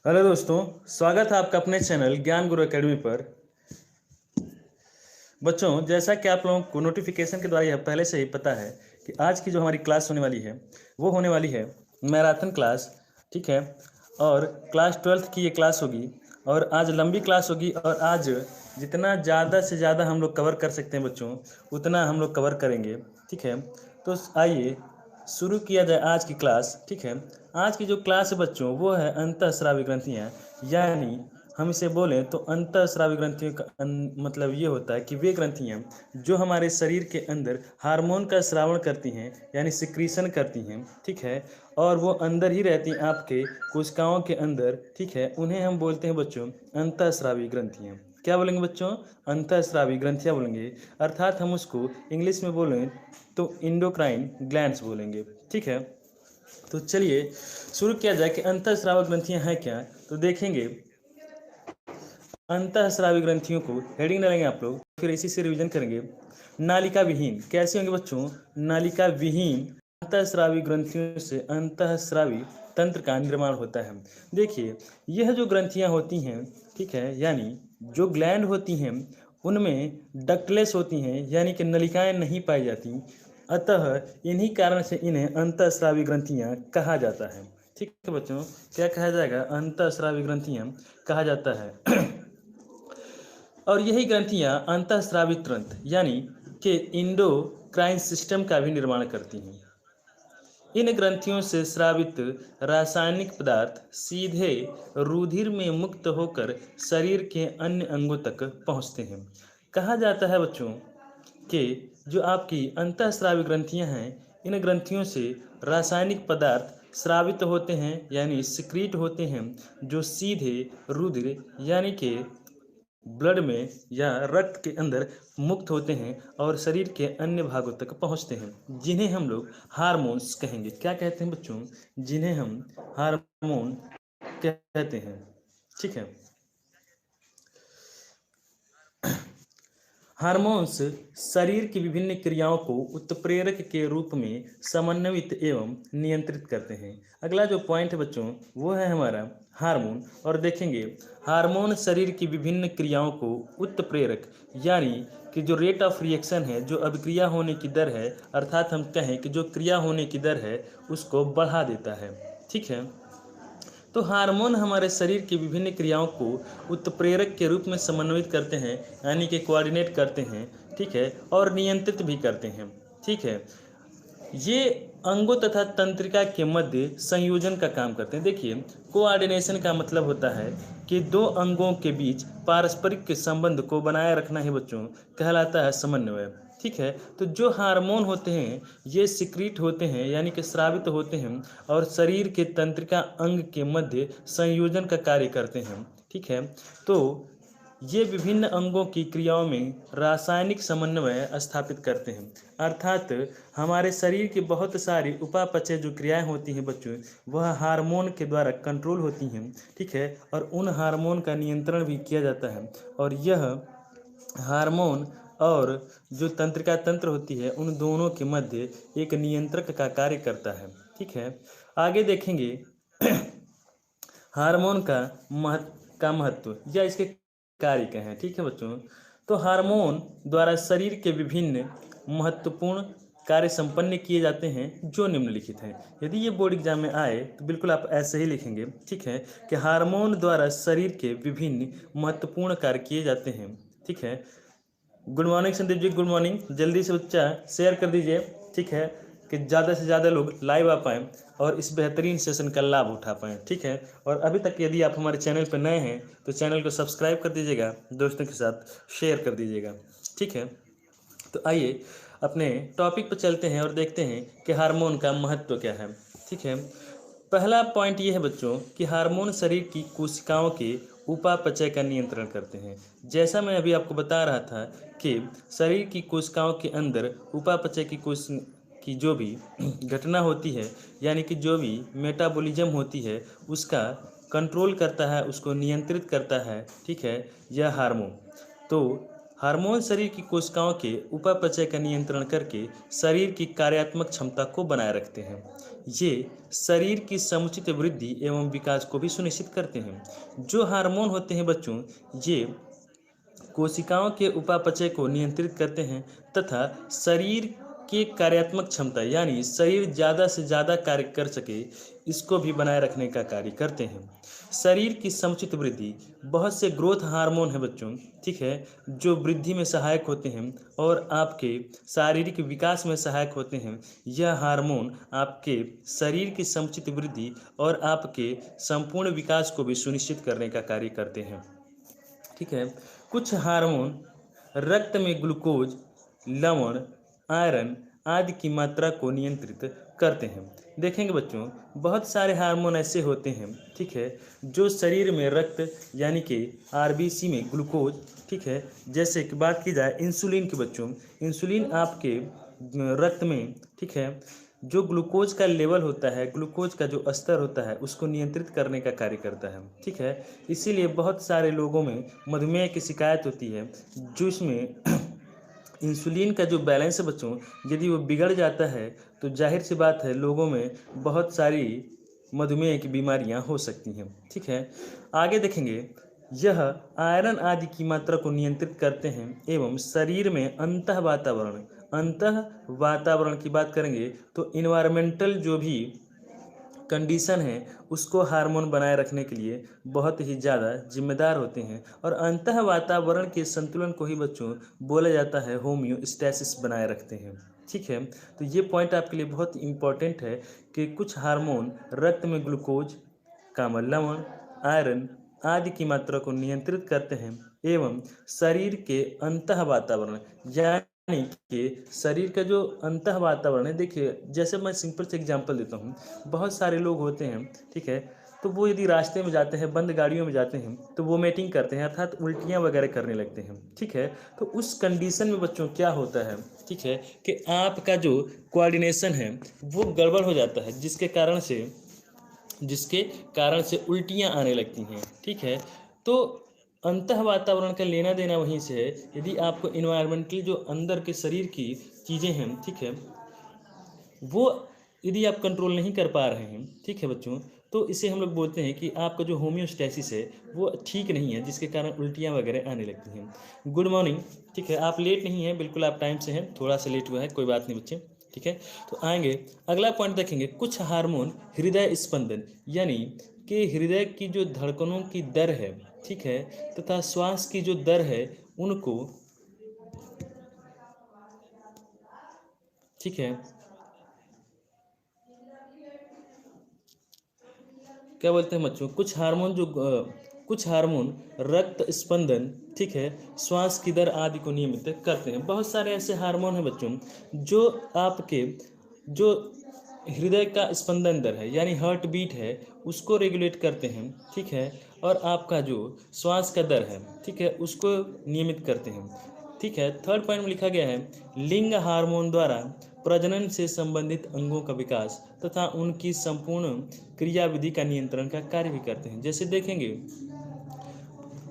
Hello दोस्तों, स्वागत है आपका अपने चैनल ज्ञान गुरु एकेडमी पर। बच्चों, जैसा कि आप लोगों को नोटिफिकेशन के द्वारा यह पहले से ही पता है कि आज की जो हमारी क्लास होने वाली है वो होने वाली है मैराथन क्लास। ठीक है। और क्लास 12th की ये क्लास होगी और आज लंबी क्लास होगी और आज जितना ज़्यादा से ज़्यादा हम लोग कवर कर सकते हैं बच्चों, उतना हम लोग कवर करेंगे। ठीक है। तो आइए शुरू किया जाए आज की क्लास। ठीक है। आज की जो क्लास है बच्चों वो है अंतःस्रावी ग्रंथियाँ, यानी हम इसे बोलें तो अंतःस्रावी ग्रंथियों का मतलब ये होता है कि वे ग्रंथियाँ जो हमारे शरीर के अंदर हार्मोन का स्रावण करती हैं, यानी सिक्रीशन करती हैं। ठीक है। और वो अंदर ही रहती हैं आपके कोशिकाओं के अंदर। ठीक है। उन्हें हम बोलते हैं बच्चों अंतःस्रावी ग्रंथियाँ। क्या बोलेंगे बच्चों? अंतःस्रावी ग्रंथियाँ बोलेंगे। अर्थात हम उसको इंग्लिश में बोलें तो इंडोक्राइन ग्लैंड्स बोलेंगे। ठीक है। तो चलिए शुरू किया जाए कि अंतःस्रावी ग्रंथियाँ हैं क्या। तो देखेंगे अंतःस्रावी ग्रंथियों को हेडिंग डालेंगे आप लोग, फिर इसी से रिवीजन करेंगे। नालिका विहीन कैसे होंगे बच्चों? नालिका विहीन अंतःस्रावी ग्रंथियों से अंतःस्रावी तंत्र का निर्माण होता है। देखिए, यह जो ग्रंथियां होती हैं, ठीक है, यानी जो ग्लैंड होती हैं उनमें डक्टलेस होती हैं, यानी कि नलिकाएं नहीं पाई जाती। अतः इन्हीं कारण से इन्हें अंतःस्रावी ग्रंथियां कहा जाता है। ठीक है बच्चों, क्या कहा जाएगा? अंतःस्रावी ग्रंथियां कहा जाता है। और यही ग्रंथियां अंतःस्रावी तंत्र यानी कि इंडोक्राइन सिस्टम का भी निर्माण करती हैं। इन ग्रंथियों से स्रावित रासायनिक पदार्थ सीधे रुधिर में मुक्त होकर शरीर के अन्य अंगों तक पहुंचते हैं। कहा जाता है बच्चों कि जो आपकी अंतःस्रावी ग्रंथियां हैं, इन ग्रंथियों से रासायनिक पदार्थ स्रावित होते हैं, यानी सिक्रीट होते हैं, जो सीधे रुधिर यानी कि ब्लड में या रक्त के अंदर मुक्त होते हैं और शरीर के अन्य भागों तक पहुंचते हैं, जिन्हें हम लोग हार्मोन्स कहेंगे। क्या कहते हैं बच्चों? जिन्हें हम हार्मोन कहते हैं। ठीक है। हार्मोन्स शरीर की विभिन्न क्रियाओं को उत्प्रेरक के रूप में समन्वित एवं नियंत्रित करते हैं। अगला जो पॉइंट है बच्चों वो है हमारा हार्मोन। और देखेंगे हार्मोन शरीर की विभिन्न क्रियाओं को उत्प्रेरक यानी कि जो रेट ऑफ रिएक्शन है, जो अभिक्रिया होने की दर है, अर्थात हम कहें कि जो क्रिया होने की दर है, उसको बढ़ा देता है। ठीक है। तो हार्मोन हमारे शरीर की विभिन्न क्रियाओं को उत्प्रेरक के रूप में समन्वित करते हैं, यानी कि कोऑर्डिनेट करते हैं। ठीक है। और नियंत्रित भी करते हैं। ठीक है। ये अंगों तथा तंत्रिका के मध्य संयोजन का काम करते हैं। देखिए, कोऑर्डिनेशन का मतलब होता है कि दो अंगों के बीच पारस्परिक संबंध को बनाए रखना है बच्चों, कहलाता है समन्वय। ठीक है। तो जो हार्मोन होते हैं ये सिक्रीट होते हैं, यानी कि स्रावित होते हैं और शरीर के तंत्रिका अंग के मध्य संयोजन का कार्य करते हैं। ठीक है। तो ये विभिन्न अंगों की क्रियाओं में रासायनिक समन्वय स्थापित करते हैं। अर्थात हमारे शरीर की बहुत सारी उपापचय जो क्रियाएं होती हैं बच्चों, वह हार्मोन के द्वारा कंट्रोल होती हैं। ठीक है। और उन हार्मोन का नियंत्रण भी किया जाता है। और यह हार्मोन और जो तंत्रिका तंत्र होती है उन दोनों के मध्य एक नियंत्रक का कार्य करता है। ठीक है। आगे देखेंगे हार्मोन का महत्व या इसके कार्य क्या हैं। ठीक है बच्चों। तो हार्मोन द्वारा शरीर के विभिन्न महत्वपूर्ण कार्य संपन्न किए जाते हैं, जो निम्नलिखित हैं। यदि ये बोर्ड एग्जाम में आए तो बिल्कुल आप ऐसे ही लिखेंगे। ठीक है। कि हार्मोन द्वारा शरीर के विभिन्न महत्वपूर्ण कार्य किए जाते हैं। ठीक है। Good morning Sandeep ji, good morning. जल्दी से बच्चा शेयर कर दीजिए। ठीक है। कि ज़्यादा से ज़्यादा लोग लाइव आ पाएँ और इस बेहतरीन सेशन का लाभ उठा पाएँ। ठीक है। और अभी तक यदि आप हमारे चैनल पर नए हैं तो चैनल को सब्सक्राइब कर दीजिएगा, दोस्तों के साथ शेयर कर दीजिएगा। ठीक है। तो आइए अपने टॉपिक पर चलते हैं और देखते हैं कि हार्मोन का महत्व क्या है। ठीक है। पहला पॉइंट ये है बच्चों कि हार्मोन शरीर की कोशिकाओं के उपापचय का नियंत्रण करते हैं। जैसा मैं अभी आपको बता रहा था कि शरीर की कोशिकाओं के अंदर उपापचय की जो भी घटना होती है, यानी कि जो भी मेटाबॉलिज्म होती है, उसका कंट्रोल करता है, उसको नियंत्रित करता है। ठीक है। यह हार्मोन। तो हार्मोन शरीर की कोशिकाओं के उपापचय का नियंत्रण करके शरीर की कार्यात्मक क्षमता को बनाए रखते हैं। ये शरीर की समुचित वृद्धि एवं विकास को भी सुनिश्चित करते हैं। जो हार्मोन होते हैं बच्चों, ये कोशिकाओं के उपापचय को नियंत्रित करते हैं तथा शरीर की कार्यात्मक क्षमता यानी शरीर ज़्यादा से ज़्यादा कार्य कर सके, इसको भी बनाए रखने का कार्य करते हैं। शरीर की समुचित वृद्धि, बहुत से ग्रोथ हार्मोन हैं बच्चों, ठीक है, जो वृद्धि में सहायक होते हैं और आपके शारीरिक विकास में सहायक होते हैं। यह हार्मोन आपके शरीर की समुचित वृद्धि और आपके संपूर्ण विकास को भी सुनिश्चित करने का कार्य करते हैं, ठीक है। कुछ हार्मोन रक्त में ग्लूकोज, लवण, आयरन आदि की मात्रा को नियंत्रित करते हैं। देखेंगे बच्चों, बहुत सारे हार्मोन ऐसे होते हैं, ठीक है, जो शरीर में रक्त यानी कि आरबीसी में ग्लूकोज, ठीक है, जैसे कि बात की जाए इंसुलिन की बच्चों, इंसुलिन आपके रक्त में, ठीक है, जो ग्लूकोज का लेवल होता है, ग्लूकोज का जो स्तर होता है, उसको नियंत्रित करने का कार्य करता है, ठीक है। इसीलिए बहुत सारे लोगों में मधुमेह की शिकायत होती है, जिसमें इंसुलिन का जो बैलेंस है बच्चों, यदि वो बिगड़ जाता है तो जाहिर सी बात है लोगों में बहुत सारी मधुमेह की बीमारियां हो सकती हैं, ठीक है। आगे देखेंगे, यह आयरन आदि की मात्रा को नियंत्रित करते हैं एवं शरीर में अंतः वातावरण की बात करेंगे तो इन्वायरमेंटल जो भी कंडीशन है उसको हार्मोन बनाए रखने के लिए बहुत ही ज़्यादा जिम्मेदार होते हैं। और अंतः वातावरण के संतुलन को ही बच्चों बोला जाता है होम्योस्टैसिस बनाए रखते हैं, ठीक है। तो ये पॉइंट आपके लिए बहुत इम्पॉर्टेंट है कि कुछ हार्मोन रक्त में ग्लूकोज, लवण, आयरन आदि की मात्रा को नियंत्रित करते हैं एवं शरीर के अंतः वातावरण यानी कि शरीर का जो अंतः वातावरण है, देखिए जैसे मैं सिंपल से एग्जांपल देता हूँ, बहुत सारे लोग होते हैं, ठीक है, तो वो यदि रास्ते में जाते हैं, बंद गाड़ियों में जाते हैं, तो वोमिटिंग करते हैं अर्थात उल्टियाँ वगैरह करने लगते हैं, ठीक है। तो उस कंडीशन में बच्चों क्या होता है, ठीक है, कि आपका जो कोऑर्डिनेशन है वो गड़बड़ हो जाता है, जिसके कारण से उल्टियाँ आने लगती हैं, ठीक है। तो अंतः वातावरण का लेना देना वहीं से है। यदि आपको इन्वायरमेंटल जो अंदर के शरीर की चीज़ें हैं, ठीक है, वो यदि आप कंट्रोल नहीं कर पा रहे हैं, ठीक है बच्चों, तो इसे हम लोग बोलते हैं कि आपका जो होम्योस्टैसिस है वो ठीक नहीं है, जिसके कारण उल्टियाँ वगैरह आने लगती हैं। गुड मॉर्निंग, ठीक है, आप लेट नहीं हैं, बिल्कुल आप टाइम से हैं, थोड़ा सा लेट हुआ है, कोई बात नहीं बच्चे, ठीक है। तो आएंगे अगला पॉइंट देखेंगे, कुछ हार्मोन हृदय स्पंदन यानी कि हृदय की जो धड़कनों की दर है, ठीक है, तथा श्वास की जो दर है उनको, ठीक है, क्या बोलते हैं बच्चों, कुछ हार्मोन रक्त स्पंदन, ठीक है, श्वास की दर आदि को नियमित करते हैं। बहुत सारे ऐसे हार्मोन हैं बच्चों जो आपके जो हृदय का स्पंदन दर है यानी हार्ट बीट है उसको रेगुलेट करते हैं, ठीक है, और आपका जो श्वास का दर है, ठीक है, उसको नियमित करते हैं, ठीक है। थर्ड पॉइंट में लिखा गया है, लिंग हार्मोन द्वारा प्रजनन से संबंधित अंगों का विकास तथा उनकी संपूर्ण क्रियाविधि का नियंत्रण का कार्य भी करते हैं। जैसे देखेंगे,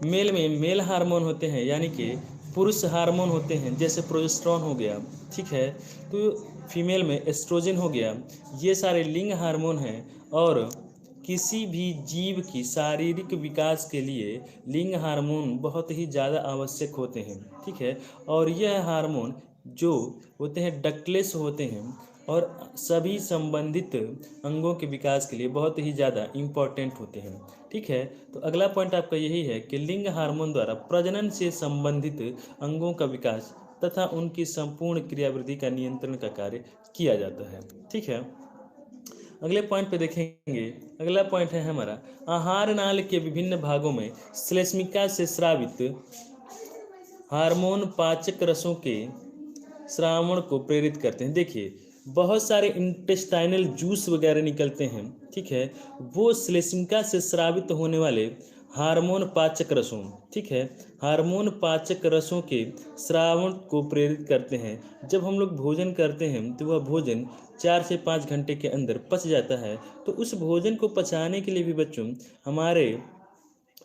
मेल में मेल हार्मोन होते हैं यानी कि पुरुष हार्मोन होते हैं, जैसे प्रोजेस्टेरॉन हो गया, ठीक है, तो फीमेल में एस्ट्रोजन हो गया। ये सारे लिंग हार्मोन हैं और किसी भी जीव की शारीरिक विकास के लिए लिंग हार्मोन बहुत ही ज़्यादा आवश्यक होते हैं, ठीक है। और यह हार्मोन जो होते हैं डक्टलेस होते हैं और सभी संबंधित अंगों के विकास के लिए बहुत ही ज़्यादा इम्पॉर्टेंट होते हैं, ठीक है। तो अगला पॉइंट आपका यही है कि लिंग हार्मोन द्वारा प्रजनन से संबंधित अंगों का विकास तथा उनकी संपूर्ण क्रियावृद्धि का नियंत्रण का कार्य किया जाता है, ठीक है। अगले पॉइंट पे देखेंगे, अगला पॉइंट है हमारा, आहार नाल के विभिन्न भागों में श्लेष्मिका से स्रावित हार्मोन पाचक रसों के श्रावण को प्रेरित करते हैं। देखिए बहुत सारे इंटेस्टाइनल जूस वगैरह निकलते हैं, ठीक है, वो श्लेष्मिका से स्रावित होने वाले हार्मोन पाचक रसों, ठीक है, हार्मोन पाचक रसों के श्रावण को प्रेरित करते हैं। जब हम लोग भोजन करते हैं तो वह भोजन 4 से 5 घंटे के अंदर पच जाता है। तो उस भोजन को पचाने के लिए भी बच्चों हमारे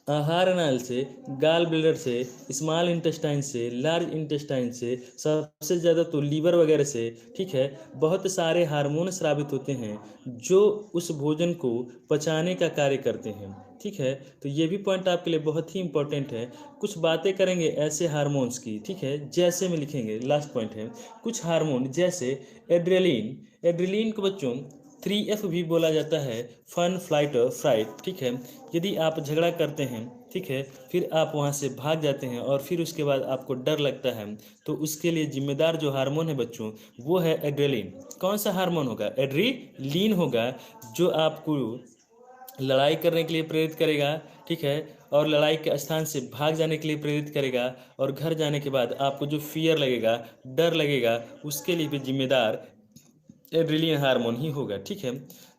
आहार नाल से, गाल ब्लैडर से, स्मॉल इंटेस्टाइन से, लार्ज इंटेस्टाइन से, सबसे ज़्यादा तो लीवर वगैरह से, ठीक है। बहुत सारे हार्मोन स्रावित होते हैं जो उस भोजन को पचाने का कार्य करते हैं, ठीक है। तो ये भी पॉइंट आपके लिए बहुत ही इंपॉर्टेंट है। कुछ बातें करेंगे ऐसे हार्मोन्स की, ठीक है, जैसे में लिखेंगे, लास्ट पॉइंट है कुछ हार्मोन जैसे एड्रेलिन। एड्रेलिन को बच्चों 3F भी बोला जाता है, फन फ्लाइट और फ्राइट, ठीक है। यदि आप झगड़ा करते हैं, ठीक है, फिर आप वहाँ से भाग जाते हैं और फिर उसके बाद आपको डर लगता है, तो उसके लिए जिम्मेदार जो हार्मोन है बच्चों वो है एड्रेलिन। कौन सा हार्मोन होगा? एड्रेलिन होगा, जो आपको लड़ाई करने के लिए प्रेरित करेगा, ठीक है, और लड़ाई के स्थान से भाग जाने के लिए प्रेरित करेगा, और घर जाने के बाद आपको जो फियर लगेगा, डर लगेगा, उसके लिए भी जिम्मेदार एड्रेलिन हार्मोन ही होगा, ठीक है।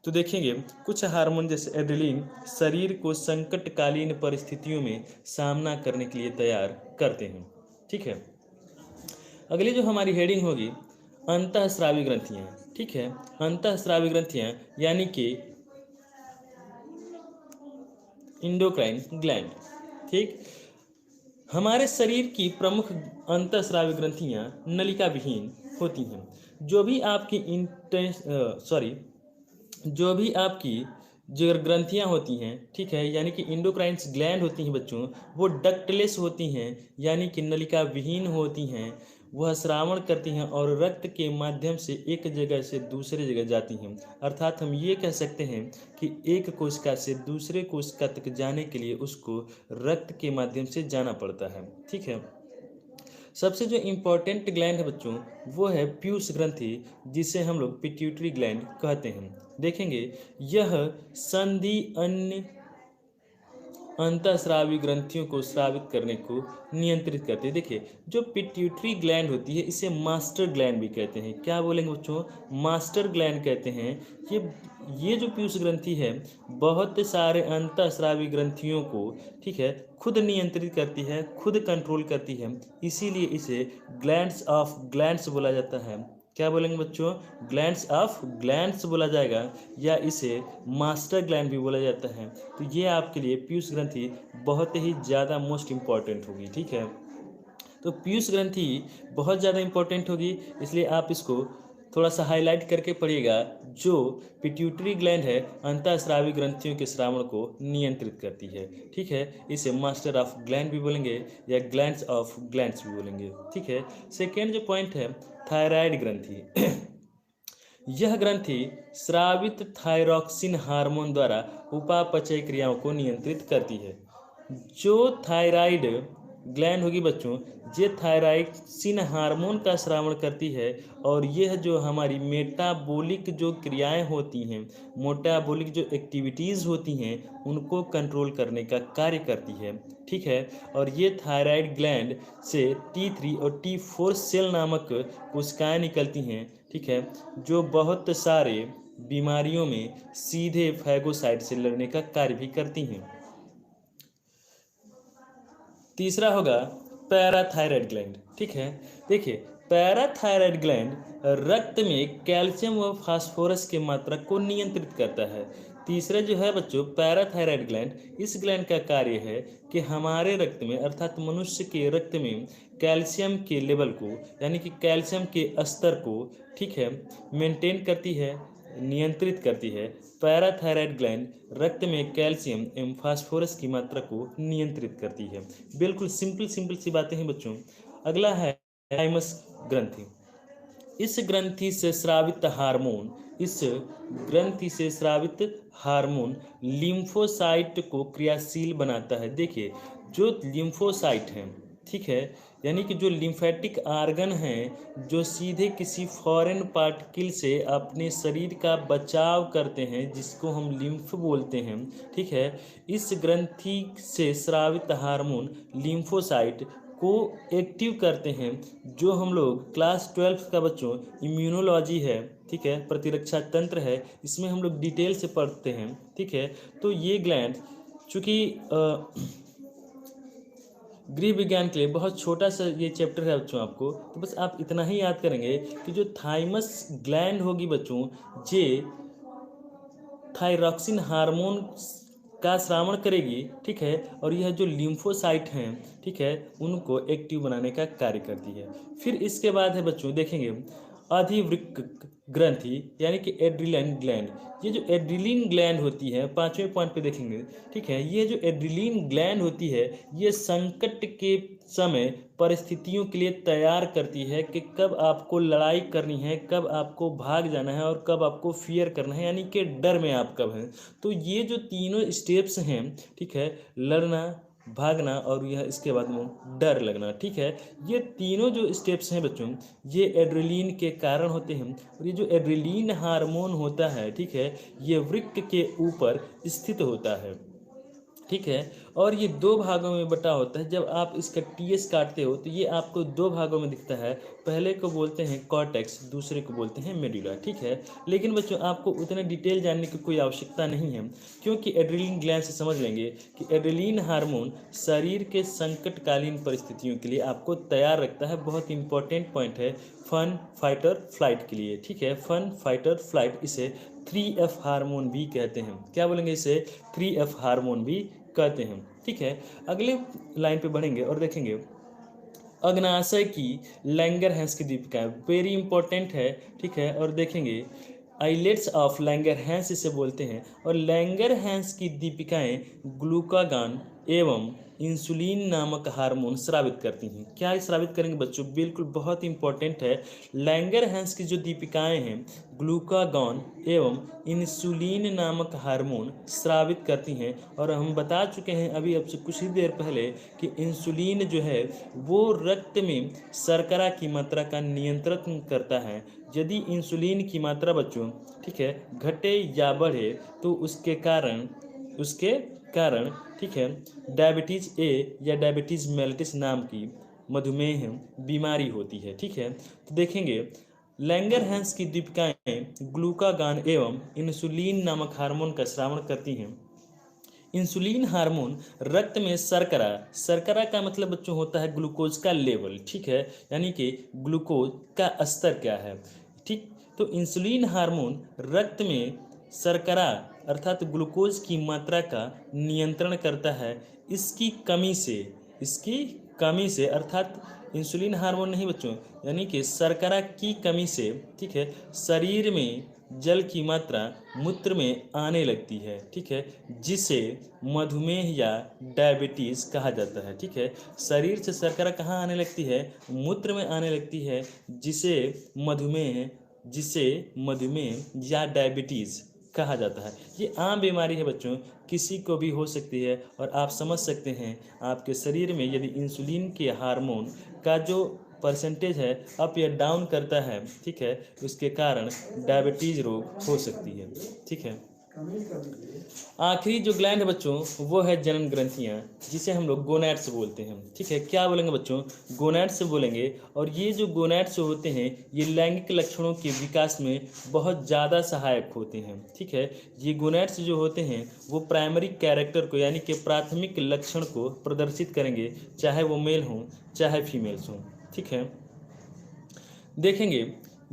तो देखेंगे कुछ हार्मोन जैसे एड्रेलिन शरीर को संकटकालीन परिस्थितियों में सामना करने के लिए तैयार करते हैं, ठीक है। अगली जो हमारी हेडिंग होगी अंतःस्रावी ग्रंथियाँ, ठीक है। अंतःस्रावी ग्रंथियाँ यानी कि इंडोक्राइन ग्लैंड, ठीक। हमारे शरीर की प्रमुख अंतःस्रावी ग्रंथियाँ नलिका विहीन होती हैं। जो भी आपकी जो भी आपकी जो ग्रंथियाँ होती हैं, ठीक है, यानी कि इंडोक्राइन्स ग्लैंड होती हैं बच्चों, वो डक्टलेस होती हैं, यानी कि नलिका विहीन होती हैं। वह श्रावण करती हैं और रक्त के माध्यम से एक जगह से दूसरे जगह जाती हैं। अर्थात हम ये कह सकते हैं कि एक कोशिका से दूसरे कोशिका तक जाने के लिए उसको रक्त के माध्यम से जाना पड़ता है, ठीक है। सबसे जो इम्पोर्टेंट ग्लैंड है बच्चों वो है पीयूष ग्रंथि, जिसे हम लोग पिट्यूटरी ग्लैंड कहते हैं। देखेंगे यह संधि अन्य अंतःस्रावी ग्रंथियों को स्रावित करने को नियंत्रित करती है। देखिए जो पिट्यूटरी ग्लैंड होती है इसे मास्टर ग्लैंड भी कहते हैं। क्या बोलेंगे बच्चों? मास्टर ग्लैंड कहते हैं। ये जो पीयूष ग्रंथि है बहुत सारे अंतःस्रावी ग्रंथियों को, ठीक है, खुद नियंत्रित करती है, खुद कंट्रोल करती है, इसीलिए इसे ग्लैंड्स ऑफ ग्लैंड्स बोला जाता है। क्या बोलेंगे बच्चों? ग्लैंड्स ऑफ ग्लैंड्स बोला जाएगा, या इसे मास्टर ग्लैंड भी बोला जाता है। तो ये आपके लिए पीयूष ग्रंथि बहुत ही ज़्यादा मोस्ट इम्पॉर्टेंट होगी, ठीक है। तो पीयूष ग्रंथि बहुत ज़्यादा इम्पोर्टेंट होगी, इसलिए आप इसको थोड़ा सा हाईलाइट करके पढ़िएगा। जो पिट्यूटरी ग्लैंड है अंतःस्रावी ग्रंथियों के स्रावण को नियंत्रित करती है, ठीक है। इसे मास्टर ऑफ ग्लैंड भी बोलेंगे या ग्लैंड्स ऑफ ग्लैंड्स भी बोलेंगे, ठीक है। सेकेंड जो पॉइंट है थायराइड ग्रंथि। यह ग्रंथि स्रावित थायरॉक्सिन हार्मोन द्वारा उपापचय क्रियाओं को नियंत्रित करती है। जो थायराइड ग्लैंड होगी बच्चों, ये थायरॉक्सिन हार्मोन का स्रावण करती है, और यह जो हमारी मेटाबॉलिक जो क्रियाएं होती हैं, मेटाबॉलिक जो एक्टिविटीज़ होती हैं, उनको कंट्रोल करने का कार्य करती है, ठीक है। और ये थायराइड ग्लैंड से T3 और T4 सेल नामक कोशिकाएं निकलती हैं, ठीक है, जो बहुत सारे बीमारियों में सीधे फैगोसाइट से लड़ने का कार्य भी करती हैं। तीसरा होगा पैराथायराइड ग्लैंड, ठीक है। देखिए पैराथायराइड ग्लैंड रक्त में कैल्शियम व फास्फोरस की मात्रा को नियंत्रित करता है। तीसरा जो है बच्चों पैराथायराइड ग्लैंड, इस ग्लैंड का कार्य है कि हमारे रक्त में अर्थात मनुष्य के रक्त में कैल्शियम के लेवल को, यानी कि कैल्शियम के स्तर को, ठीक है, मेंटेन करती है, नियंत्रित करती है। पैराथायराइड ग्लैंड रक्त में कैल्शियम एवं फास्फोरस की मात्रा को नियंत्रित करती है। बिल्कुल सिंपल सिंपल सी बातें हैं बच्चों। अगला है थाइमस ग्रंथि। इस ग्रंथि से स्रावित हार्मोन इस ग्रंथि से स्रावित हार्मोन लिम्फोसाइट को क्रियाशील बनाता है। देखिए जो लिम्फोसाइट हैं, ठीक है, यानी कि जो लिम्फेटिक आर्गन हैं, जो सीधे किसी फॉरेन पार्टिकल से अपने शरीर का बचाव करते हैं, जिसको हम लिम्फ बोलते हैं, ठीक है। इस ग्रंथि से स्रावित हार्मोन लिम्फोसाइट को एक्टिव करते हैं। जो हम लोग क्लास 12 का बच्चों इम्यूनोलॉजी है, ठीक है, प्रतिरक्षा तंत्र है, इसमें हम लोग डिटेल से पढ़ते हैं, ठीक है। तो ये ग्लैंड चूँकि गृह विज्ञान के लिए बहुत छोटा सा ये चैप्टर है बच्चों, आपको तो बस आप इतना ही याद करेंगे कि जो थाइमस ग्लैंड होगी बच्चों, ये थायरॉक्सिन हार्मोन का श्रावण करेगी, ठीक है, और यह जो लिम्फोसाइट हैं, ठीक है, उनको एक्टिव बनाने का कार्य करती है। फिर इसके बाद है बच्चों देखेंगे अधिवृक्क ग्रंथि यानी कि एड्रिनल ग्लैंड। ये जो एड्रिनल ग्लैंड होती है, पांचवें पॉइंट पे देखेंगे, ठीक है, ये जो एड्रिनल ग्लैंड होती है ये संकट के समय परिस्थितियों के लिए तैयार करती है कि कब आपको लड़ाई करनी है, कब आपको भाग जाना है और कब आपको फियर करना है, यानी कि डर में आप कब हैं। तो ये जो तीनों स्टेप्स हैं, ठीक है, लड़ना, भागना और यह इसके बाद में डर लगना, ठीक है, ये तीनों जो स्टेप्स हैं बच्चों ये एड्रेलिन के कारण होते हैं। और ये जो एड्रेलिन हार्मोन होता है, ठीक है, ये वृक्क के ऊपर स्थित होता है, ठीक है, और ये दो भागों में बटा होता है। जब आप इसका टीएस काटते हो तो ये आपको दो भागों में दिखता है, पहले को बोलते हैं कॉर्टेक्स, दूसरे को बोलते हैं मेडुला, ठीक है। लेकिन बच्चों आपको उतने डिटेल जानने की कोई आवश्यकता नहीं है, क्योंकि एड्रेलिन ग्लैंड से समझ लेंगे कि एड्रेलिन हार्मोन शरीर के संकटकालीन परिस्थितियों के लिए आपको तैयार रखता है। बहुत इंपॉर्टेंट पॉइंट है फन, फाइट और फ्लाइट के लिए, ठीक है, फन, फाइट और फ्लाइट। इसे 3F हार्मोन भी कहते हैं। क्या बोलेंगे? इसे 3F हार्मोन भी कहते हैं, ठीक है। अगले लाइन पे बढ़ेंगे और देखेंगे अग्नाशय की लैंगरहैंस की दीपिकाएं, वेरी इंपॉर्टेंट है, ठीक है। और देखेंगे आइलेट्स ऑफ लैंगरहैंस इसे बोलते हैं। और लैंगरहैंस की दीपिकाएं ग्लूकागॉन एवं इंसुलिन नामक हार्मोन स्रावित करती हैं। क्या स्रावित करेंगे बच्चों? बिल्कुल, बहुत इंपॉर्टेंट है। लैंगरहैंस की जो दीपिकाएं हैं ग्लूकागॉन एवं इंसुलिन नामक हार्मोन स्रावित करती हैं। और हम बता चुके हैं अभी अब से कुछ ही देर पहले कि इंसुलिन जो है वो रक्त में शर्करा की मात्रा का नियंत्रण करता है। यदि इंसुलिन की मात्रा बच्चों, ठीक है, घटे या बढ़े तो उसके कारण ठीक है डायबिटीज़ ए या डायबिटीज़ मेलिटस नाम की मधुमेह बीमारी होती है, ठीक है। तो देखेंगे लैंगरहैंस की दीपिकाएं ग्लूकागॉन एवं इंसुलिन नामक हार्मोन का स्रावण करती हैं। इंसुलिन हार्मोन रक्त में शर्करा का मतलब बच्चों होता है ग्लूकोज का लेवल, ठीक है, यानी कि ग्लूकोज का स्तर क्या है, ठीक। तो इंसुलिन हार्मोन रक्त में शर्करा अर्थात ग्लूकोज की मात्रा का नियंत्रण करता है। इसकी कमी से अर्थात इंसुलिन हार्मोन नहीं बच्चों, यानी कि शर्करा की कमी से, ठीक है, शरीर में जल की मात्रा मूत्र में आने लगती है, ठीक है, जिसे मधुमेह या डायबिटीज़ कहा जाता है, ठीक है। शरीर से शर्करा कहाँ आने लगती है? मूत्र में आने लगती है, जिसे मधुमेह या डायबिटीज़ कहा जाता है। ये आम बीमारी है बच्चों, किसी को भी हो सकती है। और आप समझ सकते हैं आपके शरीर में यदि इंसुलिन के हार्मोन का जो परसेंटेज है अप या डाउन करता है, ठीक है, उसके कारण डायबिटीज रोग हो सकती है, ठीक है। आखिरी जो ग्लैंड है बच्चों वो है जनन ग्रंथियाँ, जिसे हम लोग गोनैड्स बोलते हैं, ठीक है। क्या बोलेंगे बच्चों? गोनैड्स बोलेंगे। और ये जो गोनैड्स होते हैं ये लैंगिक लक्षणों के विकास में बहुत ज़्यादा सहायक होते हैं, ठीक है। ये गोनैड्स जो होते हैं वो प्राइमरी कैरेक्टर को यानी कि प्राथमिक लक्षण को प्रदर्शित करेंगे, चाहे वो मेल हों चाहे फीमेल्स हों, ठीक है। देखेंगे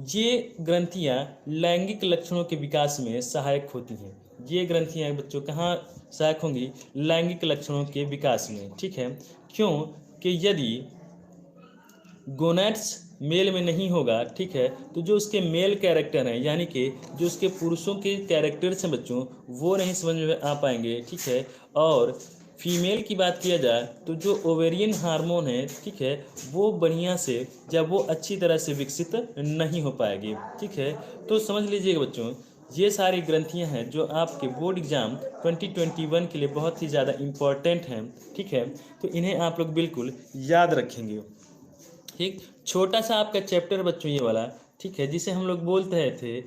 ये ग्रंथियां लैंगिक लक्षणों के विकास में सहायक होती हैं। ये ग्रंथियां बच्चों कहाँ सहायक होंगी? लैंगिक लक्षणों के विकास में, ठीक है। क्यों? कि यदि गोनैड्स मेल में नहीं होगा, ठीक है, तो जो उसके मेल कैरेक्टर हैं यानी कि जो उसके पुरुषों के कैरेक्टर्स हैं बच्चों वो नहीं समझ में आ पाएंगे, ठीक है। और फीमेल की बात किया जाए तो जो ओवेरियन हार्मोन है, ठीक है, वो बढ़िया से जब वो अच्छी तरह से विकसित नहीं हो पाएगी, ठीक है। तो समझ लीजिएगा बच्चों ये सारी ग्रंथियां हैं जो आपके बोर्ड एग्जाम 2021 के लिए बहुत ही ज़्यादा इम्पॉर्टेंट हैं, ठीक है। तो इन्हें आप लोग बिल्कुल याद रखेंगे, ठीक। छोटा सा आपका चैप्टर बच्चों ये वाला, ठीक है, जिसे हम लोग बोलते हैं थे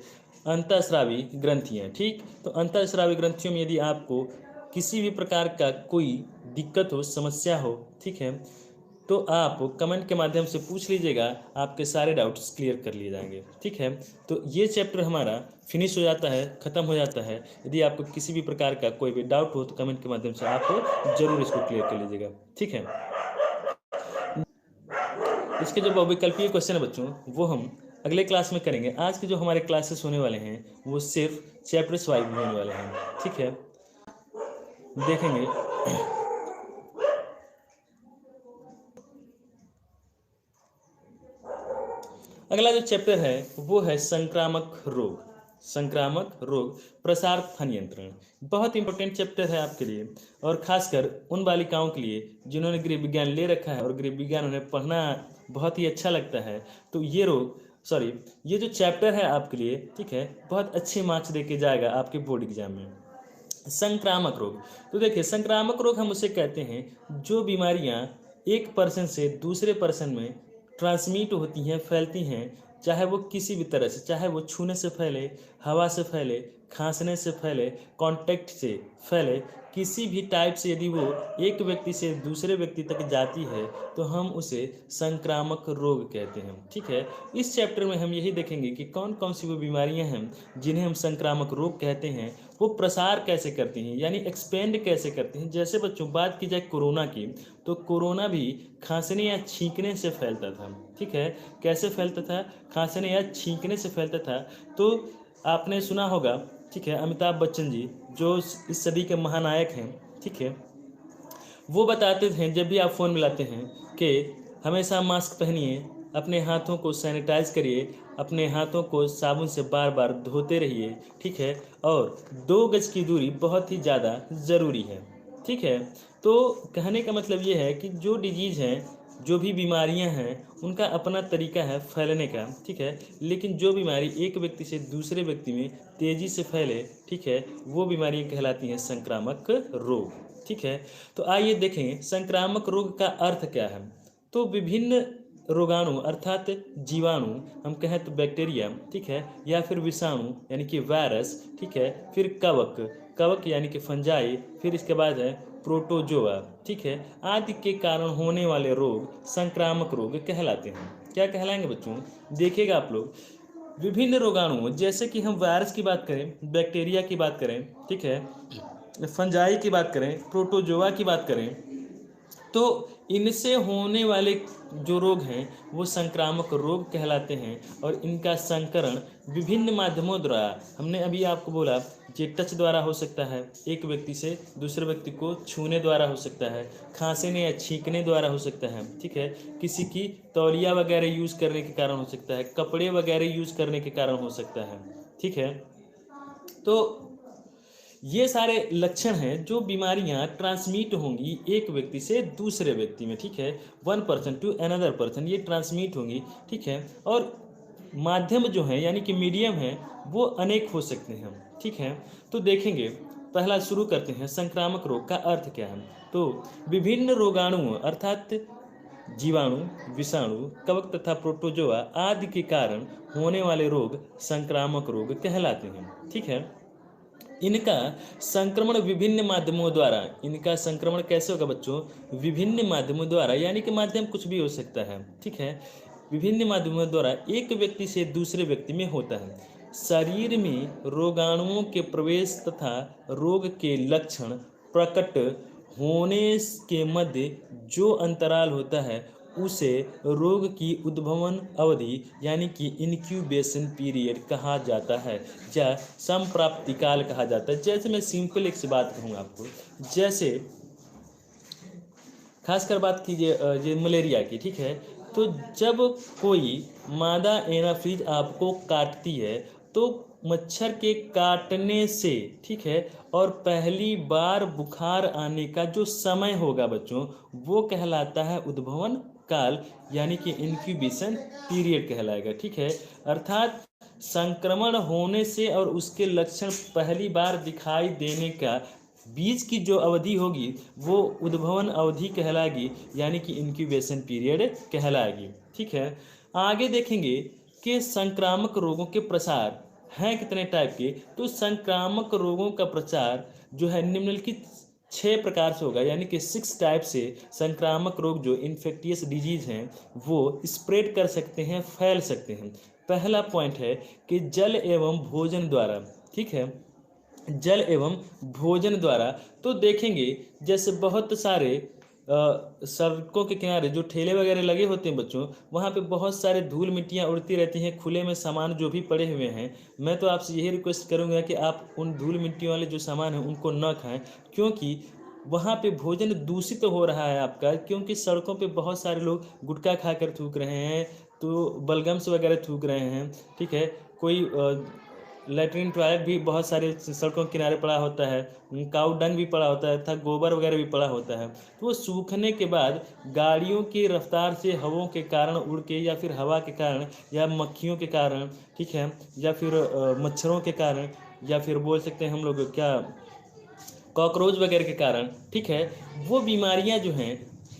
अंतःस्रावी ग्रंथियाँ, ठीक। तो अंतःस्रावी ग्रंथियों में यदि आपको किसी भी प्रकार का कोई दिक्कत हो, समस्या हो, ठीक है, तो आप कमेंट के माध्यम से पूछ लीजिएगा, आपके सारे डाउट्स क्लियर कर लिए जाएंगे, ठीक है। तो ये चैप्टर हमारा फिनिश हो जाता है, ख़त्म हो जाता है। यदि आपको किसी भी प्रकार का कोई भी डाउट हो तो कमेंट के माध्यम से आप जरूर इसको क्लियर कर लीजिएगा, ठीक है। इसके जो बहुविकल्पीय क्वेश्चन है बच्चों वो हम अगले क्लास में करेंगे। आज के जो हमारे क्लासेस होने वाले हैं वो सिर्फ चैप्टर्स वाइज होने वाले हैं, ठीक है। देखेंगे अगला जो चैप्टर है वो है संक्रामक रोग। संक्रामक रोग प्रसार तथा नियंत्रण बहुत इंपॉर्टेंट चैप्टर है आपके लिए, और खासकर उन बालिकाओं के लिए जिन्होंने गृह विज्ञान ले रखा है और गृह विज्ञान उन्हें पढ़ना बहुत ही अच्छा लगता है। तो ये जो चैप्टर है आपके लिए, ठीक है, बहुत अच्छे मार्क्स दे के जाएगा आपके बोर्ड एग्जाम में। संक्रामक रोग, तो देखिए संक्रामक रोग हम उसे कहते हैं जो बीमारियां एक पर्सन से दूसरे पर्सन में ट्रांसमिट होती हैं, फैलती हैं, चाहे वो किसी भी तरह से, चाहे वो छूने से फैले, हवा से फैले, खांसने से फैले, कांटेक्ट से फैले, किसी भी टाइप से यदि वो एक व्यक्ति से दूसरे व्यक्ति तक जाती है तो हम उसे संक्रामक रोग कहते हैं। ठीक है, इस चैप्टर में हम यही देखेंगे कि कौन कौन सी वो बीमारियां हैं जिन्हें हम संक्रामक रोग कहते हैं, वो प्रसार कैसे करती हैं, यानी एक्सपेंड कैसे करती हैं। जैसे बच्चों बात की जाए कोरोना की, तो कोरोना भी खांसने या छींकने से फैलता था। ठीक है, कैसे फैलता था? खांसने या छींकने से फैलता था। तो आपने सुना होगा, ठीक है, अमिताभ बच्चन जी जो इस सदी के महानायक हैं, ठीक है, वो बताते थे जब भी आप फ़ोन मिलाते हैं कि हमेशा मास्क पहनिए, अपने हाथों को सैनिटाइज करिए, अपने हाथों को साबुन से बार बार धोते रहिए, ठीक है, और 2 गज की दूरी बहुत ही ज़्यादा ज़रूरी है। ठीक है, तो कहने का मतलब ये है कि जो डिजीज़ हैं, जो भी बीमारियां हैं, उनका अपना तरीका है फैलने का। ठीक है, लेकिन जो बीमारी एक व्यक्ति से दूसरे व्यक्ति में तेज़ी से फैले, ठीक है, वो बीमारियां कहलाती हैं संक्रामक रोग। ठीक है, तो आइए देखें संक्रामक रोग का अर्थ क्या है। तो विभिन्न रोगाणु अर्थात जीवाणु, हम कहें तो बैक्टीरिया, ठीक है, या फिर विषाणु यानी कि वायरस, ठीक है, फिर कवक यानी कि फंजाई, फिर इसके बाद है प्रोटोजोआ, ठीक है, आदि के कारण होने वाले रोग संक्रामक रोग कहलाते हैं। क्या कहलाएंगे बच्चों? देखिएगा आप लोग, विभिन्न रोगाणु, जैसे कि हम वायरस की बात करें, बैक्टीरिया की बात करें, ठीक है, फंजाई की बात करें, प्रोटोजोआ की बात करें, तो इनसे होने वाले जो रोग हैं वो संक्रामक रोग कहलाते हैं। और इनका संकरण विभिन्न माध्यमों द्वारा, हमने अभी आपको बोला, ये टच द्वारा हो सकता है, एक व्यक्ति से दूसरे व्यक्ति को छूने द्वारा हो सकता है, खांसने या छींकने द्वारा हो सकता है, ठीक है, किसी की तौलिया वगैरह यूज़ करने के कारण हो सकता है, कपड़े वगैरह यूज़ करने के कारण हो सकता है। ठीक है, तो ये सारे लक्षण हैं जो बीमारियां ट्रांसमिट होंगी एक व्यक्ति से दूसरे व्यक्ति में। ठीक है, 1 पर्सन टू अनदर पर्सन ये ट्रांसमिट होंगी। ठीक है, और माध्यम जो है यानी कि मीडियम है वो अनेक हो सकते हैं। ठीक है, तो देखेंगे, पहला शुरू करते हैं संक्रामक रोग का अर्थ क्या है। तो विभिन्न रोगाणुओं अर्थात जीवाणु, विषाणु, कवक तथा प्रोटोजोआ आदि के कारण होने वाले रोग संक्रामक रोग कहलाते हैं। ठीक है, इनका संक्रमण विभिन्न माध्यमों द्वारा, इनका संक्रमण कैसे होगा बच्चों? विभिन्न माध्यमों द्वारा, यानी कि माध्यम कुछ भी हो सकता है। ठीक है, विभिन्न माध्यमों द्वारा एक व्यक्ति से दूसरे व्यक्ति में होता है। शरीर में रोगाणुओं के प्रवेश तथा रोग के लक्षण प्रकट होने के मध्य जो अंतराल होता है उसे रोग की उद्भवन अवधि यानी कि इनक्यूबेशन पीरियड कहा जाता है, या संप्राप्ति काल कहा जाता है। जैसे मैं सिंपल एक सी बात कहूँगा आपको, जैसे खासकर बात कीजिए ये मलेरिया की, ठीक है, तो जब कोई मादा एनाफिज आपको काटती है तो मच्छर के काटने से, ठीक है, और पहली बार बुखार आने का जो समय होगा बच्चों वो कहलाता है उद्भवन काल, यानी कि इंक्यूबेशन पीरियड कहलाएगा। ठीक है, अर्थात संक्रमण होने से और उसके लक्षण पहली बार दिखाई देने का बीच की जो अवधि होगी वो उद्भवन अवधि कहलाएगी, यानी कि इंक्यूबेशन पीरियड कहलाएगी। ठीक है, आगे देखेंगे कि संक्रामक रोगों के प्रसार हैं कितने टाइप के। तो संक्रामक रोगों का प्रचार जो है निम्नलिखित 6 प्रकार से होगा, यानी कि 6 टाइप से संक्रामक रोग जो इन्फेक्टियस डिजीज हैं वो स्प्रेड कर सकते हैं, फैल सकते हैं। पहला पॉइंट है कि जल एवं भोजन द्वारा। ठीक है, जल एवं भोजन द्वारा, तो देखेंगे जैसे बहुत सारे सड़कों के किनारे जो ठेले वगैरह लगे होते हैं बच्चों, वहाँ पे बहुत सारे धूल मिट्टियाँ उड़ती रहती हैं, खुले में सामान जो भी पड़े हुए हैं। मैं तो आपसे यही रिक्वेस्ट करूँगा कि आप उन धूल मिट्टी वाले जो सामान हैं उनको न खाएं, क्योंकि वहाँ पे भोजन दूषित हो रहा है आपका, क्योंकि सड़कों पे बहुत सारे लोग गुटखा खाकर थूक रहे हैं, तो बलगम्स वगैरह थूक रहे हैं, ठीक है। कोई लैट्रिन टॉयलेट भी बहुत सारे सड़कों के किनारे पड़ा होता है, काऊ डंग भी पड़ा होता है तथा गोबर वगैरह भी पड़ा होता है। तो वो सूखने के बाद गाड़ियों की रफ्तार से हवाओं के कारण उड़ के, या फिर हवा के कारण, या मक्खियों के कारण, ठीक है, या फिर मच्छरों के कारण, या फिर बोल सकते हैं हम लोग क्या, कॉकरोच वगैरह के कारण, ठीक है, वो बीमारियां जो हैं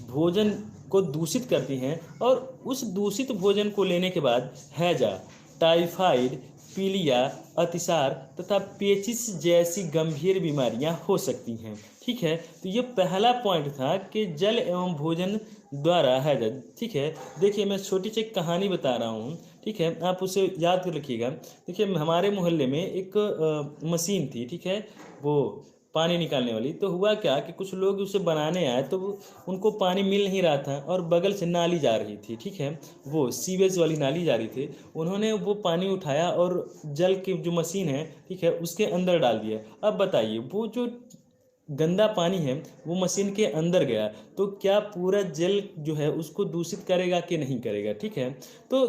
भोजन को दूषित करती हैं, और उस दूषित भोजन को लेने के बाद हैजा, टाइफाइड, पीलिया, अतिसार तथा पेचिश जैसी गंभीर बीमारियां हो सकती हैं, ठीक है। तो ये पहला पॉइंट था कि जल एवं भोजन द्वारा हैजा, ठीक है। देखिए मैं छोटी सी एक कहानी बता रहा हूँ, ठीक है, आप उसे याद कर रखिएगा। देखिए हमारे मोहल्ले में एक मशीन थी, ठीक है, वो पानी निकालने वाली। तो हुआ क्या कि कुछ लोग उसे बनाने आए, तो उनको पानी मिल नहीं रहा था, और बगल से नाली जा रही थी, ठीक है, वो सीवेज वाली नाली जा रही थी। उन्होंने वो पानी उठाया और जल की जो मशीन है, ठीक है, उसके अंदर डाल दिया। अब बताइए वो जो गंदा पानी है वो मशीन के अंदर गया, तो क्या पूरा जल जो है उसको दूषित करेगा कि नहीं करेगा, ठीक है। तो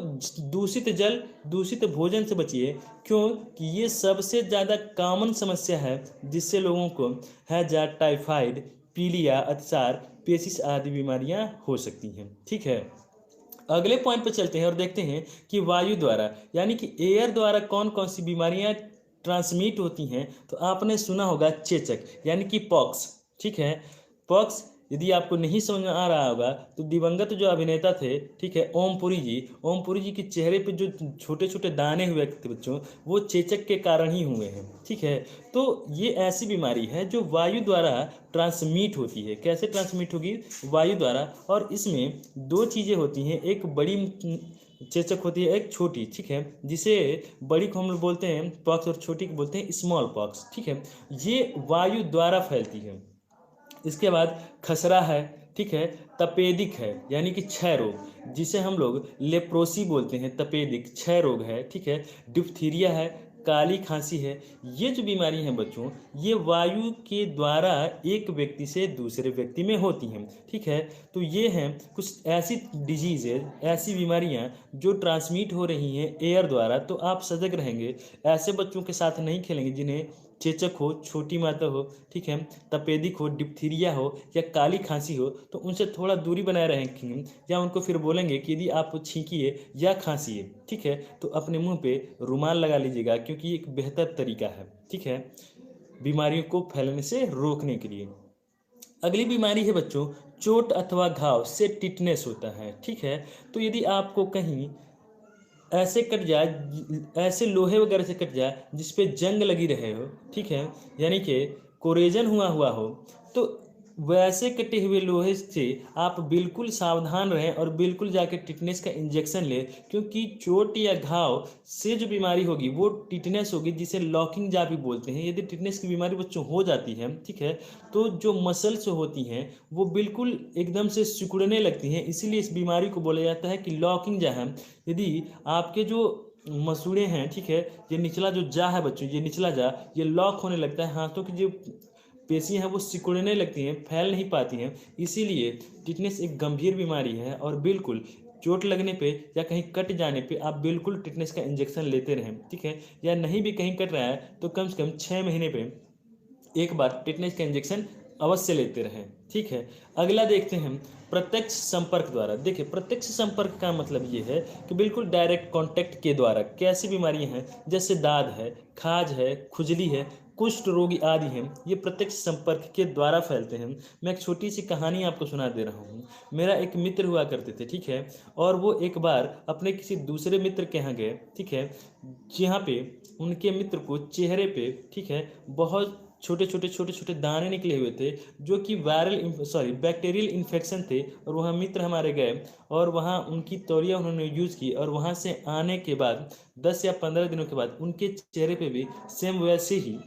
दूषित जल, दूषित भोजन से बचिए, क्योंकि ये सबसे ज़्यादा कॉमन समस्या है जिससे लोगों को हैजा, टाइफाइड, पीलिया, अतिसार, पेचिश आदि बीमारियां हो सकती हैं, ठीक है। अगले पॉइंट पर चलते हैं और देखते हैं कि वायु द्वारा यानी कि एयर द्वारा कौन कौन सी बीमारियां ट्रांसमिट होती हैं। तो आपने सुना होगा चेचक यानी कि पॉक्स, ठीक है। पॉक्स यदि आपको नहीं समझ में आ रहा होगा तो दिवंगत जो अभिनेता थे, ठीक है, ओमपुरी जी के चेहरे पे जो छोटे छोटे दाने हुए थे बच्चों, वो चेचक के कारण ही हुए हैं, ठीक है। तो ये ऐसी बीमारी है जो वायु द्वारा ट्रांसमिट होती है। कैसे ट्रांसमिट होगी? वायु द्वारा। और इसमें दो चीज़ें होती हैं, एक बड़ी चेचक होती है, एक छोटी, ठीक है, जिसे बड़ी को हम लोग बोलते हैं पॉक्स और छोटी को बोलते हैं स्मॉल पॉक्स, ठीक है। ये वायु द्वारा फैलती है। इसके बाद खसरा है, ठीक है, तपेदिक है यानी कि क्षय रोग, जिसे हम लोग लेप्रोसी बोलते हैं, तपेदिक क्षय रोग है, ठीक है। डिप्थीरिया है, काली खांसी है। ये जो बीमारी हैं बच्चों, ये वायु के द्वारा एक व्यक्ति से दूसरे व्यक्ति में होती हैं, ठीक है। तो ये हैं कुछ ऐसी डिजीज़ है, ऐसी बीमारियां जो ट्रांसमिट हो रही हैं एयर द्वारा। तो आप सजग रहेंगे, ऐसे बच्चों के साथ नहीं खेलेंगे जिन्हें चेचक हो, छोटी माता हो, ठीक है, तपेदिक हो, डिप्थीरिया हो या काली खांसी हो, तो उनसे थोड़ा दूरी बनाए रहेंगे, या उनको फिर बोलेंगे कि यदि आप छींकिए या खांसिए, ठीक है, तो अपने मुंह पे रुमाल लगा लीजिएगा, क्योंकि एक बेहतर तरीका है, ठीक है, बीमारियों को फैलने से रोकने के लिए। अगली बीमारी है बच्चों चोट अथवा घाव से टिटनेस होता है, ठीक है। तो यदि आपको कहीं ऐसे कट जाए, ऐसे लोहे वगैरह से कट जाए जिस पे जंग लगी रहे हो, ठीक है, यानी कि कोरेजन हुआ हुआ हो, तो वैसे कटे हुए लोहे से आप बिल्कुल सावधान रहें और बिल्कुल जाके टिटनेस का इंजेक्शन लें, क्योंकि चोट या घाव से जो बीमारी होगी वो टिटनेस होगी, जिसे लॉकिंग जा भी बोलते हैं। यदि टिटनेस की बीमारी बच्चों हो जाती है, ठीक है, तो जो मसल्स होती हैं वो बिल्कुल एकदम से सिकुड़ने लगती हैं, इसीलिए इस बीमारी को बोला जाता है कि लॉकिंग जा है। यदि आपके जो मसूड़े हैं, ठीक है, ये निचला जो जा है बच्चों, ये निचला जा ये लॉक होने लगता है, हाथों की जो पेशियां हैं वो सिकुड़ने लगती हैं, फैल नहीं पाती हैं, इसीलिए टिटनेस एक गंभीर बीमारी है। और बिल्कुल चोट लगने पे या कहीं कट जाने पे आप बिल्कुल टिटनेस का इंजेक्शन लेते रहें, ठीक है। या नहीं भी कहीं कट रहा है तो कम से कम 6 महीने पे एक बार टिटनेस का इंजेक्शन अवश्य लेते रहें, ठीक है। अगला देखते हैं प्रत्यक्ष संपर्क द्वारा। देखिए प्रत्यक्ष संपर्क का मतलब ये है कि बिल्कुल डायरेक्ट कांटेक्ट के द्वारा कैसी बीमारियां हैं, जैसे दाद है, खाज है, खुजली है, कुष्ठ रोगी आदि हैं, ये प्रत्यक्ष संपर्क के द्वारा फैलते हैं। मैं एक छोटी सी कहानी आपको सुना दे रहा हूँ। मेरा एक मित्र हुआ करते थे, ठीक है, और वो एक बार अपने किसी दूसरे मित्र के यहाँ गए, ठीक है, जहाँ पे उनके मित्र को चेहरे पे, ठीक है, बहुत छोटे छोटे दाने निकले हुए थे, जो कि बैक्टीरियल इन्फेक्शन थे। और वहाँ मित्र हमारे गए और वहाँ उनकी तौलिया उन्होंने यूज़ की, और वहाँ से आने के बाद 10 या 15 दिनों के बाद उनके चेहरे पे भी सेम वैसे ही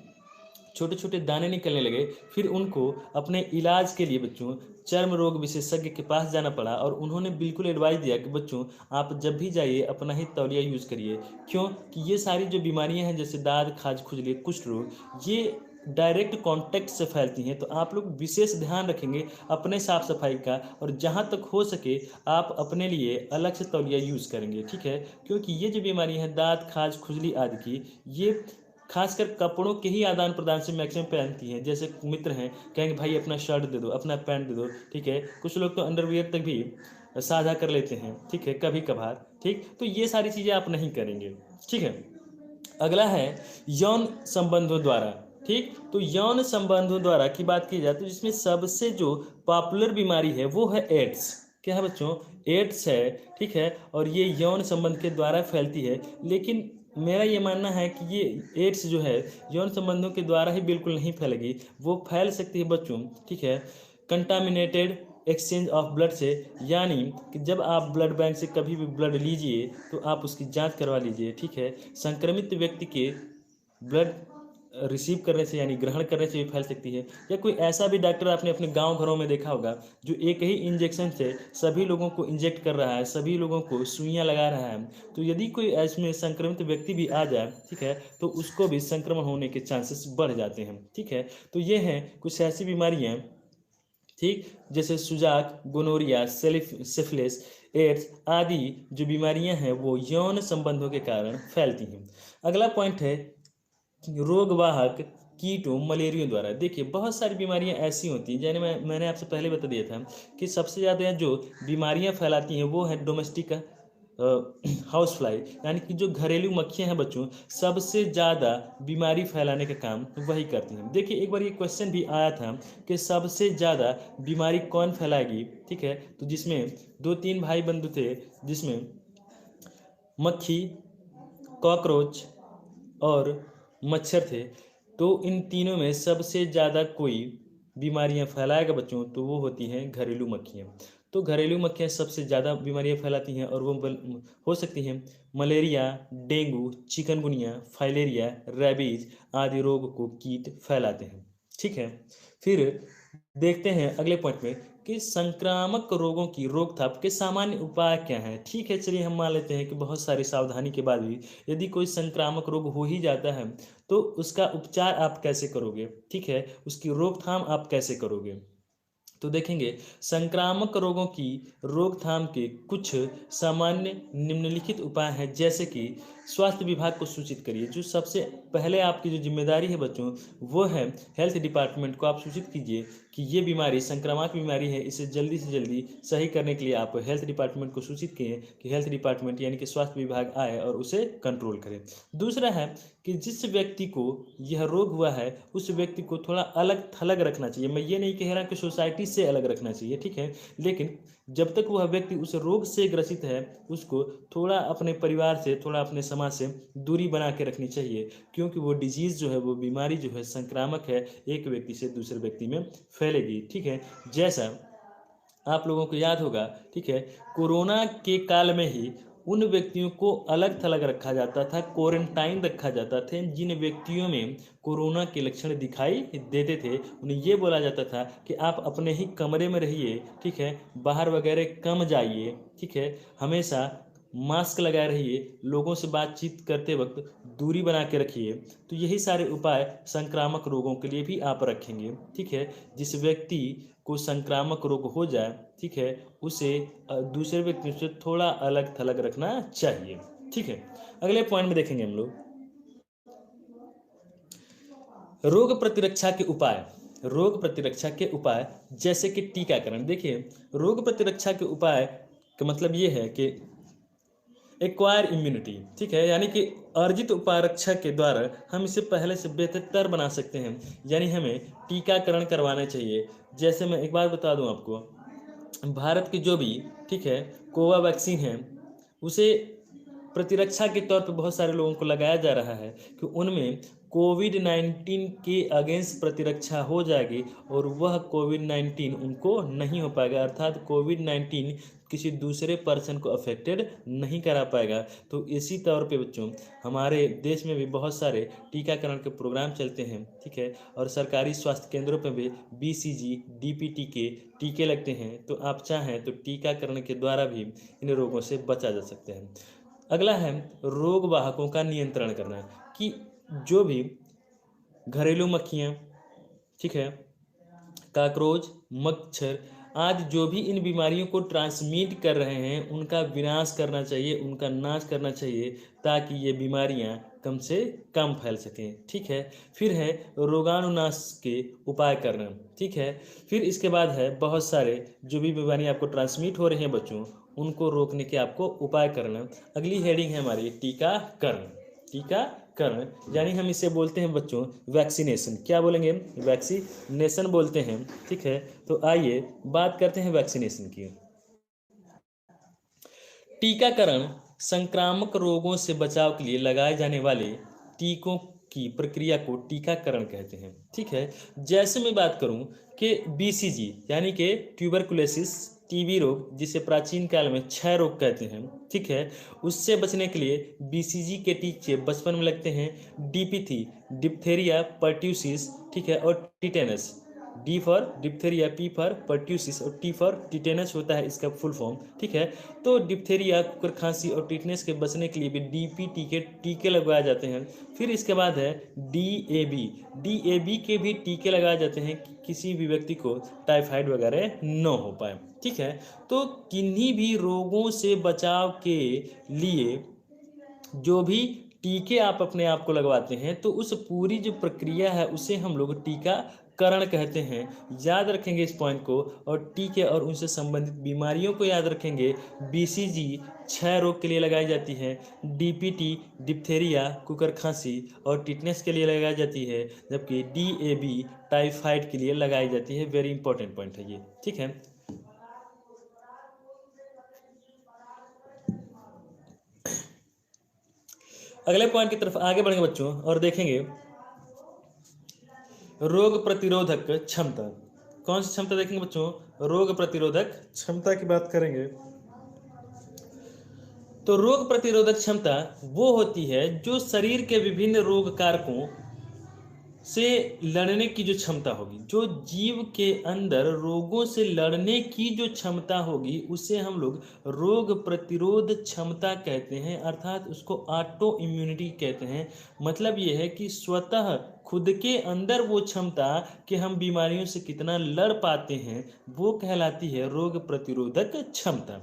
छोटे छोटे दाने निकलने लगे। फिर उनको अपने इलाज के लिए बच्चों चर्म रोग विशेषज्ञ के पास जाना पड़ा और उन्होंने बिल्कुल एडवाइस दिया कि बच्चों आप जब भी जाइए अपना ही तौलिया यूज़ करिए। क्यों कि ये सारी जो बीमारियां हैं जैसे दाद, खाज, खुजली, कुष्ठ रोग, ये डायरेक्ट कांटेक्ट से फैलती हैं। तो आप लोग विशेष ध्यान रखेंगे अपने साफ सफाई का, और जहाँ तक हो सके आप अपने लिए अलग से तौलिया यूज़ करेंगे, ठीक है। क्योंकि ये जो बीमारियां हैं दाद, खाज, खुजली आदि की, ये खासकर कपड़ों के ही आदान प्रदान से मैक्सिमम पहनती हैं। जैसे मित्र हैं, कहेंगे भाई अपना शर्ट दे दो, अपना पैंट दे दो, ठीक है। कुछ लोग तो अंडरवियर तक भी साझा कर लेते हैं, ठीक है, कभी कभार, ठीक। तो ये सारी चीज़ें आप नहीं करेंगे, ठीक है। अगला है यौन संबंधों द्वारा, ठीक। तो यौन संबंधों द्वारा की बात की जाए तो जिसमें सबसे जो पॉपुलर बीमारी है वो है एड्स। क्या है बच्चों? एड्स है, ठीक है। और ये यौन संबंध के द्वारा फैलती है। लेकिन मेरा ये मानना है कि ये एड्स जो है यौन संबंधों के द्वारा ही बिल्कुल नहीं फैलेगी, वो फैल सकती है बच्चों, ठीक है, कंटामिनेटेड एक्सचेंज ऑफ ब्लड से। यानी कि जब आप ब्लड बैंक से कभी भी ब्लड लीजिए तो आप उसकी जांच करवा लीजिए, ठीक है। संक्रमित व्यक्ति के ब्लड रिसीव करने से यानी ग्रहण करने से भी फैल सकती है। या कोई ऐसा भी डॉक्टर आपने अपने गांव घरों में देखा होगा जो एक ही इंजेक्शन से सभी लोगों को इंजेक्ट कर रहा है, सभी लोगों को सुइयां लगा रहा है। तो यदि कोई इसमें संक्रमित व्यक्ति भी आ जाए, ठीक है, तो उसको भी संक्रमण होने के चांसेस बढ़ जाते हैं, ठीक है। तो ये हैं कुछ ऐसी बीमारियां, ठीक, जैसे सुजाक, गोनोरिया, सिफिलिस, एड्स आदि जो बीमारियां हैं वो यौन संबंधों के कारण फैलती हैं। अगला पॉइंट है रोगवाहक कीटों, मलेरिया द्वारा। देखिए बहुत सारी बीमारियां ऐसी होती हैं, जैसे मैंने आपसे पहले बता दिया था कि सबसे ज़्यादा जो बीमारियां फैलाती हैं वो है डोमेस्टिक हाउस फ्लाई, यानी कि जो घरेलू मक्खियां हैं बच्चों, सबसे ज़्यादा बीमारी फैलाने का काम वही करती हैं। देखिए एक बार ये क्वेश्चन भी आया था कि सबसे ज़्यादा बीमारी कौन फैलाएगी, ठीक है। तो जिसमें 2-3 भाई बंधु थे, जिसमें मक्खी, कॉकरोच और मच्छर थे। तो इन तीनों में सबसे ज़्यादा कोई बीमारियां फैलाएगा बच्चों तो वो होती हैं घरेलू मक्खियां। तो घरेलू मक्खियां सबसे ज़्यादा बीमारियां फैलाती हैं और वो हो सकती हैं malaria, dengue, chikungunya, filaria, rabies आदि रोग को कीट फैलाते हैं, ठीक है। फिर देखते हैं अगले पॉइंट में कि संक्रामक रोगों की रोकथाम के सामान्य उपाय क्या हैं। ठीक है, चलिए हम मान लेते हैं कि बहुत सारी सावधानी के बाद भी यदि कोई संक्रामक रोग हो ही जाता है तो उसका उपचार आप कैसे करोगे, ठीक है, उसकी रोकथाम आप कैसे करोगे। तो देखेंगे संक्रामक रोगों की रोकथाम के कुछ सामान्य निम्नलिखित उपाय हैं, जैसे कि स्वास्थ्य विभाग को सूचित करिए। जो सबसे पहले आपकी जो जिम्मेदारी है बच्चों वो है हेल्थ डिपार्टमेंट को आप सूचित कीजिए कि ये बीमारी संक्रामक बीमारी है, इसे जल्दी से जल्दी सही करने के लिए आप हेल्थ डिपार्टमेंट को सूचित किए कि हेल्थ डिपार्टमेंट यानी कि स्वास्थ्य विभाग आए और उसे कंट्रोल करे। दूसरा है कि जिस व्यक्ति को यह रोग हुआ है उस व्यक्ति को थोड़ा अलग थलग रखना चाहिए। मैं ये नहीं कह रहा कि सोसाइटी से अलग रखना चाहिए, ठीक है, लेकिन जब तक वह व्यक्ति उस रोग से ग्रसित है उसको थोड़ा अपने परिवार से, थोड़ा अपने समाज से दूरी बना के रखनी चाहिए, क्योंकि वो डिजीज़ जो है, वो बीमारी जो है संक्रामक है, एक व्यक्ति से दूसरे व्यक्ति में फैलेगी, ठीक है। जैसा आप लोगों को याद होगा, ठीक है, कोरोना के काल में ही उन व्यक्तियों को अलग थलग रखा जाता था, क्वारंटाइन रखा जाता था। जिन व्यक्तियों में कोरोना के लक्षण दिखाई देते थे उन्हें ये बोला जाता था कि आप अपने ही कमरे में रहिए, ठीक है, बाहर वगैरह कम जाइए, ठीक है, हमेशा मास्क लगाए रहिए, लोगों से बातचीत करते वक्त दूरी बना के रखिए। तो यही सारे उपाय संक्रामक रोगों के लिए भी आप रखेंगे, ठीक है। जिस व्यक्ति को संक्रामक रोग हो जाए, ठीक है, उसे दूसरे व्यक्ति से थोड़ा अलग थलग रखना चाहिए, ठीक है। अगले पॉइंट में देखेंगे हम लोग रोग प्रतिरक्षा के उपाय। रोग प्रतिरक्षा के उपाय जैसे कि टीकाकरण। देखिए रोग प्रतिरक्षा के उपाय का मतलब ये है कि एक्वायर इम्यूनिटी, ठीक है, यानी कि अर्जित उपारक्षा के द्वारा हम इसे पहले से बेहतर बना सकते हैं, यानी हमें टीकाकरण करवाना चाहिए। जैसे मैं एक बात बता दूं आपको, भारत की जो भी, ठीक है, कोवावैक्सीन है उसे प्रतिरक्षा के तौर पर बहुत सारे लोगों को लगाया जा रहा है कि उनमें कोविड-19 के अगेंस्ट प्रतिरक्षा हो जाएगी और वह कोविड-19 उनको नहीं हो पाएगा, अर्थात कोविड-19 किसी दूसरे पर्सन को अफेक्टेड नहीं करा पाएगा। तो इसी तौर पे बच्चों हमारे देश में भी बहुत सारे टीकाकरण के प्रोग्राम चलते हैं, ठीक है, और सरकारी स्वास्थ्य केंद्रों पर भी BCG DPT के टीके लगते हैं। तो आप चाहें तो टीकाकरण के द्वारा भी इन रोगों से बचा जा सकता है। अगला है रोग वाहकों का नियंत्रण करना, कि जो भी घरेलू मक्खियाँ, ठीक है, काकरोच, मच्छर आदि जो भी इन बीमारियों को ट्रांसमिट कर रहे हैं उनका विनाश करना चाहिए, उनका नाश करना चाहिए, ताकि ये बीमारियां कम से कम फैल सकें, ठीक है। फिर है रोगाणुनाश के उपाय करना, ठीक है। फिर इसके बाद है बहुत सारे जो भी बीमारियां आपको ट्रांसमिट हो रही हैं बच्चों, उनको रोकने के आपको उपाय करना। अगली हेडिंग है हमारी टीकाकरण। टीकाकरण यानी हम इसे बोलते हैं बच्चों वैक्सीनेशन। क्या बोलेंगे? वैक्सीनेशन बोलते हैं, ठीक है। तो आइए बात करते हैं वैक्सीनेशन की। टीकाकरण संक्रामक रोगों से बचाव के लिए लगाए जाने वाले टीकों की प्रक्रिया को टीकाकरण कहते हैं, ठीक है। जैसे मैं बात करूं कि BCG यानी कि ट्यूबरकुलोसिस, TB रोग, जिसे प्राचीन काल में क्षय रोग कहते हैं, ठीक है, उससे बचने के लिए BCG के टीके बचपन में लगते हैं। DPT डिप्थेरिया पर्ट्यूसिस, ठीक है, और टीटेनस, D for diphtheria, P for pertussis और T फॉर टीटेनस होता है इसका फुल फॉर्म, ठीक है। तो डिप्थेरिया, कुकर खांसी और टीटनेस के बचने के लिए भी DPT के टीके लगवाए जाते हैं। फिर इसके बाद है DAB के भी टीके लगाए जाते हैं कि किसी भी व्यक्ति को टाइफाइड वगैरह न हो पाए, ठीक है। तो किन्हीं भी रोगों से बचाव के लिए जो भी टीके आप अपने आप को लगवाते हैं तो उस पूरी जो प्रक्रिया है उसे हम लोग टीकाकरण कहते हैं। याद रखेंगे इस पॉइंट को, और टीके और उनसे संबंधित बीमारियों को याद रखेंगे। BCG क्षय रोग के लिए लगाई जाती है, DPT डिप्थेरिया, कुकर खांसी और टिटनेस के लिए लगाई जाती है, जबकि DAB टाइफाइड के लिए लगाई जाती है। वेरी इंपॉर्टेंट पॉइंट है ये, ठीक है। अगले पॉइंट की तरफ आगे बढ़ेंगे बच्चों और देखेंगे रोग प्रतिरोधक क्षमता। कौन सी क्षमता देखेंगे बच्चों? रोग प्रतिरोधक क्षमता की बात करेंगे। तो रोग प्रतिरोधक क्षमता वो होती है जो शरीर के विभिन्न रोग कारकों से लड़ने की जो क्षमता होगी, जो जीव के अंदर रोगों से लड़ने की जो क्षमता होगी उसे हम लोग रोग प्रतिरोध क्षमता कहते हैं, अर्थात उसको ऑटो इम्यूनिटी कहते हैं। मतलब ये है कि स्वतः खुद के अंदर वो क्षमता कि हम बीमारियों से कितना लड़ पाते हैं वो कहलाती है रोग प्रतिरोधक क्षमता।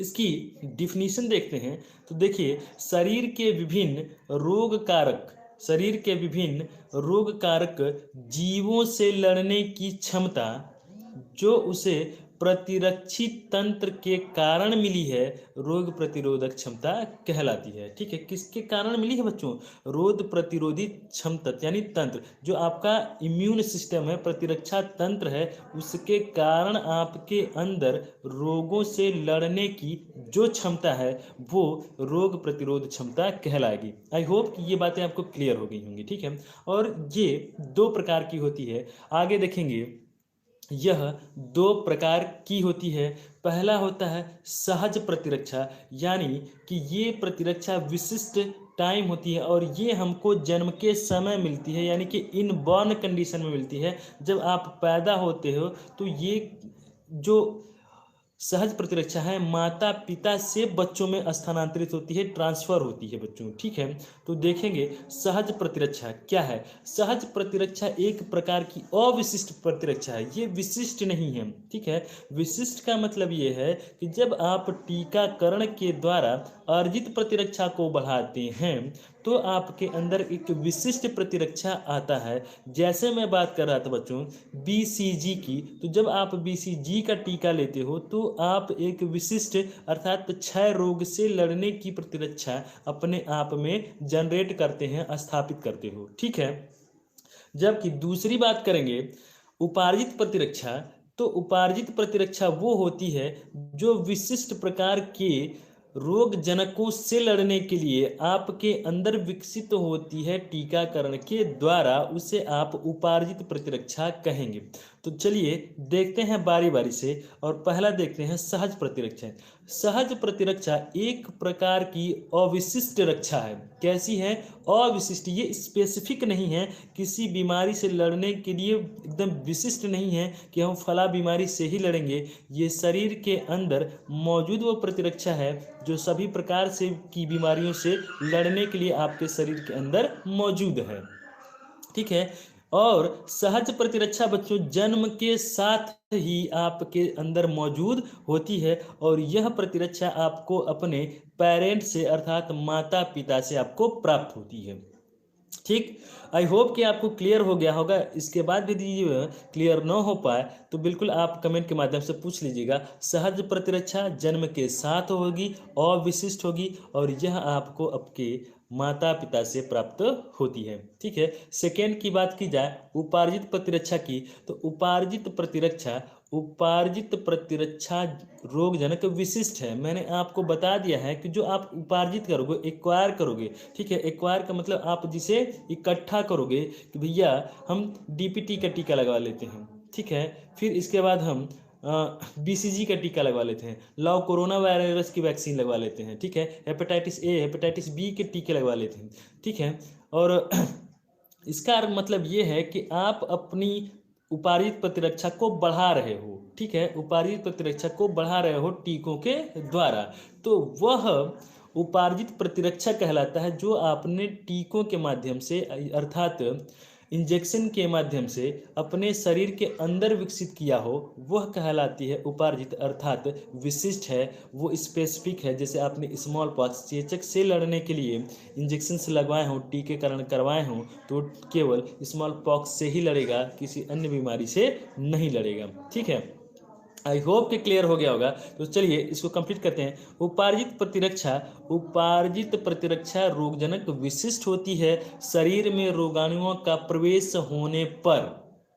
इसकी डिफिनीशन देखते हैं तो देखिए, शरीर के विभिन्न रोग कारक जीवों से लड़ने की क्षमता जो उसे प्रतिरक्षी तंत्र के कारण मिली है रोग प्रतिरोधक क्षमता कहलाती है, ठीक है। किसके कारण मिली है बच्चों? रोग प्रतिरोधी क्षमता यानी तंत्र, जो आपका इम्यून सिस्टम है, प्रतिरक्षा तंत्र है, उसके कारण आपके अंदर रोगों से लड़ने की जो क्षमता है वो रोग प्रतिरोध क्षमता कहलाएगी। आई होप कि ये बातें आपको क्लियर हो गई होंगी, ठीक है। और ये दो प्रकार की होती है, आगे देखेंगे। यह दो प्रकार की होती है। पहला होता है सहज प्रतिरक्षा, यानी कि ये प्रतिरक्षा विशिष्ट टाइम होती है और ये हमको जन्म के समय मिलती है, यानी कि इनबॉर्न कंडीशन में मिलती है। जब आप पैदा होते हो तो ये जो सहज प्रतिरक्षा है माता पिता से बच्चों में स्थानांतरित होती है, ट्रांसफर होती है बच्चों, ठीक है। तो देखेंगे सहज प्रतिरक्षा क्या है। सहज प्रतिरक्षा एक प्रकार की अविशिष्ट प्रतिरक्षा है, ये विशिष्ट नहीं है, ठीक है। विशिष्ट का मतलब ये है कि जब आप टीकाकरण के द्वारा अर्जित प्रतिरक्षा को बढ़ाते हैं तो आपके अंदर एक विशिष्ट प्रतिरक्षा आता है। जैसे मैं बात कर रहा था बच्चों BCG की, तो जब आप BCG का टीका लेते हो तो आप एक विशिष्ट अर्थात क्षय रोग से लड़ने की प्रतिरक्षा अपने आप में जनरेट करते हैं, स्थापित करते हो, ठीक है। जबकि दूसरी बात करेंगे उपार्जित प्रतिरक्षा, तो उपार्जित प्रतिरक्षा वो होती है जो विशिष्ट प्रकार के रोग जनकों से लड़ने के लिए आपके अंदर विकसित होती है टीकाकरण के द्वारा, उसे आप उपार्जित प्रतिरक्षा कहेंगे। तो चलिए देखते हैं बारी बारी से, और पहला देखते हैं सहज प्रतिरक्षा। सहज प्रतिरक्षा एक प्रकार की अविशिष्ट रक्षा है। कैसी है? अविशिष्ट। ये स्पेसिफिक नहीं है, किसी बीमारी से लड़ने के लिए एकदम विशिष्ट नहीं है कि हम फला बीमारी से ही लड़ेंगे। ये शरीर के अंदर मौजूद वो प्रतिरक्षा है जो सभी प्रकार से की बीमारियों से लड़ने के लिए आपके शरीर के अंदर मौजूद है। ठीक है। और सहज प्रतिरक्षा बच्चों जन्म के साथ ही आपके अंदर मौजूद होती है, और यह प्रतिरक्षा आपको अपने पेरेंट से अर्थात माता पिता से आपको प्राप्त होती है। ठीक। आई होप कि आपको क्लियर हो गया होगा। इसके बाद भी यदि क्लियर न हो पाए तो बिल्कुल आप कमेंट के माध्यम से पूछ लीजिएगा। सहज प्रतिरक्षा जन्म के साथ होगी, अविशिष्ट होगी, और यह आपको आपके माता पिता से प्राप्त होती है। ठीक है। सेकेंड की बात की जाए उपार्जित प्रतिरक्षा की, तो उपार्जित प्रतिरक्षा रोगजनक विशिष्ट है। मैंने आपको बता दिया है कि जो आप उपार्जित करोगे, एक्वायर करोगे। ठीक है। एक्वायर का मतलब आप जिसे इकट्ठा करोगे कि भैया हम डीपीटी का टीका लगवा लेते हैं। ठीक है। फिर इसके बाद हम बीसीजी का टीका लगवा लेते हैं, लाओ कोरोना वायरस की वैक्सीन लगवा लेते हैं। ठीक है। हेपेटाइटिस ए, हेपेटाइटिस बी के टीके लगवा लेते हैं। ठीक है। और इसका मतलब ये है कि आप अपनी उपार्जित प्रतिरक्षा को बढ़ा रहे हो। ठीक है। उपार्जित प्रतिरक्षा को बढ़ा रहे हो टीकों के द्वारा, तो वह उपार्जित प्रतिरक्षा कहलाता है जो आपने टीकों के माध्यम से अर्थात इंजेक्शन के माध्यम से अपने शरीर के अंदर विकसित किया हो, वह कहलाती है उपार्जित अर्थात विशिष्ट है, वो स्पेसिफिक है। जैसे आपने स्मॉल पॉक्स चेचक से लड़ने के लिए इंजेक्शन से लगवाए हों, टीकाकरण करवाए हों, तो केवल स्मॉल पॉक्स से ही लड़ेगा, किसी अन्य बीमारी से नहीं लड़ेगा। ठीक है। आई होप कि क्लियर हो गया होगा। तो चलिए इसको कंप्लीट करते हैं। उपार्जित प्रतिरक्षा रोगजनक विशिष्ट होती है शरीर में रोगाणुओं का प्रवेश होने पर।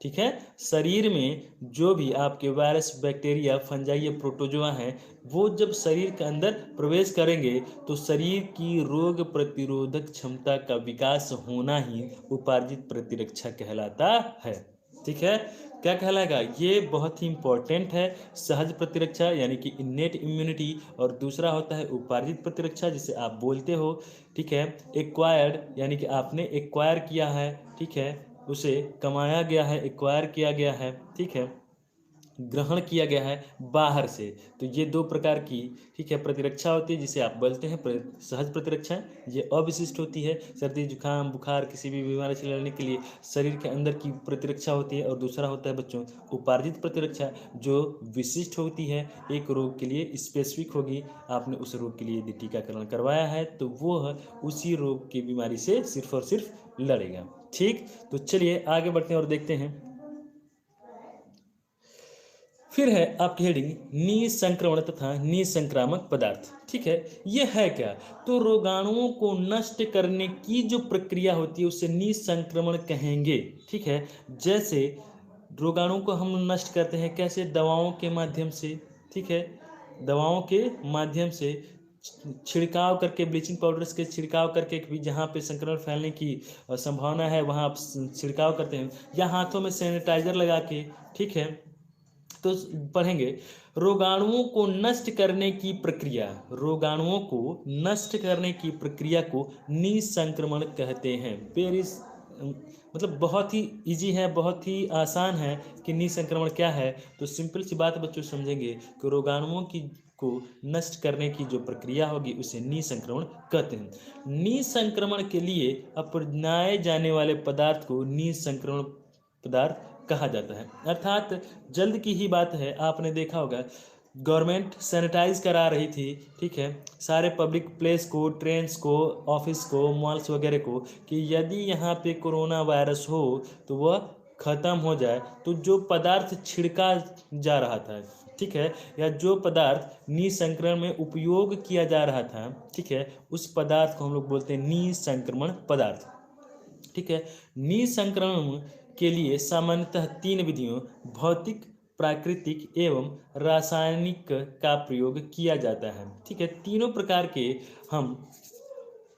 ठीक है। शरीर में जो भी आपके वायरस, बैक्टीरिया, फंजाई या प्रोटोजोआ हैं, वो जब शरीर के अंदर प्रवेश करेंगे तो शरीर की रोग प्रतिरोधक क्षमता का विकास होना ही उपार्जित प्रतिरक्षा कहलाता है। ठीक है। क्या कहलाएगा? ये बहुत ही इंपॉर्टेंट है। सहज प्रतिरक्षा यानी कि इनेट इम्यूनिटी, और दूसरा होता है उपार्जित प्रतिरक्षा जिसे आप बोलते हो। ठीक है। एक्वायर्ड यानी कि आपने एक्वायर किया है। ठीक है। उसे कमाया गया है, एक्वायर किया गया है। ठीक है। ग्रहण किया गया है बाहर से। तो ये दो प्रकार की, ठीक है, प्रतिरक्षा होती है जिसे आप बोलते हैं सहज प्रतिरक्षा। ये अविशिष्ट होती है। सर्दी जुकाम बुखार किसी भी बीमारी से लड़ने के लिए शरीर के अंदर की प्रतिरक्षा होती है। और दूसरा होता है बच्चों उपार्जित प्रतिरक्षा जो विशिष्ट होती है, एक रोग के लिए स्पेसिफिक होगी। आपने उस रोग के लिए यदि टीकाकरण करवाया है तो वो उसी रोग की बीमारी से सिर्फ और सिर्फ लड़ेगा। ठीक। तो चलिए आगे बढ़ते हैं और देखते हैं। फिर है आपकी हेडिंग निसंक्रमण तथा निसंक्रामक पदार्थ। ठीक है। ये है क्या? तो रोगाणुओं को नष्ट करने की जो प्रक्रिया होती है उसे निसंक्रमण कहेंगे। ठीक है। जैसे रोगाणुओं को हम नष्ट करते हैं कैसे? दवाओं के माध्यम से। ठीक है। दवाओं के माध्यम से छिड़काव करके, ब्लीचिंग पाउडर्स के छिड़काव करके भी जहाँ पे संक्रमण फैलने की संभावना है वहाँ आप छिड़काव करते हैं, या हाथों में सैनिटाइजर लगा के। ठीक है। तो पढ़ेंगे रोगाणुओं को नष्ट करने की प्रक्रिया। रोगाणुओं को नष्ट करने की प्रक्रिया को निसंक्रमण कहते हैं। मतलब बहुत ही इजी है, बहुत ही आसान है कि निसंक्रमण क्या है। तो सिंपल सी बात बच्चों समझेंगे कि रोगाणुओं की को नष्ट करने की जो प्रक्रिया होगी उसे निसंक्रमण कहते हैं। निसंक्रमण के लिए अपनाए जाने वाले पदार्थ को निसंक्रमण पदार्थ कहा जाता है। अर्थात जल्द की ही बात है, आपने देखा होगा गवर्नमेंट सैनिटाइज करा रही थी। ठीक है। सारे पब्लिक प्लेस को, ट्रेन्स को, ऑफिस को, मॉल्स वगैरह को, कि यदि यहाँ पे कोरोना वायरस हो तो वह ख़त्म हो जाए। तो जो पदार्थ छिड़का जा रहा था, ठीक है, या जो पदार्थ निसंक्रमण में उपयोग किया जा रहा था, ठीक है, उस पदार्थ को हम लोग बोलते हैं निसंक्रमण पदार्थ। ठीक है। निसंक्रमण के लिए सामान्यतः 3 विधियों भौतिक, प्राकृतिक एवं रासायनिक का प्रयोग किया जाता है। ठीक है, तीनों प्रकार के हम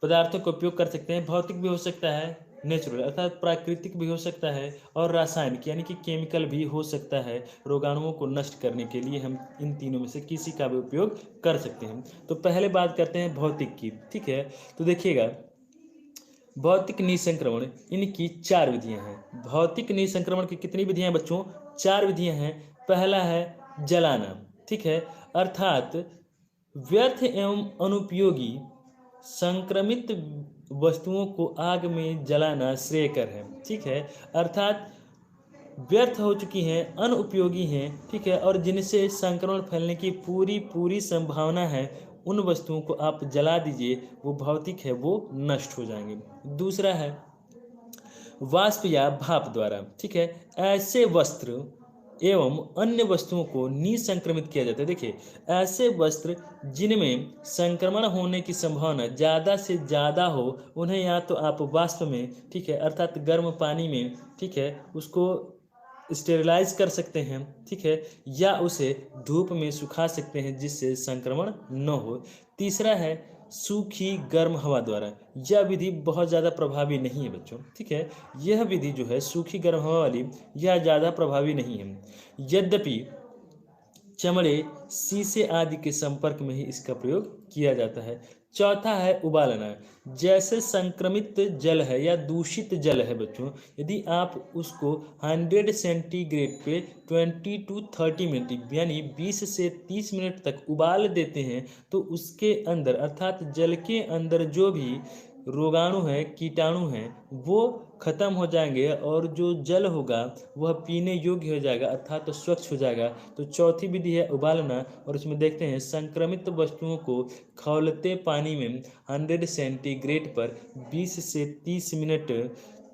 पदार्थों का उपयोग कर सकते हैं। भौतिक भी हो सकता है, नेचुरल अर्थात प्राकृतिक भी हो सकता है, और रासायनिक यानी कि केमिकल भी हो सकता है। रोगाणुओं को नष्ट करने के लिए हम इन तीनों में से किसी का भी उपयोग कर सकते हैं। तो पहले बात करते हैं भौतिक की। ठीक है, तो देखिएगा, भौतिक निसंक्रमण इनकी 4 विधियां हैं। भौतिक निसंक्रमण की कितनी विधियां हैं बच्चों? 4 विधियां हैं। पहला है जलाना। ठीक है, अर्थात व्यर्थ एवं अनुपयोगी संक्रमित वस्तुओं को आग में जलाना श्रेयकर है। ठीक है, अर्थात व्यर्थ हो चुकी हैं, अनुपयोगी हैं, ठीक है, और जिनसे संक्रमण फैलने की पूरी पूरी संभावना है, उन वस्तुओं को आप जला दीजिए, वो भौतिक है, वो नष्ट हो जाएंगे। दूसरा है वाष्प या भाप द्वारा। ठीक है, ऐसे वस्त्र एवं अन्य वस्तुओं को निसंक्रमित किया जाता है। देखिए, ऐसे वस्त्र जिनमें संक्रमण होने की संभावना ज़्यादा से ज़्यादा हो, उन्हें या तो आप वाष्प में, ठीक है, अर्थात गर्म पानी में, ठीक है, उसको स्टेरिलाइज कर सकते हैं। ठीक है, या उसे धूप में सुखा सकते हैं जिससे संक्रमण न हो। तीसरा है सूखी गर्म हवा द्वारा। यह विधि बहुत ज़्यादा प्रभावी नहीं है बच्चों। ठीक है, यह विधि जो है सूखी गर्म हवा वाली, यह ज़्यादा प्रभावी नहीं है, यद्यपि चमड़े, शीशे आदि के संपर्क में ही इसका प्रयोग किया जाता है। चौथा है उबालना। जैसे संक्रमित जल है या दूषित जल है बच्चों, यदि आप उसको 100 सेंटीग्रेड पे 20 to 30 मिनट यानी 20 से 30 मिनट तक उबाल देते हैं, तो उसके अंदर अर्थात जल के अंदर जो भी रोगाणु हैं, कीटाणु हैं, वो खत्म हो जाएंगे और जो जल होगा वह पीने योग्य हो जाएगा, अर्थात तो स्वच्छ हो जाएगा। तो चौथी विधि है उबालना, और इसमें देखते हैं संक्रमित वस्तुओं को खौलते पानी में 100 सेंटीग्रेड पर 20 से 30 मिनट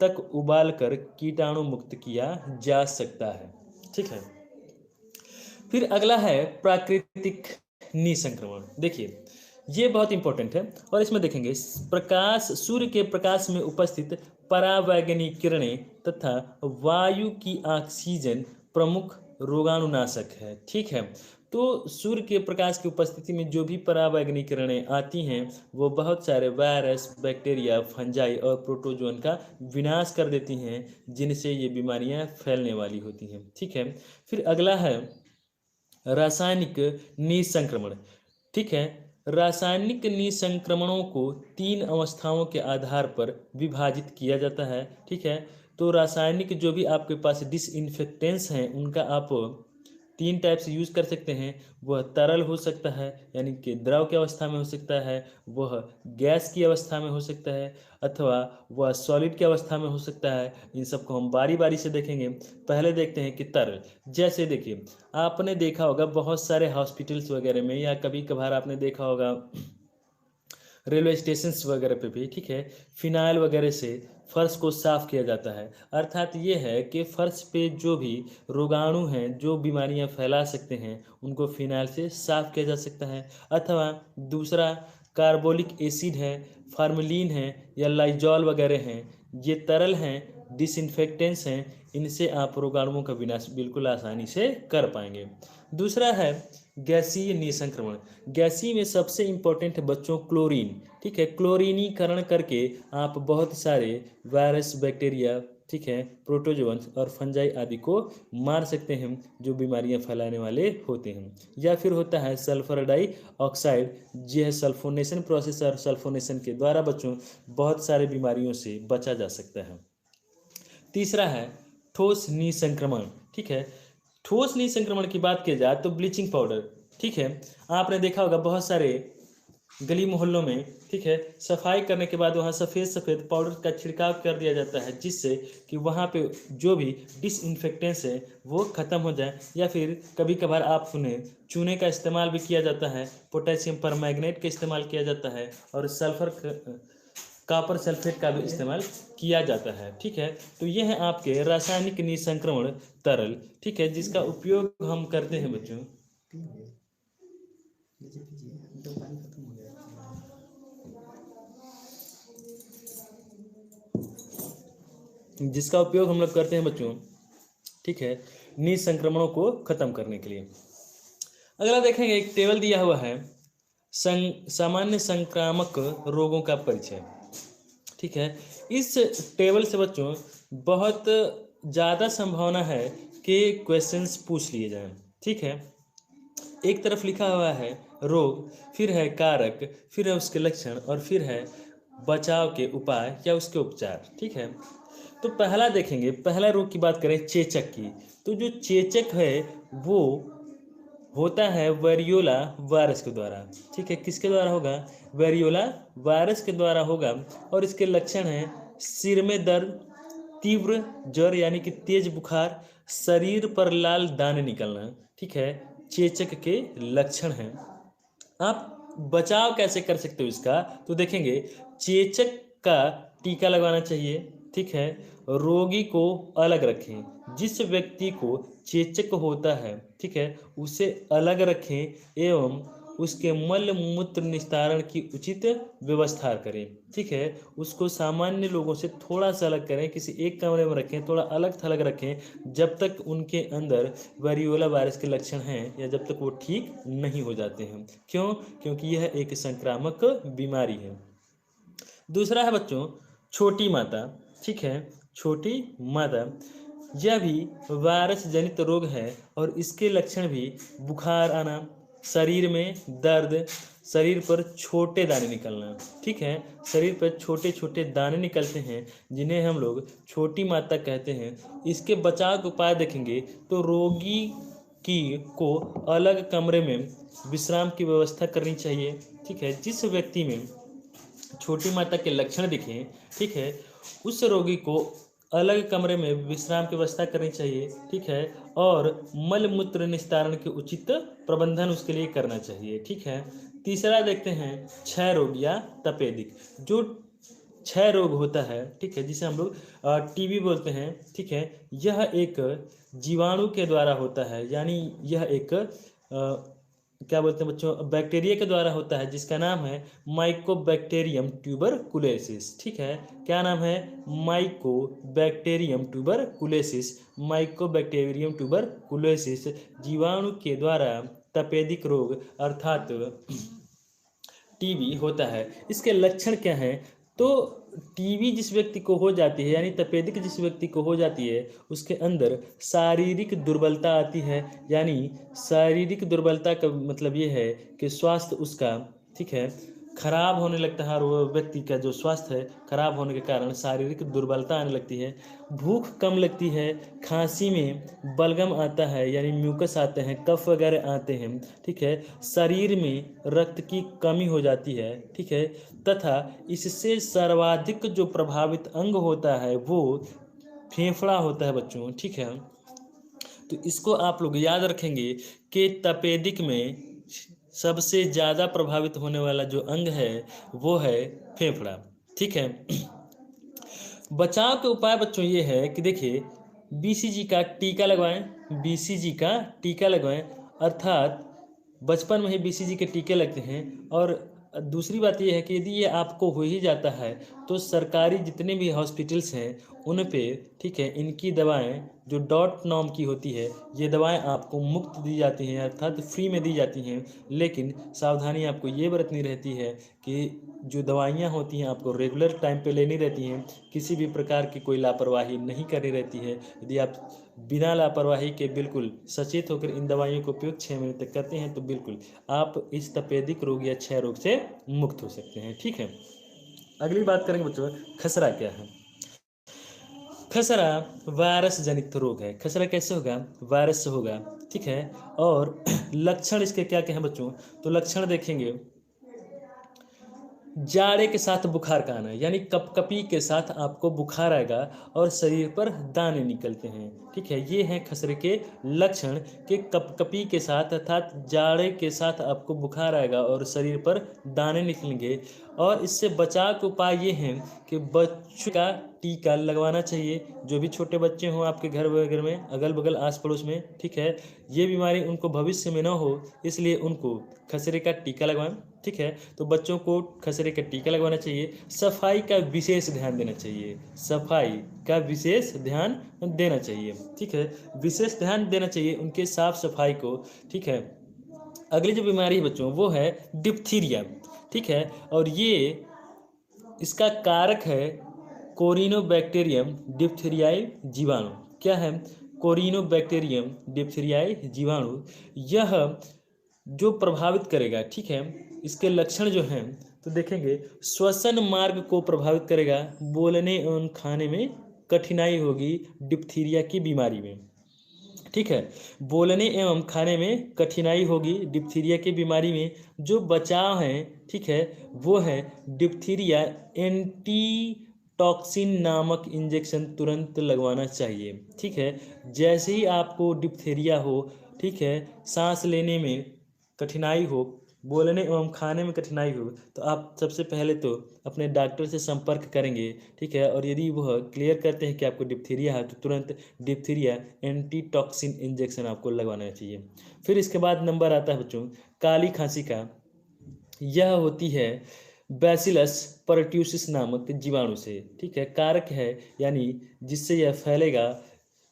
तक उबालकर कीटाणु मुक्त किया जा सकता है। ठीक है, फिर अगला है प्राकृतिक निसंक्रमण। देखिए, ये बहुत इंपॉर्टेंट है, और इसमें देखेंगे प्रकाश, सूर्य के प्रकाश में उपस्थित परावैंगनी किरणें तथा वायु की ऑक्सीजन प्रमुख रोगाणुनाशक है। ठीक है, तो सूर्य के प्रकाश की उपस्थिति में जो भी परावैंगनी किरणें आती हैं, वो बहुत सारे वायरस, बैक्टीरिया, फंजाई और प्रोटोजोन का विनाश कर देती हैं, जिनसे ये बीमारियां फैलने वाली होती हैं। ठीक है, फिर अगला है रासायनिक निसंक्रमण। ठीक है, रासायनिक निसंक्रमणों को 3 अवस्थाओं के आधार पर विभाजित किया जाता है। ठीक है, तो रासायनिक जो भी आपके पास डिसइंफेक्टेंट्स हैं, उनका आप 3 टाइप से यूज़ कर सकते हैं। वह तरल हो सकता है, यानी कि द्रव की अवस्था में हो सकता है, वह गैस की अवस्था में हो सकता है, अथवा वह सॉलिड की अवस्था में हो सकता है। इन सबको हम बारी बारी से देखेंगे। पहले देखते हैं कि तरल। जैसे देखिए, आपने देखा होगा बहुत सारे हॉस्पिटल्स वगैरह में, या कभी कभार आपने देखा होगा रेलवे स्टेशंस वगैरह पे भी, ठीक है, फिनाइल वगैरह से फर्श को साफ़ किया जाता है। अर्थात ये है कि फर्श पे जो भी रोगाणु हैं, जो बीमारियां फैला सकते हैं, उनको फिनाइल से साफ़ किया जा सकता है। अथवा दूसरा कार्बोलिक एसिड है, फार्मलिन है, या लाइजॉल वगैरह हैं, ये तरल हैं, डिसइंफेक्टेंट्स हैं, इनसे आप रोगाणुओं का विनाश बिल्कुल आसानी से कर पाएंगे। दूसरा है गैसीय निसंक्रमण। गैसीय में सबसे इम्पोर्टेंट है बच्चों क्लोरीन। ठीक है, क्लोरीनीकरण करके आप बहुत सारे वायरस, बैक्टीरिया, ठीक है, प्रोटोजोन्स और फंजाई आदि को मार सकते हैं, जो बीमारियां फैलाने वाले होते हैं। या फिर होता है सल्फर डाइऑक्साइड। यह सल्फोनेशन प्रोसेस और सल्फोनेशन के द्वारा बच्चों बहुत सारे बीमारियों से बचा जा सकता है। तीसरा है ठोस निसंक्रमण। ठीक है, ठोस निसंक्रमण की बात की जाए तो ब्लीचिंग पाउडर। ठीक है, आपने देखा होगा बहुत सारे गली मोहल्लों में, ठीक है, सफाई करने के बाद वहाँ सफ़ेद सफ़ेद पाउडर का छिड़काव कर दिया जाता है, जिससे कि वहाँ पे जो भी डिसइंफेक्टेंट्स है वो ख़त्म हो जाए। या फिर कभी कभार आप सुने चूने का इस्तेमाल भी किया जाता है, पोटेशियम परमैंगनेट का इस्तेमाल किया जाता है, और कॉपर सल्फेट का भी इस्तेमाल किया जाता है। ठीक है, तो ये है आपके रासायनिक निसंक्रमण तरल। ठीक है, जिसका उपयोग हम करते हैं बच्चों, जिसका उपयोग हम लोग करते हैं बच्चों, ठीक है, नीज संक्रमणों को खत्म करने के लिए। अगला देखेंगे, एक टेबल दिया हुआ है, सामान्य संक्रामक रोगों का परिचय। ठीक है, इस टेबल से बच्चों बहुत ज़्यादा संभावना है कि क्वेश्चंस पूछ लिए जाएं। ठीक है, एक तरफ लिखा हुआ है रोग, फिर है कारक, फिर है उसके लक्षण और फिर है बचाव के उपाय या उसके उपचार। ठीक है, तो पहला देखेंगे, पहला रोग की बात करें चेचक की, तो जो चेचक है वो होता है वेरियोला वायरस के द्वारा। ठीक है, किसके द्वारा होगा? वेरियोला वायरस के द्वारा होगा। और इसके लक्षण हैं सिर में दर्द, तीव्र ज्वर यानी कि तेज बुखार, शरीर पर लाल दाने निकलना। ठीक है, चेचक के लक्षण हैं। आप बचाव कैसे कर सकते हो इसका? तो देखेंगे, चेचक का टीका लगवाना चाहिए। ठीक है, रोगी को अलग रखें, जिस व्यक्ति को चेचक होता है, ठीक है, उसे अलग रखें एवं उसके मल मूत्र निस्तारण की उचित व्यवस्था करें। ठीक है, उसको सामान्य लोगों से थोड़ा सा अलग करें, किसी एक कमरे में रखें, थोड़ा अलग थलग रखें जब तक उनके अंदर वेरियोला वायरस के लक्षण हैं या जब तक वो ठीक नहीं हो जाते हैं। क्यों? क्योंकि यह एक संक्रामक बीमारी है। दूसरा है बच्चों छोटी माता। ठीक है, छोटी माता, यह भी वायरस जनित रोग है और इसके लक्षण भी बुखार आना, शरीर में दर्द, शरीर पर छोटे दाने निकलना। ठीक है, शरीर पर छोटे छोटे दाने निकलते हैं जिन्हें हम लोग छोटी माता कहते हैं। इसके बचाव के उपाय देखेंगे तो रोगी को अलग कमरे में विश्राम की व्यवस्था करनी चाहिए। ठीक है, जिस व्यक्ति में छोटी माता के लक्षण दिखें, ठीक है, उस रोगी को अलग कमरे में विश्राम की व्यवस्था करनी चाहिए। ठीक है, और मल मूत्र निस्तारण के उचित प्रबंधन उसके लिए करना चाहिए। ठीक है, तीसरा देखते हैं क्षय रोग या तपेदिक। जो क्षय रोग होता है, ठीक है, जिसे हम लोग टीबी बोलते हैं। ठीक है, यह एक जीवाणु के द्वारा होता है, यानी यह एक क्या बोलते हैं बच्चों, बैक्टीरिया के द्वारा होता है, जिसका नाम है माइकोबैक्टीरियम ट्यूबरकुलोसिस। ठीक है, क्या नाम है? Mycobacterium tuberculosis. माइकोबैक्टीरियम ट्यूबरकुलोसिस जीवाणु के द्वारा तपेदिक रोग अर्थात टीबी होता है। इसके लक्षण क्या हैं? तो टीबी जिस व्यक्ति को हो जाती है, यानी तपेदिक जिस व्यक्ति को हो जाती है, उसके अंदर शारीरिक दुर्बलता आती है। यानी शारीरिक दुर्बलता का मतलब ये है कि स्वास्थ्य उसका, ठीक है, खराब होने लगता है और वो व्यक्ति का जो स्वास्थ्य है खराब होने के कारण शारीरिक दुर्बलता आने लगती है, भूख कम लगती है, खांसी में बलगम आता है यानी म्यूकस आते हैं, कफ वगैरह आते हैं। ठीक है, शरीर में रक्त की कमी हो जाती है। ठीक है, तथा इससे सर्वाधिक जो प्रभावित अंग होता है वो फेफड़ा होता है बच्चों। ठीक है, तो इसको आप लोग याद रखेंगे कि तपेदिक में सबसे ज़्यादा प्रभावित होने वाला जो अंग है वो है फेफड़ा। ठीक है, बचाव के उपाय बच्चों ये है कि देखिए, बीसीजी का टीका लगवाएं। बीसीजी का टीका लगवाएं, अर्थात बचपन में ही बीसीजी के टीके लगते हैं। और दूसरी बात यह है कि यदि ये आपको हो ही जाता है तो सरकारी जितने भी हॉस्पिटल्स हैं उन पे, ठीक है, इनकी दवाएं जो डॉट नॉम की होती है, ये दवाएं आपको मुफ्त दी जाती हैं, अर्थात फ्री में दी जाती हैं। लेकिन सावधानी आपको ये बरतनी रहती है कि जो दवाइयाँ होती हैं आपको रेगुलर टाइम पे लेनी रहती हैं, किसी भी प्रकार की कोई लापरवाही नहीं करनी रहती है। यदि आप बिना लापरवाही के बिल्कुल सचेत होकर इन दवाइयों का उपयोग 6 महीने तक करते हैं तो बिल्कुल आप इस तपेदिक रोग या क्षय रोग से मुक्त हो सकते हैं। ठीक है, अगली बात करेंगे बच्चों, खसरा क्या है? खसरा वायरस जनित रोग है। खसरा कैसे होगा? वायरस से होगा। ठीक है, और लक्षण इसके क्या क्या हैं बच्चों? तो लक्षण देखेंगे, जाड़े के साथ बुखार का आना, यानी कपकपी के साथ आपको बुखार आएगा और शरीर पर दाने निकलते हैं। ठीक है, ये हैं खसरे के लक्षण कि कपकपी के साथ अर्थात जाड़े के साथ आपको बुखार आएगा और शरीर पर दाने निकलेंगे। और इससे बचाव के उपाय ये हैं कि बच्चों का टीका लगवाना चाहिए, जो भी छोटे बच्चे हों आपके घर वगैरह में, अगल बगल आस पड़ोस में। ठीक है, ये बीमारी उनको भविष्य में न हो इसलिए उनको खसरे का टीका लगवाएं। ठीक है। तो बच्चों को खसरे का टीका लगवाना चाहिए, सफाई का विशेष ध्यान देना चाहिए, सफाई का विशेष ध्यान देना चाहिए, ठीक है, विशेष ध्यान देना चाहिए उनके साफ सफाई को, ठीक है। अगली जो बीमारी है बच्चों वो है डिप्थीरिया, ठीक है, और ये इसका कारक है कोरिनोबैक्टीरियम डिप्थीरियाई जीवाणु। क्या है? कोरिनोबैक्टीरियम डिप्थीरियाई जीवाणु। यह जो प्रभावित करेगा, ठीक है, इसके लक्षण जो हैं तो देखेंगे, श्वसन मार्ग को प्रभावित करेगा, बोलने एवं खाने में कठिनाई होगी डिप्थीरिया की बीमारी में, ठीक है, बोलने एवं खाने में कठिनाई होगी डिप्थीरिया की बीमारी में। जो बचाव है, ठीक है, वो है डिप्थीरिया एंटीटॉक्सिन नामक इंजेक्शन तुरंत लगवाना चाहिए, ठीक है। जैसे ही आपको डिप्थीरिया हो, ठीक है, सांस लेने में कठिनाई हो, बोलने एवं खाने में कठिनाई हो, तो आप सबसे पहले तो अपने डॉक्टर से संपर्क करेंगे, ठीक है, और यदि वह क्लियर करते हैं कि आपको डिप्थीरिया है तो तुरंत डिप्थीरिया एंटीटॉक्सिन इंजेक्शन आपको लगवाना चाहिए। फिर इसके बाद नंबर आता है बच्चों काली खांसी का। यह होती है बैसिलस परट्यूसिस नामक जीवाणु से, ठीक है, कारक है यानी जिससे यह फैलेगा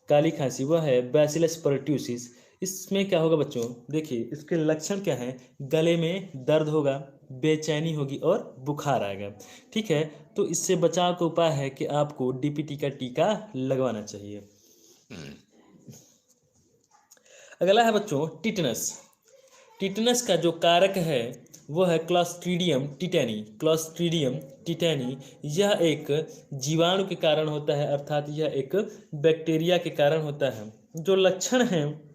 काली खांसी, वह है बैसिलस परट्यूसिस। इसमें क्या होगा बच्चों, देखिए इसके लक्षण क्या हैं, गले में दर्द होगा, बेचैनी होगी और बुखार आएगा, ठीक है। तो इससे बचाव का उपाय है कि आपको डीपीटी का टीका लगवाना चाहिए। अगला है बच्चों टिटनस। टिटनस का जो कारक है वो है क्लॉस्ट्रीडियम टिटेनी। क्लॉस्ट्रीडियम टिटेनी यह एक जीवाणु के कारण होता है, अर्थात यह एक बैक्टीरिया के कारण होता है। जो लक्षण हैं,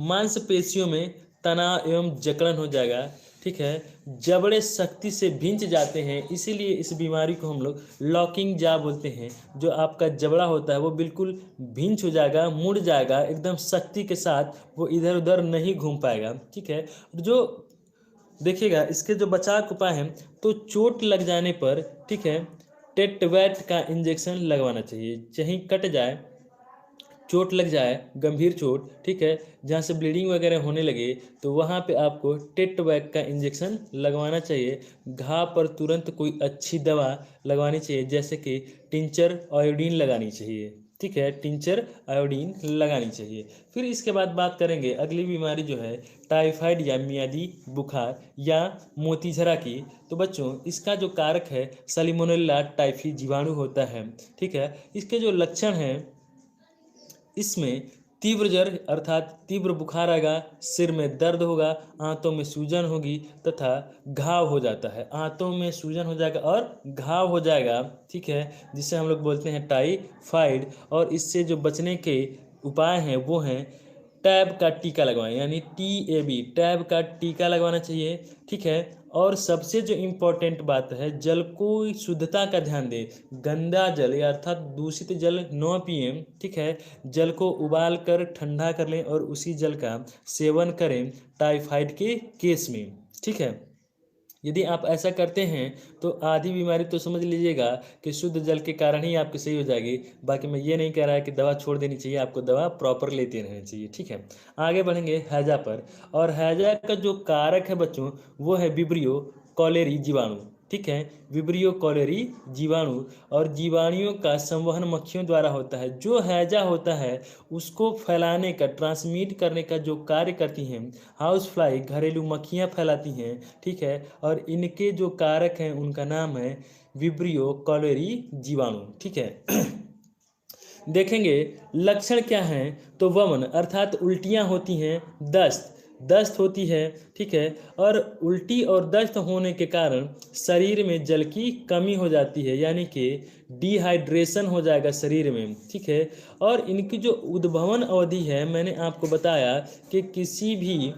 मांसपेशियों में तनाव एवं जकड़न हो जाएगा, ठीक है, जबड़े सख्ती से भींच जाते हैं, इसीलिए इस बीमारी को हम लोग लॉकिंग जा बोलते हैं। जो आपका जबड़ा होता है वो बिल्कुल भींच हो जाएगा, मुड़ जाएगा एकदम सख्ती के साथ, वो इधर उधर नहीं घूम पाएगा, ठीक है। जो देखिएगा इसके जो बचाव के उपाय हैं, तो चोट लग जाने पर, ठीक है, टेटवैट का इंजेक्शन लगवाना चाहिए। कहीं कट जाए, चोट लग जाए, गंभीर चोट, ठीक है, जहाँ से ब्लीडिंग वगैरह होने लगे, तो वहाँ पे आपको टेटवैक का इंजेक्शन लगवाना चाहिए। घाव पर तुरंत कोई अच्छी दवा लगवानी चाहिए, जैसे कि टिंचर आयोडीन लगानी चाहिए, ठीक है, टिंचर आयोडीन लगानी चाहिए। फिर इसके बाद बात करेंगे अगली बीमारी जो है टाइफाइड या मियादी बुखार या मोतीझरा की। तो बच्चों इसका जो कारक है सैल्मोनेला टाइफी जीवाणु होता है, ठीक है। इसके जो लक्षण हैं, इसमें तीव्र ज्वर अर्थात तीव्र बुखार आएगा, सिर में दर्द होगा, आंतों में सूजन होगी तथा घाव हो जाता है। आंतों में सूजन हो जाएगा और घाव हो जाएगा, ठीक है, जिसे हम लोग बोलते हैं टाइफाइड। और इससे जो बचने के उपाय हैं वो हैं टैब का टीका लगवाएं, यानी TAB टैब का टीका लगवाना चाहिए, ठीक है। और सबसे जो इम्पोर्टेंट बात है, जल को शुद्धता का ध्यान दें। गंदा जल या अर्थात दूषित जल न पिएं, ठीक है। जल को उबाल कर ठंडा कर लें और उसी जल का सेवन करें टाइफाइड के केस में, ठीक है। यदि आप ऐसा करते हैं तो आधी बीमारी तो समझ लीजिएगा कि शुद्ध जल के कारण ही आपकी सही हो जाएगी। बाकी मैं ये नहीं कह रहा है कि दवा छोड़ देनी चाहिए, आपको दवा प्रॉपर लेते रहनी चाहिए, ठीक है। आगे बढ़ेंगे हैजा पर। और हैजा का जो कारक है बच्चों वो है विब्रियो कॉलेरी जीवाणु, ठीक है, विब्रियो कॉलेरी जीवाणु। और जीवाणुओं का संवहन मक्खियों द्वारा होता है। जो हैजा होता है उसको फैलाने का, ट्रांसमिट करने का जो कार्य करती हैं हाउस फ्लाई, घरेलू मक्खियाँ फैलाती हैं, ठीक है। और इनके जो कारक हैं उनका नाम है विब्रियो कॉलेरी जीवाणु, ठीक है। देखेंगे लक्षण क्या हैं, तो वमन अर्थात उल्टियाँ होती हैं, दस्त होती है, ठीक है। और उल्टी और दस्त होने के कारण शरीर में जल की कमी हो जाती है, यानी कि डिहाइड्रेशन हो जाएगा शरीर में, ठीक है। और इनकी जो उद्भवन अवधि है, मैंने आपको बताया कि किसी भी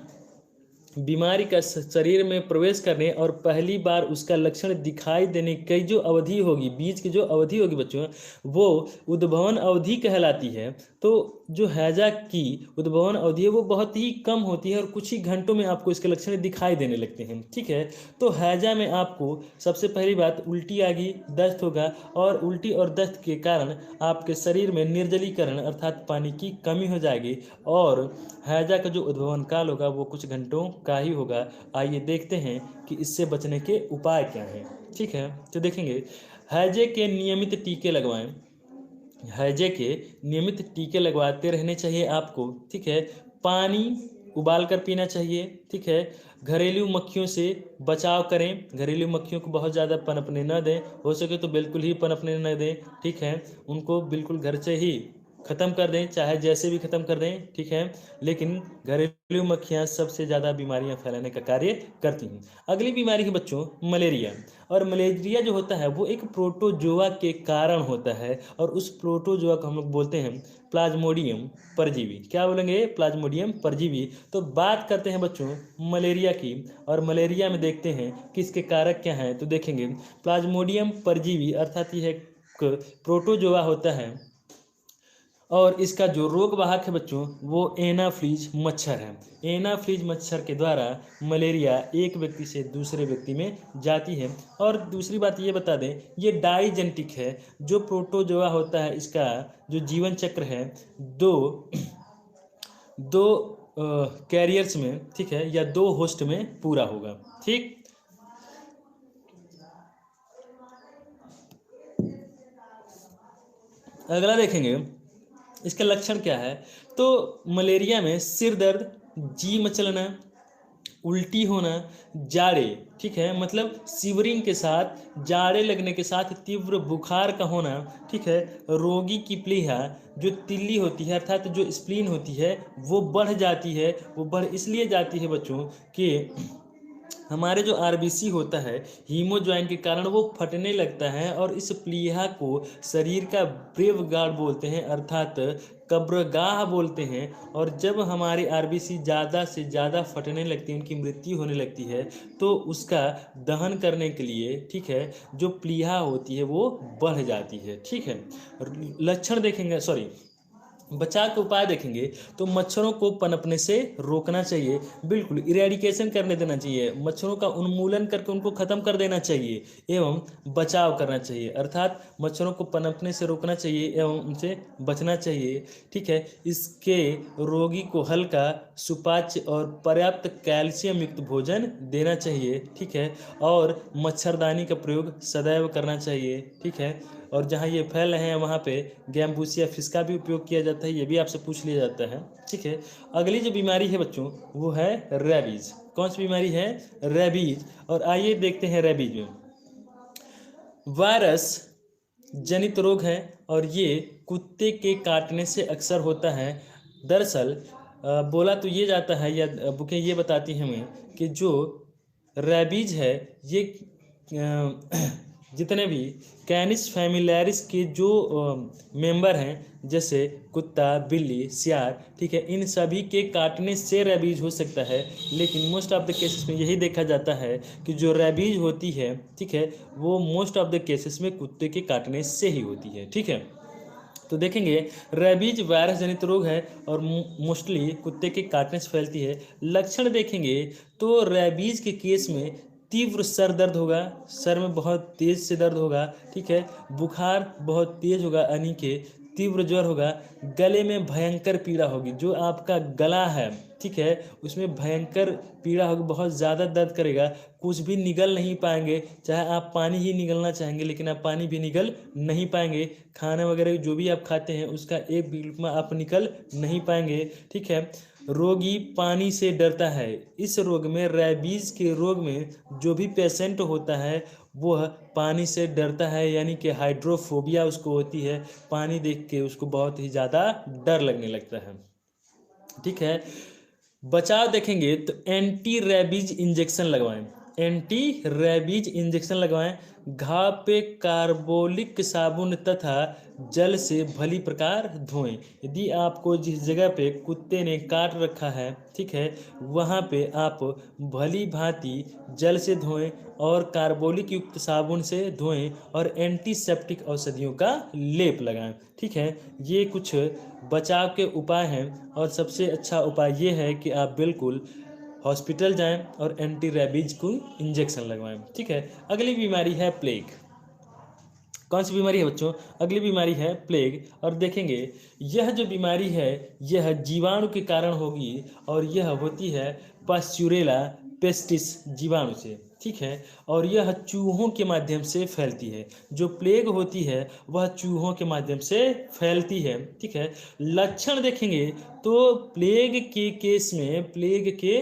बीमारी का शरीर में प्रवेश करने और पहली बार उसका लक्षण दिखाई देने की जो अवधि होगी, बीच की जो अवधि होगी बच्चों, वो उद्भवन अवधि कहलाती है। तो जो हैजा की उद्भवन अवधि है वो बहुत ही कम होती है और कुछ ही घंटों में आपको इसके लक्षण दिखाई देने लगते हैं, ठीक है। तो हैजा में आपको सबसे पहली बात उल्टी आएगी, दस्त होगा, और उल्टी और दस्त के कारण आपके शरीर में निर्जलीकरण अर्थात पानी की कमी हो जाएगी। और हैजा का जो उद्भवन काल होगा वो कुछ घंटों का ही होगा। आइए देखते हैं कि इससे बचने के उपाय क्या हैं। ठीक है, तो देखेंगे हैजे के नियमित टीके लगवाएं। हैजे के नियमित टीके लगवाते रहने चाहिए आपको। ठीक है, पानी उबाल कर पीना चाहिए। ठीक है, घरेलू मक्खियों से बचाव करें। घरेलू मक्खियों को बहुत ज़्यादा पनपने न दें, हो सके तो बिल्कुल ही पनपने न दें। ठीक है, उनको बिल्कुल घर से ही ख़त्म कर दें, चाहे जैसे भी ख़त्म कर दें। ठीक है, लेकिन घरेलू मक्खियाँ सबसे ज़्यादा बीमारियाँ फैलाने का कार्य करती हैं। अगली बीमारी है बच्चों मलेरिया। और मलेरिया जो होता है वो एक प्रोटोजोआ के कारण होता है, और उस प्रोटोजोआ को हम लोग बोलते हैं प्लाज्मोडियम परजीवी। क्या बोलेंगे? प्लाज्मोडियम परजीवी। तो बात करते हैं बच्चों मलेरिया की, और मलेरिया में देखते हैं कि इसके कारक क्या हैं। तो देखेंगे प्लाज्मोडियम परजीवी अर्थात यह एक प्रोटोजोआ होता है, और इसका जो रोग वाहक है बच्चों वो एनाफ्लीज मच्छर है। एनाफ्लीज मच्छर के द्वारा मलेरिया एक व्यक्ति से दूसरे व्यक्ति में जाती है। और दूसरी बात ये बता दें, ये डाइजेनेटिक है। जो प्रोटोजोआ होता है इसका जो जीवन चक्र है दो दो कैरियर्स में, ठीक है, या दो होस्ट में पूरा होगा। ठीक, अगला देखेंगे इसके लक्षण क्या है। तो मलेरिया में सिर दर्द, जी मचलना, उल्टी होना, जाड़े, ठीक है, मतलब शिवरिंग के साथ जाड़े लगने के साथ तीव्र बुखार का होना। ठीक है, रोगी की प्लीहा जो तिल्ली होती है अर्थात जो स्प्लीन होती है वो बढ़ जाती है। वो बढ़ इसलिए जाती है बच्चों कि हमारे जो आरबीसी होता है हीमोज्वाइन के कारण वो फटने लगता है, और इस प्लीहा को शरीर का ब्रेव गार्ड बोलते हैं अर्थात कब्रगाह बोलते हैं। और जब हमारी आरबीसी ज़्यादा से ज़्यादा फटने लगती है, उनकी मृत्यु होने लगती है, तो उसका दहन करने के लिए, ठीक है, जो प्लीहा होती है वो बढ़ जाती है। ठीक है, लक्षण देखेंगे, सॉरी, बचाव के उपाय देखेंगे तो मच्छरों को पनपने से रोकना चाहिए, बिल्कुल इरेडिकेशन करने देना चाहिए, मच्छरों का उन्मूलन करके उनको ख़त्म कर देना चाहिए, एवं बचाव करना चाहिए अर्थात मच्छरों को पनपने से रोकना चाहिए एवं उनसे बचना चाहिए। ठीक है, इसके रोगी को हल्का सुपाच्य और पर्याप्त कैल्शियम युक्त भोजन देना चाहिए। ठीक है, और मच्छरदानी का प्रयोग सदैव करना चाहिए। ठीक है, और जहाँ ये फैल रहे हैं वहाँ पे गैम्बूसिया फिश का भी उपयोग किया जाता है, ये भी आपसे पूछ लिया जाता है। ठीक है, अगली जो बीमारी है बच्चों वो है रेबीज। कौन सी बीमारी है? रेबीज। और आइए देखते हैं रेबीज में वायरस जनित रोग है, और ये कुत्ते के काटने से अक्सर होता है। दरअसल बोला तो ये जाता है, या बुकें ये बताती हैं हमें कि जो रेबीज है ये जितने भी कैनिस फैमिलियरिस के जो मेंबर हैं, जैसे कुत्ता, बिल्ली, सियार, ठीक है, इन सभी के काटने से रेबीज हो सकता है। लेकिन मोस्ट ऑफ द केसेस में यही देखा जाता है कि जो रेबीज होती है, ठीक है, वो मोस्ट ऑफ द केसेस में कुत्ते के काटने से ही होती है। ठीक है, तो देखेंगे रेबीज वायरस जनित रोग है और मोस्टली कुत्ते के काटने से फैलती है। लक्षण देखेंगे तो रेबीज के केस में तीव्र सर दर्द होगा, सर में बहुत तेज से दर्द होगा। ठीक है, बुखार बहुत तेज होगा, यानी कि तीव्र ज्वर होगा, गले में भयंकर पीड़ा होगी, जो आपका गला है, ठीक है, उसमें भयंकर पीड़ा होगी, बहुत ज़्यादा दर्द करेगा, कुछ भी निगल नहीं पाएंगे, चाहे आप पानी ही निगलना चाहेंगे लेकिन आप पानी भी निगल नहीं पाएंगे, खाना वगैरह जो भी आप खाते हैं उसका एक भी लुकमा आप निकल नहीं पाएंगे। ठीक है, रोगी पानी से डरता है। इस रोग में, रेबीज के रोग में जो भी पेशेंट होता है वह पानी से डरता है, यानी कि हाइड्रोफोबिया उसको होती है, पानी देख के उसको बहुत ही ज़्यादा डर लगने लगता है। ठीक है, बचाव देखेंगे तो एंटी रेबीज इंजेक्शन लगवाएं। एंटी रेबीज इंजेक्शन लगवाएं। घाव पे कार्बोलिक साबुन तथा जल से भली प्रकार धोएं। यदि आपको जिस जगह पे कुत्ते ने काट रखा है, ठीक है, वहाँ पे आप भली भांति जल से धोएं और कार्बोलिक युक्त साबुन से धोएं और एंटीसेप्टिक औषधियों का लेप लगाएं। ठीक है, ये कुछ बचाव के उपाय हैं, और सबसे अच्छा उपाय ये है कि आप बिल्कुल हॉस्पिटल जाएं और एंटी रेबीज को इंजेक्शन लगवाएं। ठीक है, अगली बीमारी है प्लेग। कौन सी बीमारी है बच्चों? अगली बीमारी है प्लेग। और देखेंगे यह जो बीमारी है यह जीवाणु के कारण होगी और यह होती है पास्चुरेला पेस्टिस जीवाणु से, ठीक है। और यह चूहों के माध्यम से फैलती है। जो प्लेग होती है वह चूहों के माध्यम से फैलती है, ठीक है। लक्षण देखेंगे तो प्लेग के केस में, प्लेग के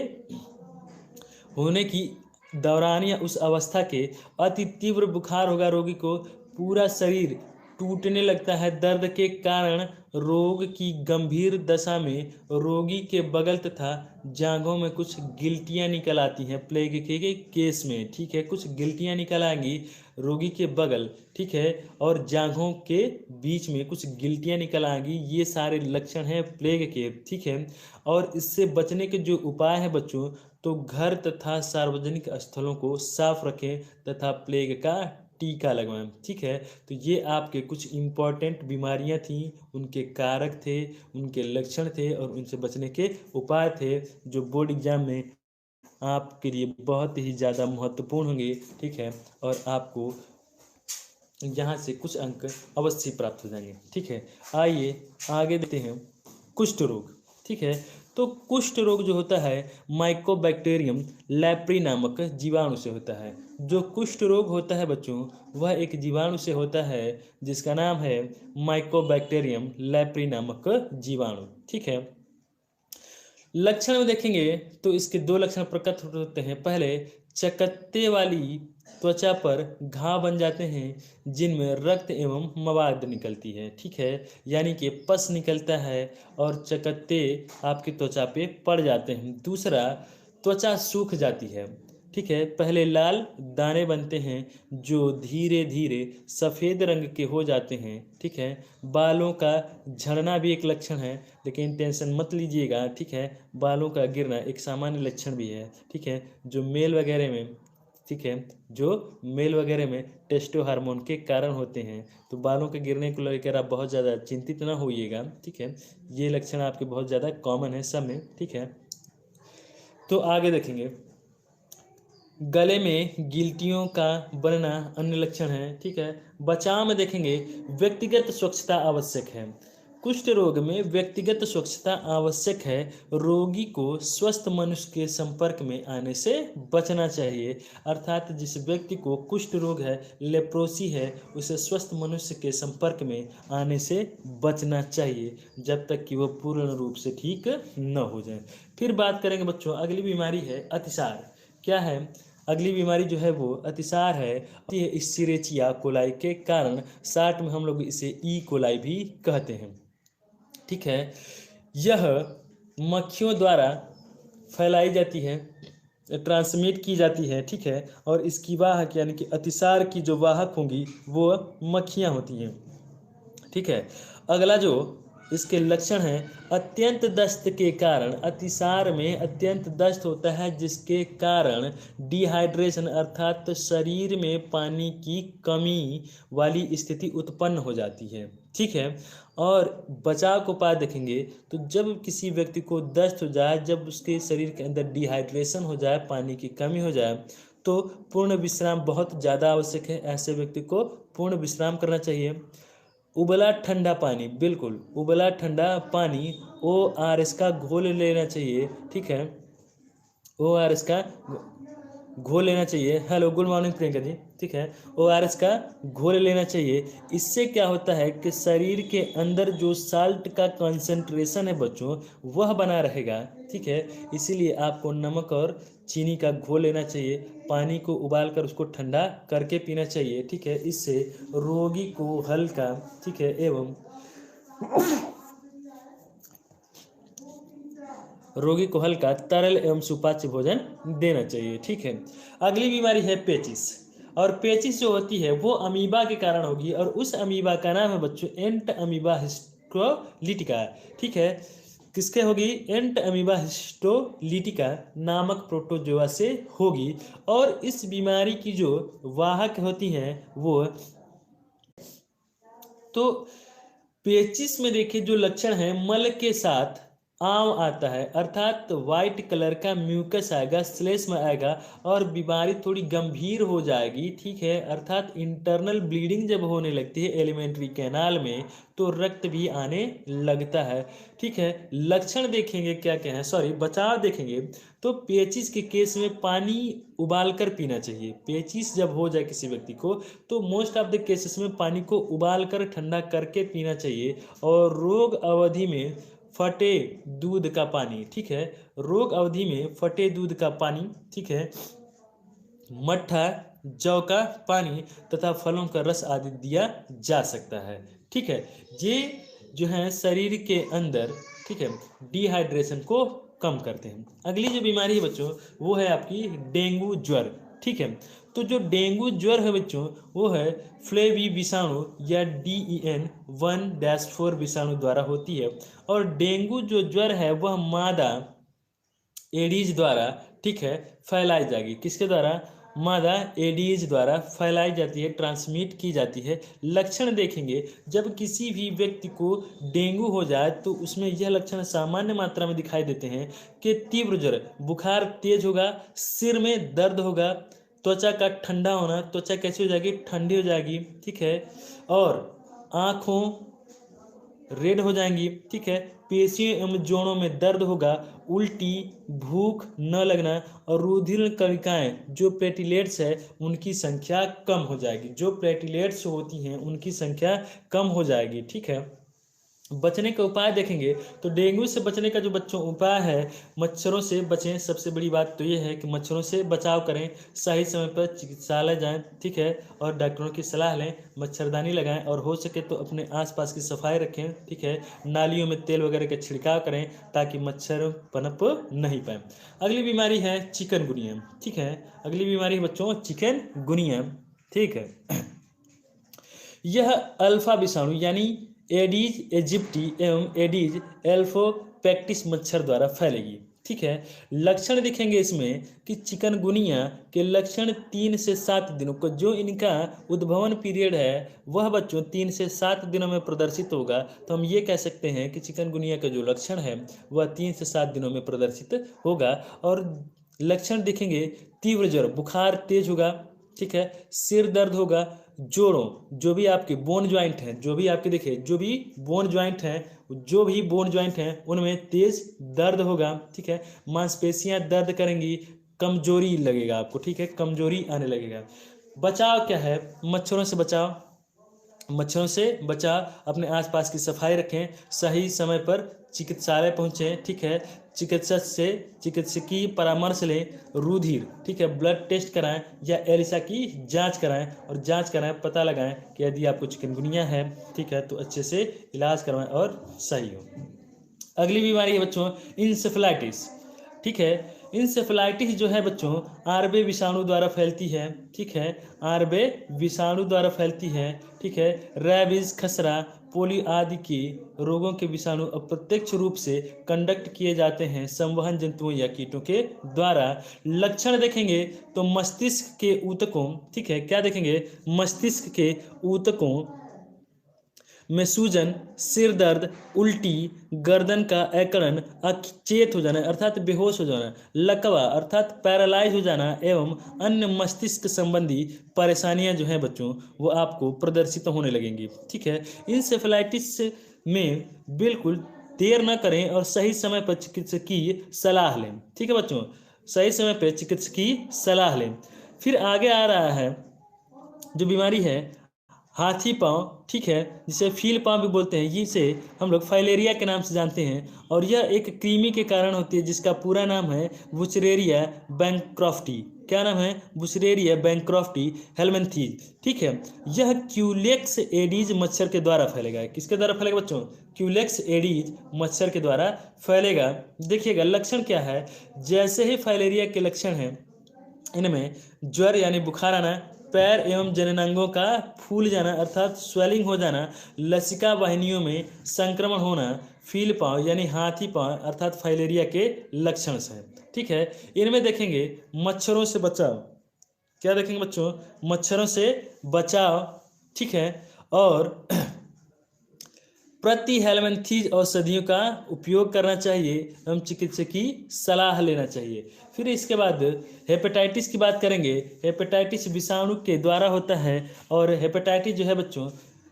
होने की दौरान या उस अवस्था के अति तीव्र बुखार होगा, रोगी को पूरा शरीर टूटने लगता है। दर्द के कारण रोग की गंभीर दशा में रोगी के बगल तथा जांघों में कुछ गिल्टियां निकल आती हैं प्लेग के केस में, ठीक है। कुछ गिल्टियां निकल आएंगी रोगी के बगल, ठीक है, और जांघों के बीच में कुछ गिल्टियां निकल आएंगी। ये सारे लक्षण हैं प्लेग के, ठीक है। और इससे बचने के जो उपाय हैं बच्चों, तो घर तथा सार्वजनिक स्थलों को साफ रखें तथा प्लेग का टीका लगवाएं, ठीक है। तो ये आपके कुछ इम्पॉर्टेंट बीमारियां थीं, उनके कारक थे, उनके लक्षण थे और उनसे बचने के उपाय थे, जो बोर्ड एग्जाम में आपके लिए बहुत ही ज़्यादा महत्वपूर्ण होंगे, ठीक है। और आपको यहाँ से कुछ अंक अवश्य प्राप्त हो जाएंगे, ठीक है। आइए आगे देखते हैं कुष्ठ रोग, ठीक है। तो कुष्ठ रोग जो होता है माइकोबैक्टीरियम लेप्री नामक जीवाणु से होता है। जो कुष्ठ रोग होता है बच्चों वह एक जीवाणु से होता है जिसका नाम है माइकोबैक्टीरियम लेप्री नामक जीवाणु, ठीक है। लक्षण में देखेंगे तो इसके दो लक्षण प्रकट होते हैं। पहले, चकत्ते वाली त्वचा पर घाव बन जाते हैं जिनमें रक्त एवं मवाद निकलती है, ठीक है। यानी कि पस निकलता है और चकत्ते आपकी त्वचा पे पड़ जाते हैं। दूसरा, त्वचा सूख जाती है, ठीक है। पहले लाल दाने बनते हैं जो धीरे धीरे सफ़ेद रंग के हो जाते हैं, ठीक है। बालों का झड़ना भी एक लक्षण है, लेकिन टेंशन मत लीजिएगा, ठीक है। बालों का गिरना एक सामान्य लक्षण भी है, ठीक है। जो मेल वगैरह में, ठीक है, जो मेल वगैरह में टेस्टो हार्मोन के कारण होते हैं। तो बालों के गिरने को लेकर आप बहुत ज़्यादा चिंतित ना होइएगा, ठीक है। ये लक्षण आपके बहुत ज़्यादा कॉमन है सब में, ठीक है। तो आगे देखेंगे, गले में गिल्टियों का बनना अन्य लक्षण है, ठीक है। बचाव में देखेंगे व्यक्तिगत स्वच्छता आवश्यक है। कुष्ठ रोग में व्यक्तिगत स्वच्छता आवश्यक है। रोगी को स्वस्थ मनुष्य के संपर्क में आने से बचना चाहिए। अर्थात जिस व्यक्ति को कुष्ठ रोग है, लेप्रोसी है, उसे स्वस्थ मनुष्य के संपर्क में आने से बचना चाहिए जब तक कि वह पूर्ण रूप से ठीक न हो जाए। फिर बात करेंगे बच्चों, अगली बीमारी है अतिसार। क्या है? अगली बीमारी जो है वो अतिसार है। इस्चेरिचिया कोलाई के कारण शार्ट में हम लोग इसे ई कोलाई भी कहते हैं, ठीक है। यह मक्खियों द्वारा फैलाई जाती है, ट्रांसमिट की जाती है, ठीक है। और इसकी वाहक यानी कि अतिसार की जो वाहक होंगी वो मक्खियाँ होती हैं, ठीक है। अगला जो इसके लक्षण हैं, अत्यंत दस्त के कारण, अतिसार में अत्यंत दस्त होता है जिसके कारण डिहाइड्रेशन अर्थात शरीर में पानी की कमी वाली स्थिति उत्पन्न हो जाती है, ठीक है। और बचाव को उपाय देखेंगे तो जब किसी व्यक्ति को दस्त हो जाए, जब उसके शरीर के अंदर डिहाइड्रेशन हो जाए, पानी की कमी हो जाए, तो पूर्ण विश्राम बहुत ज़्यादा आवश्यक है। ऐसे व्यक्ति को पूर्ण विश्राम करना चाहिए। उबला ठंडा पानी, बिल्कुल उबला ठंडा पानी ORS का घोल लेना चाहिए, ठीक है। ORS का घोल लेना चाहिए। Hello, good morning Priyanka ji, ठीक है। ORS का घोल लेना चाहिए। इससे क्या होता है कि शरीर के अंदर जो साल्ट का कंसंट्रेशन है बच्चों वह बना रहेगा, ठीक है। इसीलिए आपको नमक और चीनी का घोल लेना चाहिए। पानी को उबालकर उसको ठंडा करके पीना चाहिए, ठीक है। इससे रोगी को हल्का, ठीक है, एवं रोगी को हल्का तरल एवं सुपाच्य भोजन देना चाहिए, ठीक है। अगली बीमारी है पेचिस। और पेचिस जो होती है वो अमीबा के कारण होगी और उस अमीबा का नाम है बच्चों एंट अमीबा हिस्टोलिटिका, ठीक है। किसके होगी? एंट अमीबा हिस्टोलिटिका नामक प्रोटोजोआ से होगी। और इस बीमारी की जो वाहक होती हैं वो, तो पेचिस में देखिए जो लक्षण है, मल के साथ आंव आता है, अर्थात वाइट कलर का म्यूकस आएगा, श्लेष्म आएगा और बीमारी थोड़ी गंभीर हो जाएगी। ठीक है, अर्थात इंटरनल ब्लीडिंग जब होने लगती है एलिमेंट्री कैनाल में तो रक्त भी आने लगता है। ठीक है, लक्षण देखेंगे क्या क्या है, सॉरी बचाव देखेंगे तो पेचिस के केस में पानी उबाल कर पीना चाहिए। पेचिस जब हो जाए किसी व्यक्ति को तो मोस्ट ऑफ द केसेस में पानी को उबाल कर ठंडा करके पीना चाहिए। और रोग अवधि में फटे दूध का पानी, ठीक है, रोग अवधि में फटे दूध का पानी, ठीक है, मट्ठा, जौ का पानी तथा फलों का रस आदि दिया जा सकता है। ठीक है, ये जो है शरीर के अंदर, ठीक है, डिहाइड्रेशन को कम करते हैं। अगली जो बीमारी है बच्चों वो है आपकी डेंगू ज्वर। ठीक है, तो जो डेंगू ज्वर है बच्चों वो है फ्लेवी विषाणु या DEN1-4 विषाणु द्वारा होती है। और डेंगू जो ज्वर है वह मादा एडीज द्वारा, ठीक है, फैलाई जाएगी। किसके द्वारा? मादा एडीज द्वारा फैलाई जाती है, ट्रांसमिट की जाती है। लक्षण देखेंगे, जब किसी भी व्यक्ति को डेंगू हो जाए तो उसमें यह लक्षण सामान्य मात्रा में दिखाई देते हैं कि तीव्र ज्वर, बुखार तेज होगा, सिर में दर्द होगा, त्वचा का ठंडा होना, त्वचा कैसी हो जाएगी? ठंडी हो जाएगी। ठीक है, और आँखों रेड हो जाएंगी। ठीक है, पेशियों एवं जोड़ों में दर्द होगा, उल्टी, भूख न लगना और रुधिर कणिकाएं जो प्लेटलेट्स है उनकी संख्या कम हो जाएगी। जो प्लेटलेट्स होती हैं उनकी संख्या कम हो जाएगी। ठीक है, बचने का उपाय देखेंगे तो डेंगू से बचने का जो बच्चों उपाय है, मच्छरों से बचें। सबसे बड़ी बात तो ये है कि मच्छरों से बचाव करें, सही समय पर चिकित्सालय जाएं, ठीक है, और डॉक्टरों की सलाह लें, मच्छरदानी लगाएं और हो सके तो अपने आसपास की सफाई रखें। ठीक है, नालियों में तेल वगैरह का छिड़काव करें ताकि मच्छर पनप नहीं पाए। अगली बीमारी है चिकनगुनिया। ठीक है, अगली बीमारी है बच्चों चिकनगुनिया। ठीक है, यह अल्फा विषाणु यानी एडीज एजिप्टी एवं एडीज एल्फोपेक्टिस मच्छर द्वारा फैलेगी। ठीक है, लक्षण दिखेंगे इसमें कि चिकनगुनिया के लक्षण 3 से 7 दिनों को, जो इनका उद्भवन पीरियड है वह बच्चों 3 से 7 दिनों में प्रदर्शित होगा। तो हम ये कह सकते हैं कि चिकनगुनिया का जो लक्षण है वह 3 से 7 दिनों में प्रदर्शित होगा। और लक्षण दिखेंगे तीव्र ज्वर, बुखार तेज होगा, ठीक है, सिर दर्द होगा, जोड़ों जो भी आपके बोन ज्वाइंट हैं, जो भी आपके देखिए जो भी बोन ज्वाइंट हैं उनमें तेज दर्द होगा। ठीक है, मांसपेशियां दर्द करेंगी, कमजोरी लगेगा आपको। ठीक है, कमजोरी आने लगेगा। बचाव क्या है? मच्छरों से बचाव, मच्छरों से बचाव, अपने आसपास की सफाई रखें, सही समय पर चिकित्सालय पहुँचें। ठीक है, चिकित्सक से चिकित्सकीय परामर्श लें, रुधिर, ठीक है, ब्लड टेस्ट कराएं या एलिसा की जांच कराएं और जांच कराएं, पता लगाएं कि यदि आपको चिकनगुनिया है, ठीक है, तो अच्छे से इलाज करवाएं और सही हो। अगली बीमारी है बच्चों इंसेफेलाइटिस। ठीक है, इंसेफेलाइटिस जो है बच्चों आरबे विषाणु द्वारा फैलती है। ठीक है, आरबे विषाणु द्वारा फैलती है। ठीक है, रैबीज, खसरा, पोलियो आदि के रोगों के विषाणु अप्रत्यक्ष रूप से कंडक्ट किए जाते हैं संवहन जंतुओं या कीटों के द्वारा। लक्षण देखेंगे तो मस्तिष्क के ऊतकों, ठीक है, क्या देखेंगे? मस्तिष्क के ऊतकों में सूजन, सिर दर्द, उल्टी, गर्दन का अकड़न, अचेत हो जाना अर्थात बेहोश हो जाना, लकवा अर्थात पैरालाइज हो जाना एवं अन्य मस्तिष्क संबंधी परेशानियां जो हैं बच्चों वो आपको प्रदर्शित होने लगेंगी। ठीक है, इंसेफेलाइटिस में बिल्कुल देर न करें और सही समय पर चिकित्सकीय सलाह लें। ठीक है बच्चों, सही समय पर चिकित्सकीय सलाह लें। फिर आगे आ रहा है जो बीमारी है हाथी पाँव। ठीक है, जिसे फील पाँव भी बोलते हैं, जिसे हम लोग फाइलेरिया के नाम से जानते हैं और यह एक कृमि के कारण होती है जिसका पूरा नाम है बुचरेरिया बैंक्रॉफ्टी। क्या नाम है? बुचरेरिया बैंक्रॉफ्टी हेलमिंथीज। ठीक है, यह क्यूलेक्स एडीज मच्छर के द्वारा फैलेगा। किसके द्वारा फैलेगा बच्चों? क्यूलेक्स एडीज मच्छर के द्वारा फैलेगा। देखिएगा लक्षण क्या है, जैसे ही फाइलेरिया के लक्षण हैं इनमें ज्वर यानी बुखार आना, पैर एवं जननांगों का फूल जाना अर्थात स्वेलिंग हो जाना, लसिका वाहिनियों में संक्रमण होना, फील पाँव यानी हाथी पाँव अर्थात फाइलेरिया के लक्षण हैं। ठीक है, इनमें देखेंगे मच्छरों से बचाव। क्या देखेंगे बच्चों? मच्छरों से बचाव। ठीक है, और प्रति हेलमेंथीज औषधियों का उपयोग करना चाहिए एवं चिकित्सक की सलाह लेना चाहिए। फिर इसके बाद हेपेटाइटिस की बात करेंगे। हेपेटाइटिस विषाणु के द्वारा होता है और हेपेटाइटिस जो है बच्चों,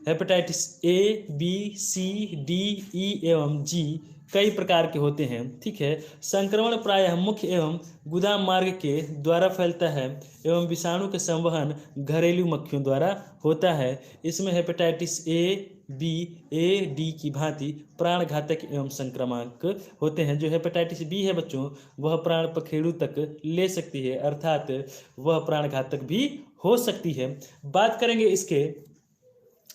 hepatitis A, B, C, D, E एवं जी कई प्रकार के होते हैं। ठीक है, संक्रमण प्रायः मुख्य एवं गुदा मार्ग के द्वारा फैलता है एवं विषाणु का संवहन घरेलू मक्खियों द्वारा होता है। इसमें hepatitis A, B, A, D की भांति प्राण घातक एवं संक्रामक होते हैं। जो हेपेटाइटिस बी है बच्चों, वह प्राण पखेरु तक ले सकती है, अर्थात वह प्राण घातक भी हो सकती है। बात करेंगे इसके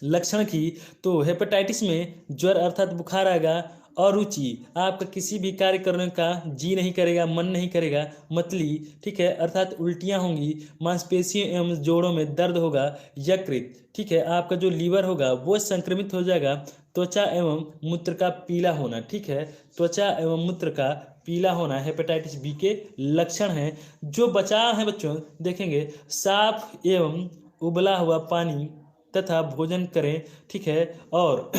लक्षण की, तो हेपेटाइटिस में ज्वर अर्थात बुखार आएगा, अरुचि, आपका किसी भी कार्य करने का जी नहीं करेगा, मन नहीं करेगा, मतली, ठीक है, अर्थात उल्टियाँ होंगी, मांसपेशियों एवं जोड़ों में दर्द होगा, यकृत, ठीक है, आपका जो लीवर होगा वो संक्रमित हो जाएगा, त्वचा एवं मूत्र का पीला होना, ठीक है, त्वचा एवं मूत्र का पीला होना हेपेटाइटिस बी के लक्षण हैं। जो बचाव है बच्चों देखेंगे, साफ एवं उबला हुआ पानी तथा भोजन करें, ठीक है, और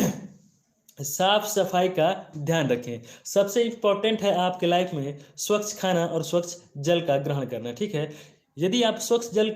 साफ सफाई का ध्यान रखें। सबसे इम्पोर्टेंट है आपके लाइफ में स्वच्छ खाना और स्वच्छ जल का ग्रहण करना। ठीक है, यदि आप स्वच्छ जल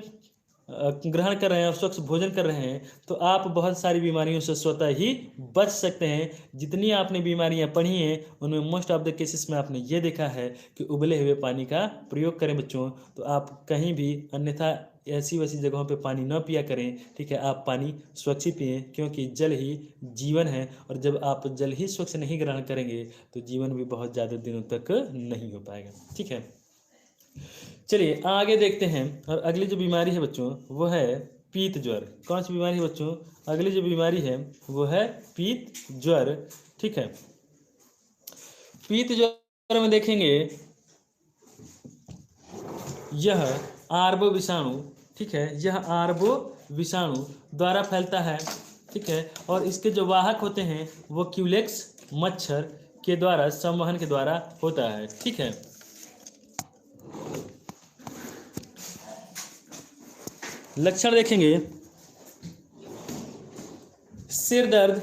ग्रहण कर रहे हैं और स्वच्छ भोजन कर रहे हैं तो आप बहुत सारी बीमारियों से स्वतः ही बच सकते हैं। जितनी आपने बीमारियां पढ़ी हैं उनमें मोस्ट ऑफ द केसेस में आपने ये देखा है कि उबले हुए पानी का प्रयोग करें बच्चों, तो आप कहीं भी अन्यथा ऐसी वैसी जगहों पे पानी न पिया करें। ठीक है, आप पानी स्वच्छ ही पिएं, क्योंकि जल ही जीवन है, और जब आप जल ही स्वच्छ नहीं ग्रहण करेंगे तो जीवन भी बहुत ज़्यादा दिनों तक नहीं हो पाएगा। ठीक है, चलिए आगे देखते हैं। और अगली जो बीमारी है बच्चों वो है पीत ज्वर। कौन सी बीमारी है बच्चों? अगली जो बीमारी है वो है पीत ज्वर। ठीक है, पीत ज्वर में देखेंगे यह आर्बो विषाणु, ठीक है, यह आर्बो विषाणु द्वारा फैलता है। ठीक है, और इसके जो वाहक होते हैं वो क्यूलेक्स मच्छर के द्वारा संवहन के द्वारा होता है। ठीक है, लक्षण देखेंगे, सिर दर्द,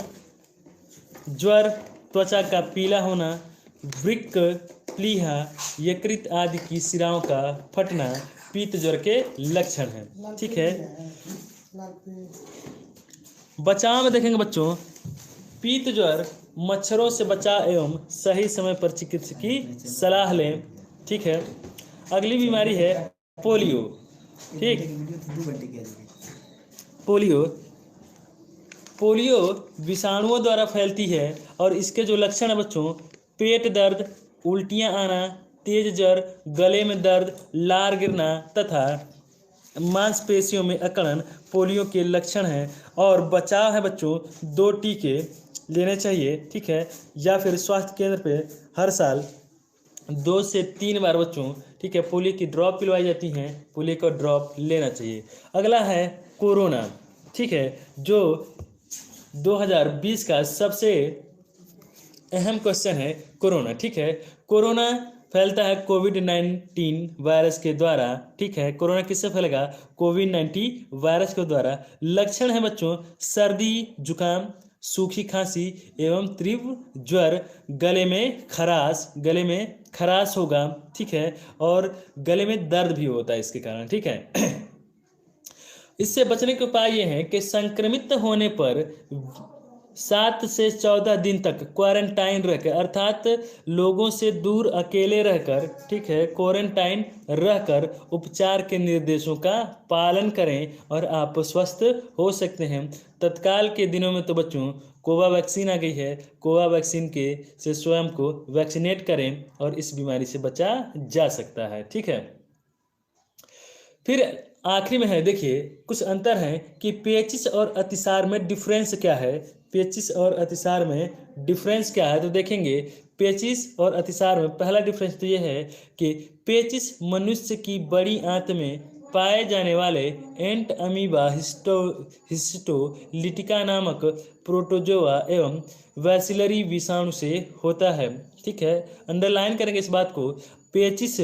ज्वर, त्वचा का पीला होना, वृक्क, प्लीहा, यकृत आदि की शिराओं का फटना पीत ज्वर के लक्षण हैं। ठीक है, बचाव में देखेंगे बच्चों, पीत ज्वर मच्छरों से बचाव एवं सही समय पर चिकित्सक की सलाह लें। ठीक है, अगली बीमारी है पोलियो। ठीक, पोलियो विषाणुओं द्वारा फैलती है और इसके जो लक्षण है बच्चों, पेट दर्द, उल्टियां आना, तेज ज्वर, गले में दर्द, लार गिरना तथा मांसपेशियों में अकड़न पोलियो के लक्षण हैं। और बचाव है बच्चों, 2 टीके लेने चाहिए। ठीक है, या फिर स्वास्थ्य केंद्र पे हर साल 2 से 3 बार बच्चों, ठीक है, पोलियो की ड्रॉप पिलवाई जाती हैं, पोलियो का ड्रॉप लेना चाहिए। अगला है कोरोना। ठीक है, जो 2020 का सबसे अहम क्वेश्चन है कोरोना। ठीक है, कोरोना फैलता है कोविड-19 वायरस के द्वारा। ठीक है, कोरोना किससे फैलेगा? कोविड-19 वायरस के द्वारा। लक्षण है बच्चों, सर्दी, जुकाम, सूखी खांसी एवं तीव्र ज्वर, गले में खराश होगा। ठीक है, और गले में दर्द भी होता है इसके कारण। ठीक है, इससे बचने के उपाय ये हैं कि संक्रमित होने पर 7 से 14 दिन तक क्वारंटाइन रहकर, अर्थात लोगों से दूर अकेले रहकर, ठीक है, क्वारंटाइन रहकर उपचार के निर्देशों का पालन करें और आप स्वस्थ हो सकते हैं। तत्काल के दिनों में तो बच्चों कोवा वैक्सीन आ गई है, कोवा वैक्सीन के से स्वयं को वैक्सीनेट करें और इस बीमारी से बचा जा सकता है। ठीक है, फिर आखिरी में है, देखिए कुछ अंतर हैं कि पेचिश और अतिसार में डिफरेंस क्या है। पेचिश और अतिसार में डिफरेंस क्या है तो देखेंगे, पेचिश और अतिसार में पहला डिफरेंस तो ये है कि पेचिश मनुष्य की बड़ी आंत में पाए जाने वाले एंट अमीबा हिस्टोलिटिका नामक प्रोटोजोआ एवं वैसिलरी विषाणु से होता है। ठीक है, अंडरलाइन करेंगे इस बात को, पेचिश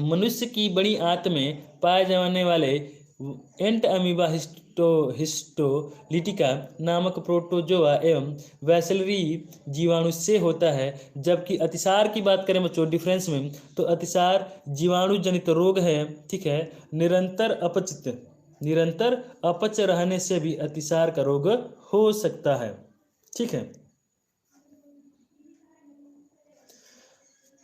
मनुष्य की बड़ी आंत में पाए जाने वाले एंट अमीबा हिस्टोलिटिका नामक प्रोटोजोआ एवं वैसेलरी जीवाणु से होता है। जबकि अतिसार की बात करें बच्चों डिफरेंस में, तो अतिसार जीवाणु जनित रोग है, ठीक है। निरंतर अपच रहने से भी अतिसार का रोग हो सकता है, ठीक है।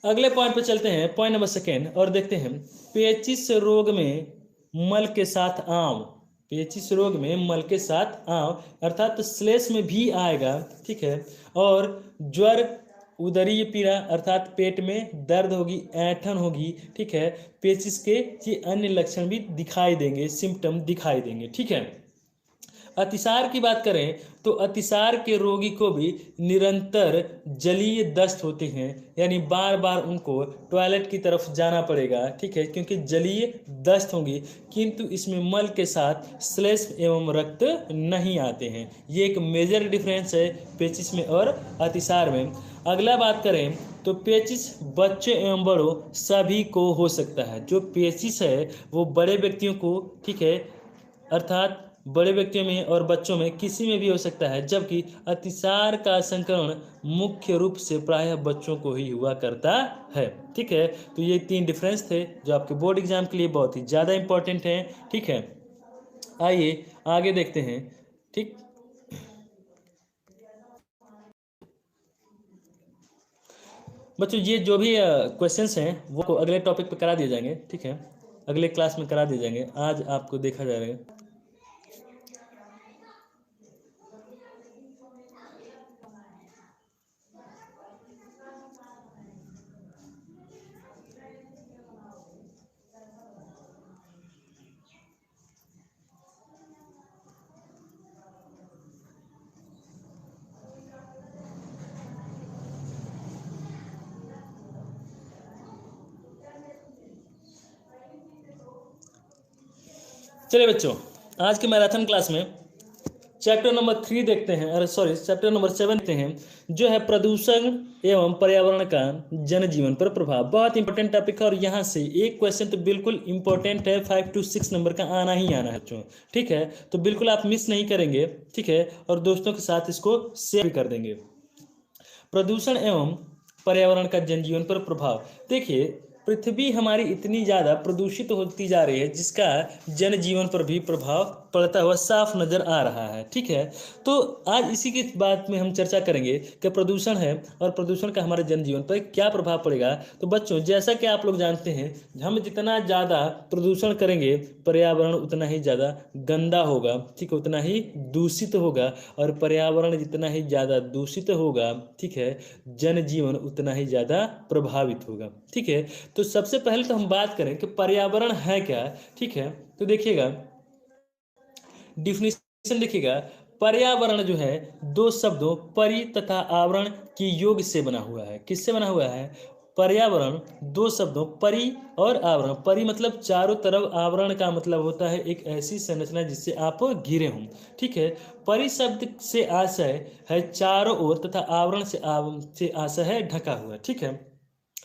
अगले पॉइंट पे चलते हैं, पॉइंट नंबर सेकेंड, और देखते हैं पेचिश रोग में मल के साथ आंव। पेचिश रोग में मल के साथ आंव अर्थात तो श्लेष में भी आएगा, ठीक है। और ज्वर, उदरीय पीड़ा अर्थात पेट में दर्द होगी, ऐंठन होगी, ठीक है। पेचिश के ये अन्य लक्षण भी दिखाई देंगे, सिम्टम दिखाई देंगे, ठीक है। अतिसार की बात करें तो अतिसार के रोगी को भी निरंतर जलीय दस्त होते हैं, यानी बार बार उनको टॉयलेट की तरफ जाना पड़ेगा, ठीक है, क्योंकि जलीय दस्त होंगी। किंतु इसमें मल के साथ श्लेष एवं रक्त नहीं आते हैं। ये एक मेजर डिफरेंस है पेचिश में और अतिसार में। अगला बात करें तो पेचिश बच्चे एवं बड़ों सभी को हो सकता है। जो पेचिश है वो बड़े व्यक्तियों को, ठीक है, अर्थात बड़े व्यक्तियों में और बच्चों में किसी में भी हो सकता है। जबकि अतिसार का संक्रमण मुख्य रूप से प्रायः बच्चों को ही हुआ करता है, ठीक है। तो ये 3 डिफरेंस थे जो आपके बोर्ड एग्जाम के लिए बहुत ही ज़्यादा इंपॉर्टेंट हैं, ठीक है। आइए आगे देखते हैं, ठीक। बच्चों ये जो भी क्वेश्चंस हैं वो अगले टॉपिक पे करा दिए जाएंगे, ठीक है, अगले क्लास में करा दिए जाएंगे। आज आपको देखा जाएगा। चलिए बच्चों, आज के मैराथन क्लास में चैप्टर नंबर 3 देखते हैं, अरे सॉरी चैप्टर नंबर 7 देखते हैं, जो है प्रदूषण एवं पर्यावरण का जनजीवन पर प्रभाव। बहुत इंपॉर्टेंट टॉपिक है और यहाँ से एक क्वेश्चन तो बिल्कुल इंपॉर्टेंट है, 5 to 6 नंबर का आना ही आना है बच्चों, ठीक है। तो बिल्कुल आप मिस नहीं करेंगे, ठीक है, और दोस्तों के साथ इसको शेयर कर देंगे। प्रदूषण एवं पर्यावरण का जनजीवन पर प्रभाव। देखिए पृथ्वी हमारी इतनी ज़्यादा प्रदूषित होती जा रही है जिसका जनजीवन पर भी प्रभाव पड़ता हुआ साफ नज़र आ रहा है, ठीक है। तो आज इसी की बात में हम चर्चा करेंगे कि प्रदूषण है और प्रदूषण का हमारे जनजीवन पर क्या प्रभाव पड़ेगा। तो बच्चों जैसा कि आप लोग जानते हैं, हम जितना ज़्यादा प्रदूषण करेंगे पर्यावरण उतना ही ज़्यादा गंदा होगा, ठीक है, उतना ही दूषित होगा। और पर्यावरण जितना ही ज़्यादा दूषित होगा, ठीक है, जनजीवन उतना ही ज़्यादा प्रभावित होगा, ठीक है। तो सबसे पहले तो हम बात करें कि पर्यावरण है क्या, ठीक है। तो देखिएगा डिफिनीशन देखिएगा, पर्यावरण जो है 2 शब्दों परि तथा आवरण की योग से बना हुआ है। किससे बना हुआ है? पर्यावरण 2 शब्दों परि और आवरण। परि मतलब चारों तरफ, आवरण का मतलब होता है एक ऐसी संरचना जिससे आप घिरे हों, ठीक है। परि शब्द से आशय है चारों ओर तथा आवरण से आशय है ढका हुआ, ठीक है।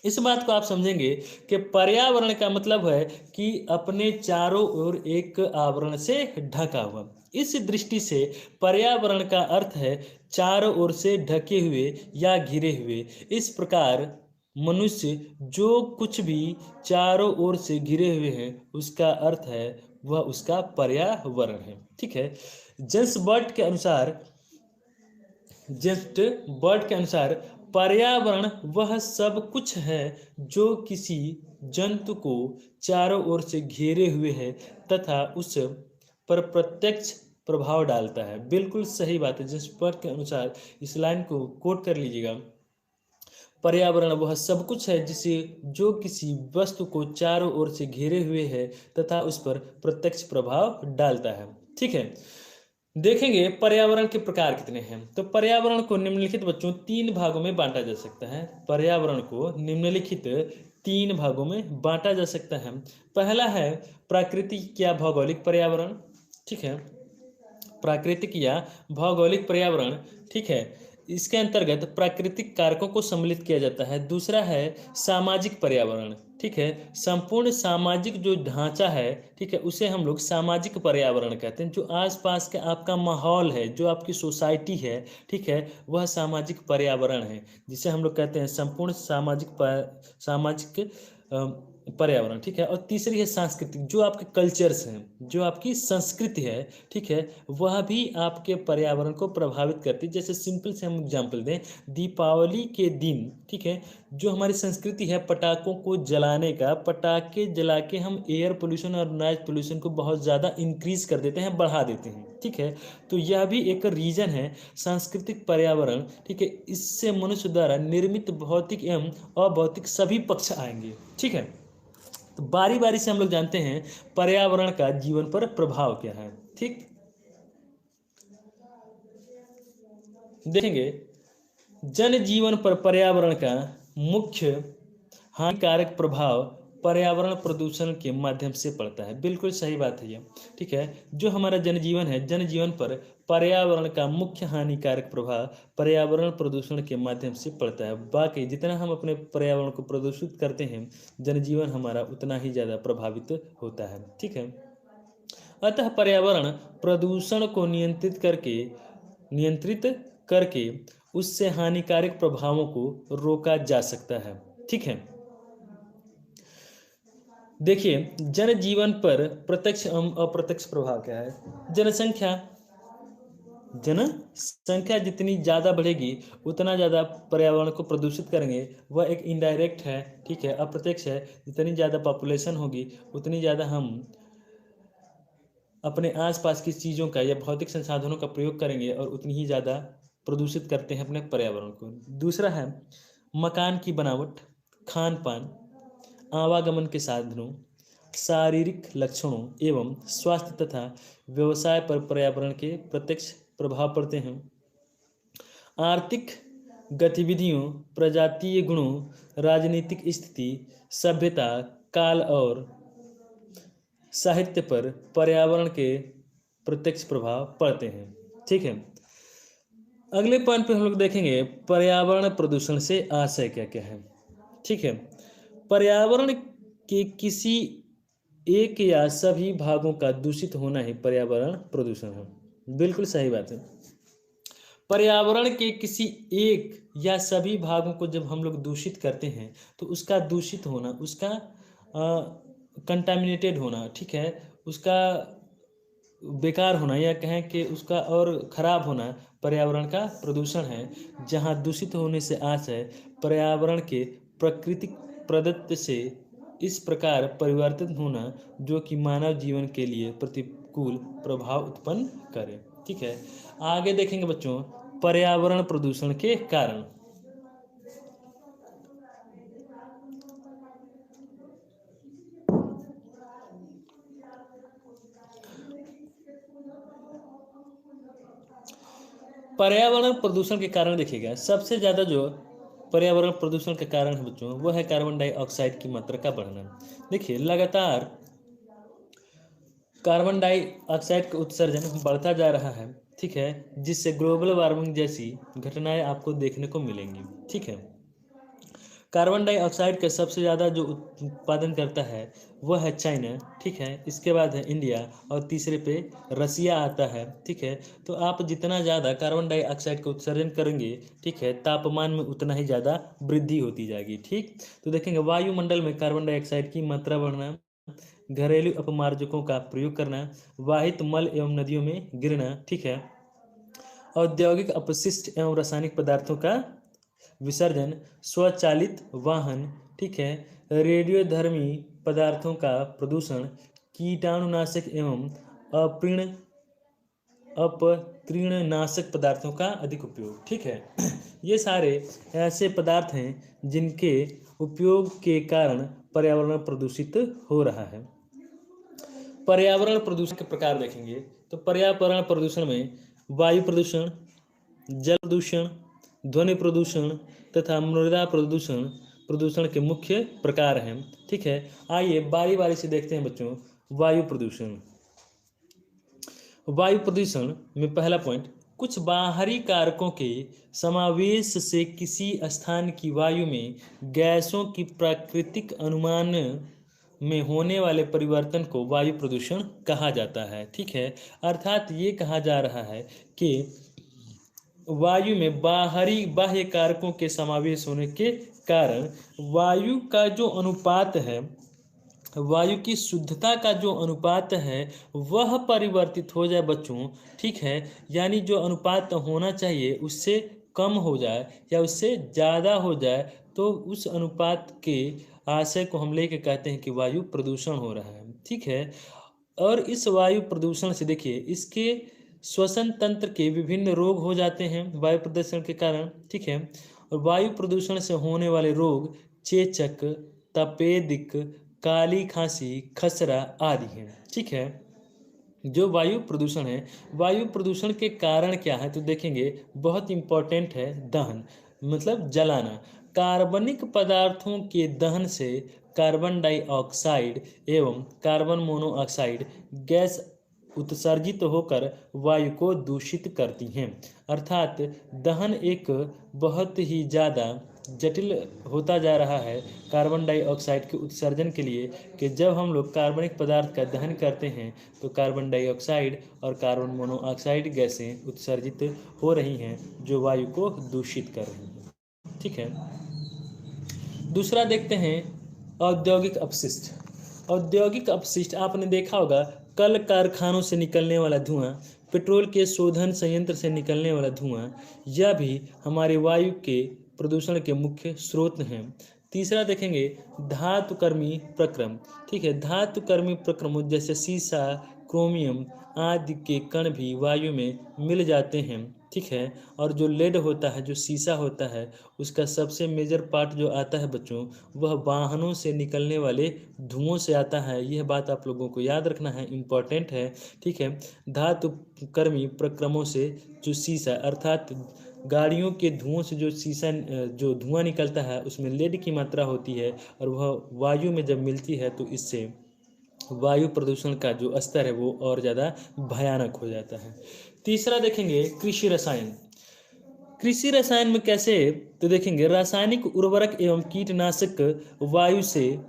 इस बात को आप समझेंगे कि पर्यावरण का मतलब है कि अपने चारों ओर एक आवरण से ढका हुआ। इस दृष्टि से पर्यावरण का अर्थ है चारों ओर से ढके हुए या घिरे हुए। इस प्रकार मनुष्य जो कुछ भी चारों ओर से घिरे हुए हैं उसका अर्थ है वह उसका पर्यावरण है, ठीक है। जेम्स बर्ट के अनुसार पर्यावरण वह सब कुछ है जो किसी जंतु को चारों ओर से घेरे हुए है तथा उस पर प्रत्यक्ष प्रभाव डालता है। बिल्कुल सही बात है। जेम्स बर्ट के अनुसार इस लाइन को कोट कर लीजिएगा, पर्यावरण वह सब कुछ है जिसे जो किसी वस्तु को चारों ओर से घेरे हुए है तथा उस पर प्रत्यक्ष प्रभाव डालता है, ठीक है। देखेंगे पर्यावरण के प्रकार कितने हैं। तो पर्यावरण को निम्नलिखित बच्चों 3 भागों में बांटा जा सकता है। पर्यावरण को निम्नलिखित 3 भागों में बांटा जा सकता है। पहला है प्राकृतिक या भौगोलिक पर्यावरण, ठीक है, प्राकृतिक या भौगोलिक पर्यावरण, ठीक है। इसके अंतर्गत प्राकृतिक कारकों को सम्मिलित किया जाता है। दूसरा है सामाजिक पर्यावरण, ठीक है। संपूर्ण सामाजिक जो ढांचा है, ठीक है, उसे हम लोग सामाजिक पर्यावरण कहते हैं। जो आसपास का आपका माहौल है, जो आपकी सोसाइटी है, ठीक है, वह सामाजिक पर्यावरण है, जिसे हम लोग कहते हैं संपूर्ण सामाजिक पर्यावरण, ठीक है। और तीसरी है सांस्कृतिक, जो आपके कल्चर्स हैं, जो आपकी संस्कृति है, ठीक है, वह भी आपके पर्यावरण को प्रभावित करती है। जैसे सिंपल से हम एग्जाम्पल दें, दीपावली के दिन, ठीक है, जो हमारी संस्कृति है पटाखों को जलाने का, पटाखे जला के हम एयर पोल्यूशन और नॉइज पोल्यूशन को बहुत ज़्यादा इंक्रीज कर देते हैं, बढ़ा देते हैं, ठीक है। तो यह भी एक रीजन है सांस्कृतिक पर्यावरण, ठीक है। इससे मनुष्य द्वारा निर्मित भौतिक एवं अभौतिक सभी पक्ष आएंगे, ठीक है। तो बारी बारी से हम लोग जानते हैं पर्यावरण का जीवन पर प्रभाव क्या है, ठीक। देखेंगे जनजीवन पर पर्यावरण का मुख्य हानिकारक प्रभाव पर्यावरण प्रदूषण के माध्यम से पड़ता है। बिल्कुल सही बात है ये, ठीक है। जो हमारा जनजीवन है, जनजीवन पर पर्यावरण का मुख्य हानिकारक प्रभाव पर्यावरण प्रदूषण के माध्यम से पड़ता है। बाकी जितना हम अपने पर्यावरण को प्रदूषित करते हैं, जनजीवन हमारा उतना ही ज़्यादा प्रभावित होता है, ठीक है। अतः पर्यावरण प्रदूषण को नियंत्रित करके उससे हानिकारक प्रभावों को रोका जा सकता है, ठीक है। देखिए जनजीवन पर प्रत्यक्ष एवं अप्रत्यक्ष प्रभाव क्या है। जनसंख्या जितनी ज़्यादा बढ़ेगी उतना ज़्यादा पर्यावरण को प्रदूषित करेंगे, वह एक इनडायरेक्ट है, ठीक है, अप्रत्यक्ष है। जितनी ज़्यादा पॉपुलेशन होगी उतनी ज़्यादा हम अपने आसपास की चीज़ों का या भौतिक संसाधनों का प्रयोग करेंगे और उतनी ही ज़्यादा प्रदूषित करते हैं अपने पर्यावरण को। दूसरा है मकान की बनावट, खान पान, आवागमन के साधनों, शारीरिक लक्षणों एवं स्वास्थ्य तथा व्यवसाय पर पर्यावरण के प्रत्यक्ष प्रभाव पड़ते हैं। आर्थिक गतिविधियों, प्रजातीय गुणों, राजनीतिक स्थिति, सभ्यता, काल और साहित्य पर पर्यावरण के प्रत्यक्ष प्रभाव पड़ते हैं, ठीक है। अगले पॉइंट पे हम लोग देखेंगे पर्यावरण प्रदूषण से आशय क्या क्या है, ठीक है। पर्यावरण के किसी एक या सभी भागों का दूषित होना ही पर्यावरण प्रदूषण है। बिल्कुल सही बात है। पर्यावरण के किसी एक या सभी भागों को जब हम लोग दूषित करते हैं तो उसका दूषित होना, उसका कंटामिनेटेड होना, ठीक है, उसका बेकार होना या कहें कि उसका और ख़राब होना पर्यावरण का प्रदूषण है। जहाँ दूषित होने से आशय पर्यावरण के प्राकृतिक प्रदत्त से इस प्रकार परिवर्तित होना जो कि मानव जीवन के लिए प्रतिकूल प्रभाव उत्पन्न करे, ठीक है। आगे देखेंगे बच्चों पर्यावरण प्रदूषण के कारण। पर्यावरण प्रदूषण के कारण देखिएगा सबसे ज़्यादा जो पर्यावरण प्रदूषण का कारण है बच्चों वो है कार्बन डाइऑक्साइड की मात्रा का बढ़ना। देखिए लगातार कार्बन डाइऑक्साइड का उत्सर्जन बढ़ता जा रहा है, ठीक है, जिससे ग्लोबल वार्मिंग जैसी घटनाएं आपको देखने को मिलेंगी, ठीक है। कार्बन डाइऑक्साइड का सबसे ज़्यादा जो उत्पादन करता है वह है चाइना, ठीक है। इसके बाद है इंडिया और तीसरे पे रसिया आता है, ठीक है। तो आप जितना ज़्यादा कार्बन डाइऑक्साइड का उत्सर्जन करेंगे, ठीक है, तापमान में उतना ही ज़्यादा वृद्धि होती जाएगी, ठीक। तो देखेंगे वायुमंडल में कार्बन डाइऑक्साइड की मात्रा बढ़ना, घरेलू अपमार्जकों का प्रयोग करना, वाहित मल एवं नदियों में गिरना, ठीक है, औद्योगिक अपशिष्ट एवं रासायनिक पदार्थों का विसर्जन, स्वचालित वाहन, ठीक है, रेडियोधर्मी पदार्थों का प्रदूषण, कीटाणुनाशक एवं अपतृणनाशक पदार्थों का अधिक उपयोग, ठीक है। ये सारे ऐसे पदार्थ हैं जिनके उपयोग के कारण पर्यावरण प्रदूषित हो रहा है। पर्यावरण प्रदूषण के प्रकार देखेंगे तो पर्यावरण प्रदूषण में वायु प्रदूषण, जल प्रदूषण, ध्वनि प्रदूषण तथा मृदा प्रदूषण के मुख्य प्रकार हैं, ठीक है। आइए बारी बारी से देखते हैं बच्चों वायु प्रदूषण। वायु प्रदूषण में पहला पॉइंट कुछ बाहरी कारकों के समावेश से किसी स्थान की वायु में गैसों की प्राकृतिक अनुमान में होने वाले परिवर्तन को वायु प्रदूषण कहा जाता है। ठीक है, अर्थात ये कहा जा रहा है कि वायु में बाह्य कारकों के समावेश होने के कारण वायु का जो अनुपात है, वायु की शुद्धता का जो अनुपात है वह परिवर्तित हो जाए बच्चों। ठीक है, यानी जो अनुपात होना चाहिए उससे कम हो जाए या उससे ज़्यादा हो जाए, तो उस अनुपात के आशय को हम लेके कहते हैं कि वायु प्रदूषण हो रहा है। ठीक है, और इस वायु प्रदूषण से देखिए इसके श्वसन तंत्र के विभिन्न रोग हो जाते हैं वायु प्रदूषण के कारण। ठीक है, और वायु प्रदूषण से होने वाले रोग चेचक, तपेदिक, काली खांसी, खसरा आदि हैं। ठीक है, जो वायु प्रदूषण है, वायु प्रदूषण के कारण क्या है तो देखेंगे, बहुत इंपॉर्टेंट है दहन, मतलब जलाना। कार्बनिक पदार्थों के दहन से कार्बन डाइऑक्साइड एवं कार्बन मोनोऑक्साइड गैस उत्सर्जित होकर वायु को दूषित करती हैं। अर्थात दहन एक बहुत ही ज़्यादा जटिल होता जा रहा है कार्बन डाइऑक्साइड के उत्सर्जन के लिए, कि जब हम लोग कार्बनिक पदार्थ का दहन करते हैं तो कार्बन डाइऑक्साइड और कार्बन मोनोऑक्साइड गैसें उत्सर्जित हो रही हैं जो वायु को दूषित कर रही हैं। ठीक है, दूसरा देखते हैं औद्योगिक अपशिष्ट। औद्योगिक अपशिष्ट आपने देखा होगा, कल कारखानों से निकलने वाला धुआं, पेट्रोल के शोधन संयंत्र से निकलने वाला धुआं, यह भी हमारे वायु के प्रदूषण के मुख्य स्रोत हैं। तीसरा देखेंगे धातुकर्मी प्रक्रम। ठीक है, धातुकर्मी प्रक्रम जैसे सीसा, क्रोमियम आदि के कण भी वायु में मिल जाते हैं। ठीक है, और जो लेड होता है, जो सीसा होता है, उसका सबसे मेजर पार्ट जो आता है बच्चों, वह वाहनों से निकलने वाले धुओं से आता है। यह बात आप लोगों को याद रखना है, इम्पॉर्टेंट है। ठीक है, धातुकर्मी प्रक्रमों से जो सीसा अर्थात गाड़ियों के धुओं से जो सीसा जो धुआं निकलता है उसमें लेड की मात्रा होती है, और वह वायु में जब मिलती है तो इससे वायु प्रदूषण का जो स्तर है वो और ज़्यादा भयानक हो जाता है। तीसरा देखेंगे कृषि रसायन। कृषि रसायन में कैसे तो देखेंगे, रासायनिक उर्वरक एवं कीटनाशक वायु से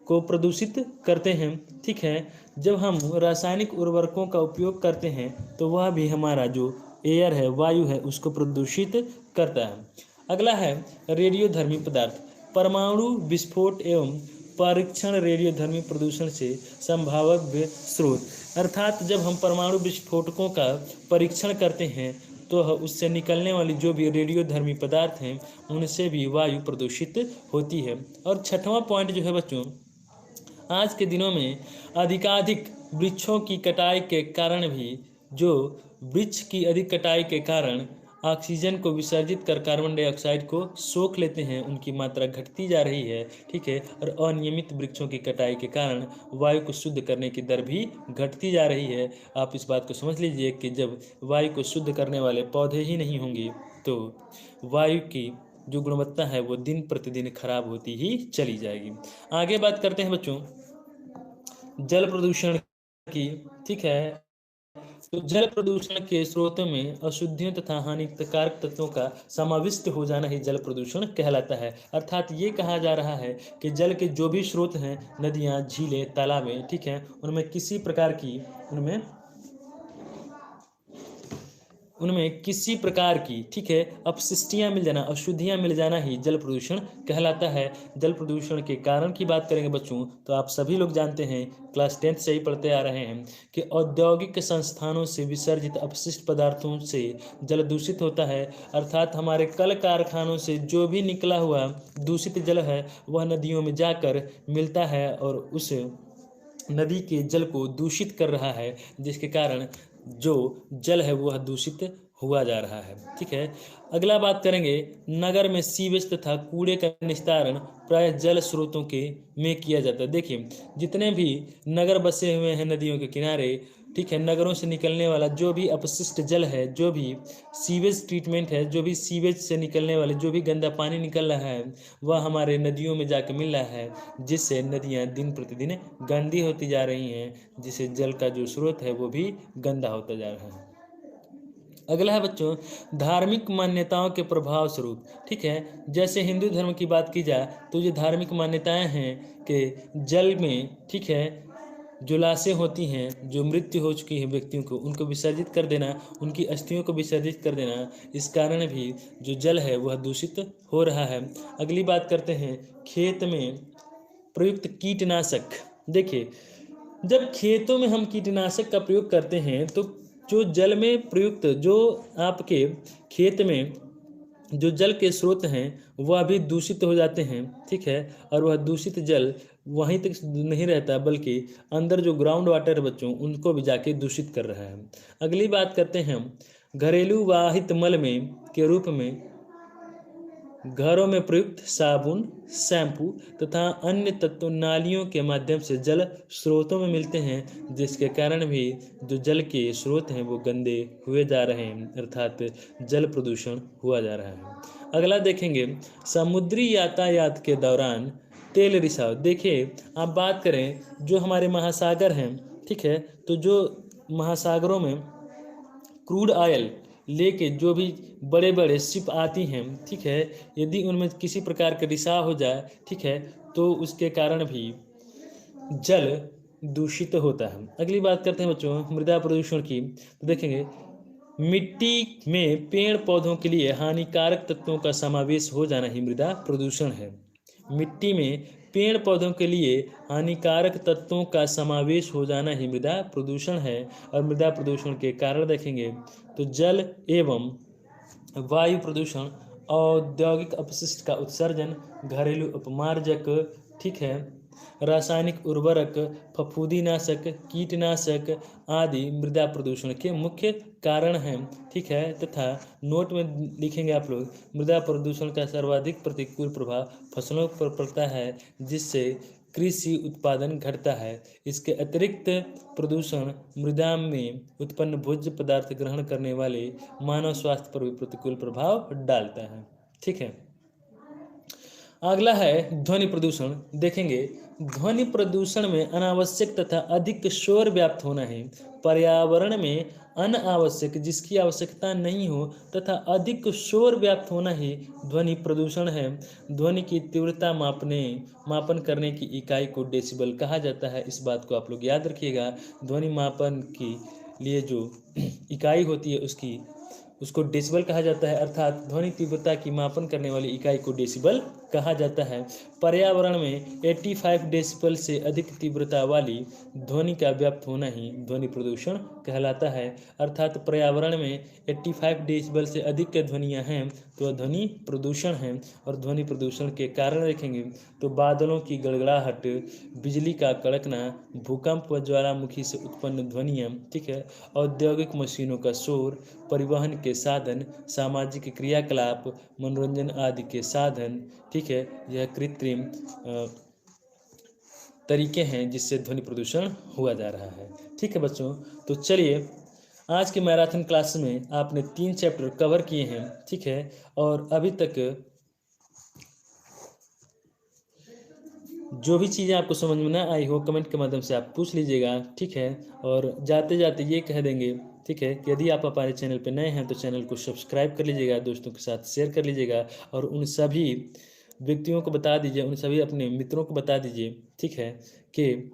को प्रदूषित करते हैं। ठीक है, जब हम रासायनिक उर्वरकों का उपयोग करते हैं तो वह भी हमारा जो एयर है, वायु है, उसको प्रदूषित करता है। अगला है रेडियोधर्मी पदार्थ। परमाणु विस्फोट एवं परीक्षण रेडियोधर्मी प्रदूषण से संभाव्य स्रोत। अर्थात जब हम परमाणु विस्फोटकों का परीक्षण करते हैं तो उससे निकलने वाली जो भी रेडियोधर्मी पदार्थ हैं उनसे भी वायु प्रदूषित होती है। और छठवां पॉइंट जो है बच्चों, आज के दिनों में अधिकाधिक वृक्षों की कटाई के कारण भी, जो वृक्ष की अधिक कटाई के कारण ऑक्सीजन को विसर्जित कर कार्बन डाइऑक्साइड को सोख लेते हैं, उनकी मात्रा घटती जा रही है। ठीक है, और अनियमित वृक्षों की कटाई के कारण वायु को शुद्ध करने की दर भी घटती जा रही है। आप इस बात को समझ लीजिए कि जब वायु को शुद्ध करने वाले पौधे ही नहीं होंगे तो वायु की जो गुणवत्ता है वो दिन प्रतिदिन खराब होती ही चली जाएगी। आगे बात करते हैं बच्चों जल प्रदूषण की। ठीक है, तो जल प्रदूषण के स्रोतों में अशुद्धियों तथा हानिकारक तत्वों का समाविष्ट हो जाना ही जल प्रदूषण कहलाता है। अर्थात ये कहा जा रहा है कि जल के जो भी स्रोत हैं, नदियाँ, झीलें, तालाबें, ठीक है, उनमें किसी प्रकार की ठीक है अपशिष्टियाँ मिल जाना, अशुद्धियाँ मिल जाना ही जल प्रदूषण कहलाता है। जल प्रदूषण के कारण की बात करेंगे बच्चों तो आप सभी लोग जानते हैं, क्लास 10th से ही पढ़ते आ रहे हैं कि औद्योगिक संस्थानों से विसर्जित अपशिष्ट पदार्थों से जल दूषित होता है। अर्थात हमारे कल कारखानों से जो भी निकला हुआ दूषित जल है वह नदियों में जाकर मिलता है और उस नदी के जल को दूषित कर रहा है, जिसके कारण जो जल है वह दूषित हुआ जा रहा है। ठीक है, अगला बात करेंगे नगर में सीवेज तथा कूड़े का निस्तारण प्राय जल स्रोतों के में किया जाता है। देखिए जितने भी नगर बसे हुए हैं नदियों के किनारे, ठीक है, नगरों से निकलने वाला जो भी अपशिष्ट जल है, जो भी सीवेज ट्रीटमेंट है, जो भी सीवेज से निकलने वाले जो भी गंदा पानी निकल रहा है वह हमारे नदियों में जाकर मिल रहा है, जिससे नदियाँ दिन प्रतिदिन गंदी होती जा रही हैं, जिससे जल का जो स्रोत है वो भी गंदा होता जा रहा है। अगला है बच्चों धार्मिक मान्यताओं के प्रभाव स्वरूप। ठीक है, जैसे हिंदू धर्म की बात की जाए तो ये धार्मिक मान्यताएं हैं कि जल में, ठीक है, जो लाशें होती हैं, जो मृत्यु हो चुकी है व्यक्तियों को, उनको विसर्जित कर देना, उनकी अस्थियों को विसर्जित कर देना, इस कारण भी जो जल है वह दूषित हो रहा है। अगली बात करते हैं खेत में प्रयुक्त कीटनाशक। देखिए, जब खेतों में हम कीटनाशक का प्रयोग करते हैं तो जो जल में प्रयुक्त, जो आपके खेत में जो जल के स्रोत हैं वह भी दूषित हो जाते हैं। ठीक है, और वह दूषित जल वहीं तक नहीं रहता बल्कि अंदर जो ग्राउंड वाटर है बच्चों उनको भी जाके दूषित कर रहा है। अगली बात करते हैं हम घरेलू वाहित मल में के रूप में घरों में प्रयुक्त साबुन, शैम्पू तथा अन्य तत्व नालियों के माध्यम से जल स्रोतों में मिलते हैं, जिसके कारण भी जो जल के स्रोत हैं वो गंदे हुए जा रहे हैं, अर्थात जल प्रदूषण हुआ जा रहा है। अगला देखेंगे समुद्री यातायात के दौरान तेल रिसाव। देखिए, आप बात करें जो हमारे महासागर हैं, ठीक है, तो जो महासागरों में क्रूड ऑयल लेके जो भी बड़े बड़े शिप आती हैं, ठीक है, यदि उनमें किसी प्रकार का रिसाव हो जाए, ठीक है, तो उसके कारण भी जल दूषित होता है। अगली बात करते हैं बच्चों मृदा प्रदूषण की। तो देखेंगे मिट्टी में पेड़ पौधों के लिए हानिकारक तत्वों का समावेश हो जाना ही मृदा प्रदूषण है। मिट्टी में पेड़ पौधों के लिए हानिकारक तत्वों का समावेश हो जाना ही मृदा प्रदूषण है। और मृदा प्रदूषण के कारण देखेंगे तो जल एवं वायु प्रदूषण, औद्योगिक अपशिष्ट का उत्सर्जन, घरेलू अपमार्जक, ठीक है, रासायनिक उर्वरक, फफूंदीनाशक, कीटनाशक आदि मृदा प्रदूषण के मुख्य कारण हैं। ठीक है, तथा नोट में लिखेंगे आप लोग मृदा प्रदूषण का सर्वाधिक प्रतिकूल प्रभाव फसलों पर पड़ता है, जिससे कृषि उत्पादन घटता है। इसके अतिरिक्त प्रदूषण मृदा में उत्पन्न भोज्य पदार्थ ग्रहण करने वाले मानव स्वास्थ्य पर भी प्रतिकूल प्रभाव डालता है। ठीक है, अगला है ध्वनि प्रदूषण। देखेंगे ध्वनि प्रदूषण में अनावश्यक तथा अधिक शोर व्याप्त होना है। पर्यावरण में अनावश्यक, जिसकी आवश्यकता नहीं हो, तथा अधिक शोर व्याप्त होना ही ध्वनि प्रदूषण है। ध्वनि की तीव्रता मापन करने की इकाई को डेसिबल कहा जाता है। इस बात को आप लोग याद रखिएगा। ध्वनि मापन के लिए जो इकाई होती है उसको डेसिबल कहा जाता है, अर्थात ध्वनि तीव्रता की मापन करने वाली इकाई को डेसिबल कहा जाता है। पर्यावरण में 85 डेसिबल से अधिक तीव्रता वाली ध्वनि का व्याप्त होना ही ध्वनि प्रदूषण कहलाता है। अर्थात पर्यावरण में 85 डेसिबल से अधिक के ध्वनियाँ हैं तो ध्वनि प्रदूषण है। और ध्वनि प्रदूषण के कारण देखेंगे तो बादलों की गड़गड़ाहट, बिजली का कड़कना, भूकंप व ज्वालामुखी से उत्पन्न ध्वनियाँ, ठीक है, औद्योगिक मशीनों का शोर, परिवहन के साधन, सामाजिक क्रियाकलाप, मनोरंजन आदि के साधन, ठीक है, यह कृत्रिम तरीके हैं जिससे ध्वनि प्रदूषण हुआ जा रहा है। ठीक है बच्चों, तो चलिए आज के मैराथन क्लास में आपने 3 चैप्टर कवर किए हैं। ठीक है, और अभी तक जो भी चीज़ें आपको समझ में ना आई हो कमेंट के माध्यम से आप पूछ लीजिएगा। ठीक है, और जाते जाते ये कह देंगे, ठीक है, कि यदि आप हमारे चैनल पर नए हैं तो चैनल को सब्सक्राइब कर लीजिएगा, दोस्तों के साथ शेयर कर लीजिएगा, और उन सभी व्यक्तियों को बता दीजिए, उन सभी अपने मित्रों को बता दीजिए, ठीक है, कि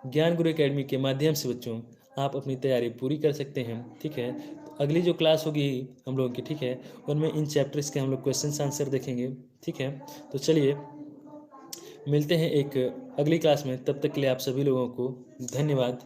ज्ञान गुरु एकेडमी के माध्यम से बच्चों आप अपनी तैयारी पूरी कर सकते हैं। ठीक है, तो अगली जो क्लास होगी हम लोगों की, ठीक है, उनमें इन चैप्टर्स के हम लोग क्वेश्चन आंसर देखेंगे। ठीक है, तो चलिए मिलते हैं एक अगली क्लास में। तब तक के लिए आप सभी लोगों को धन्यवाद।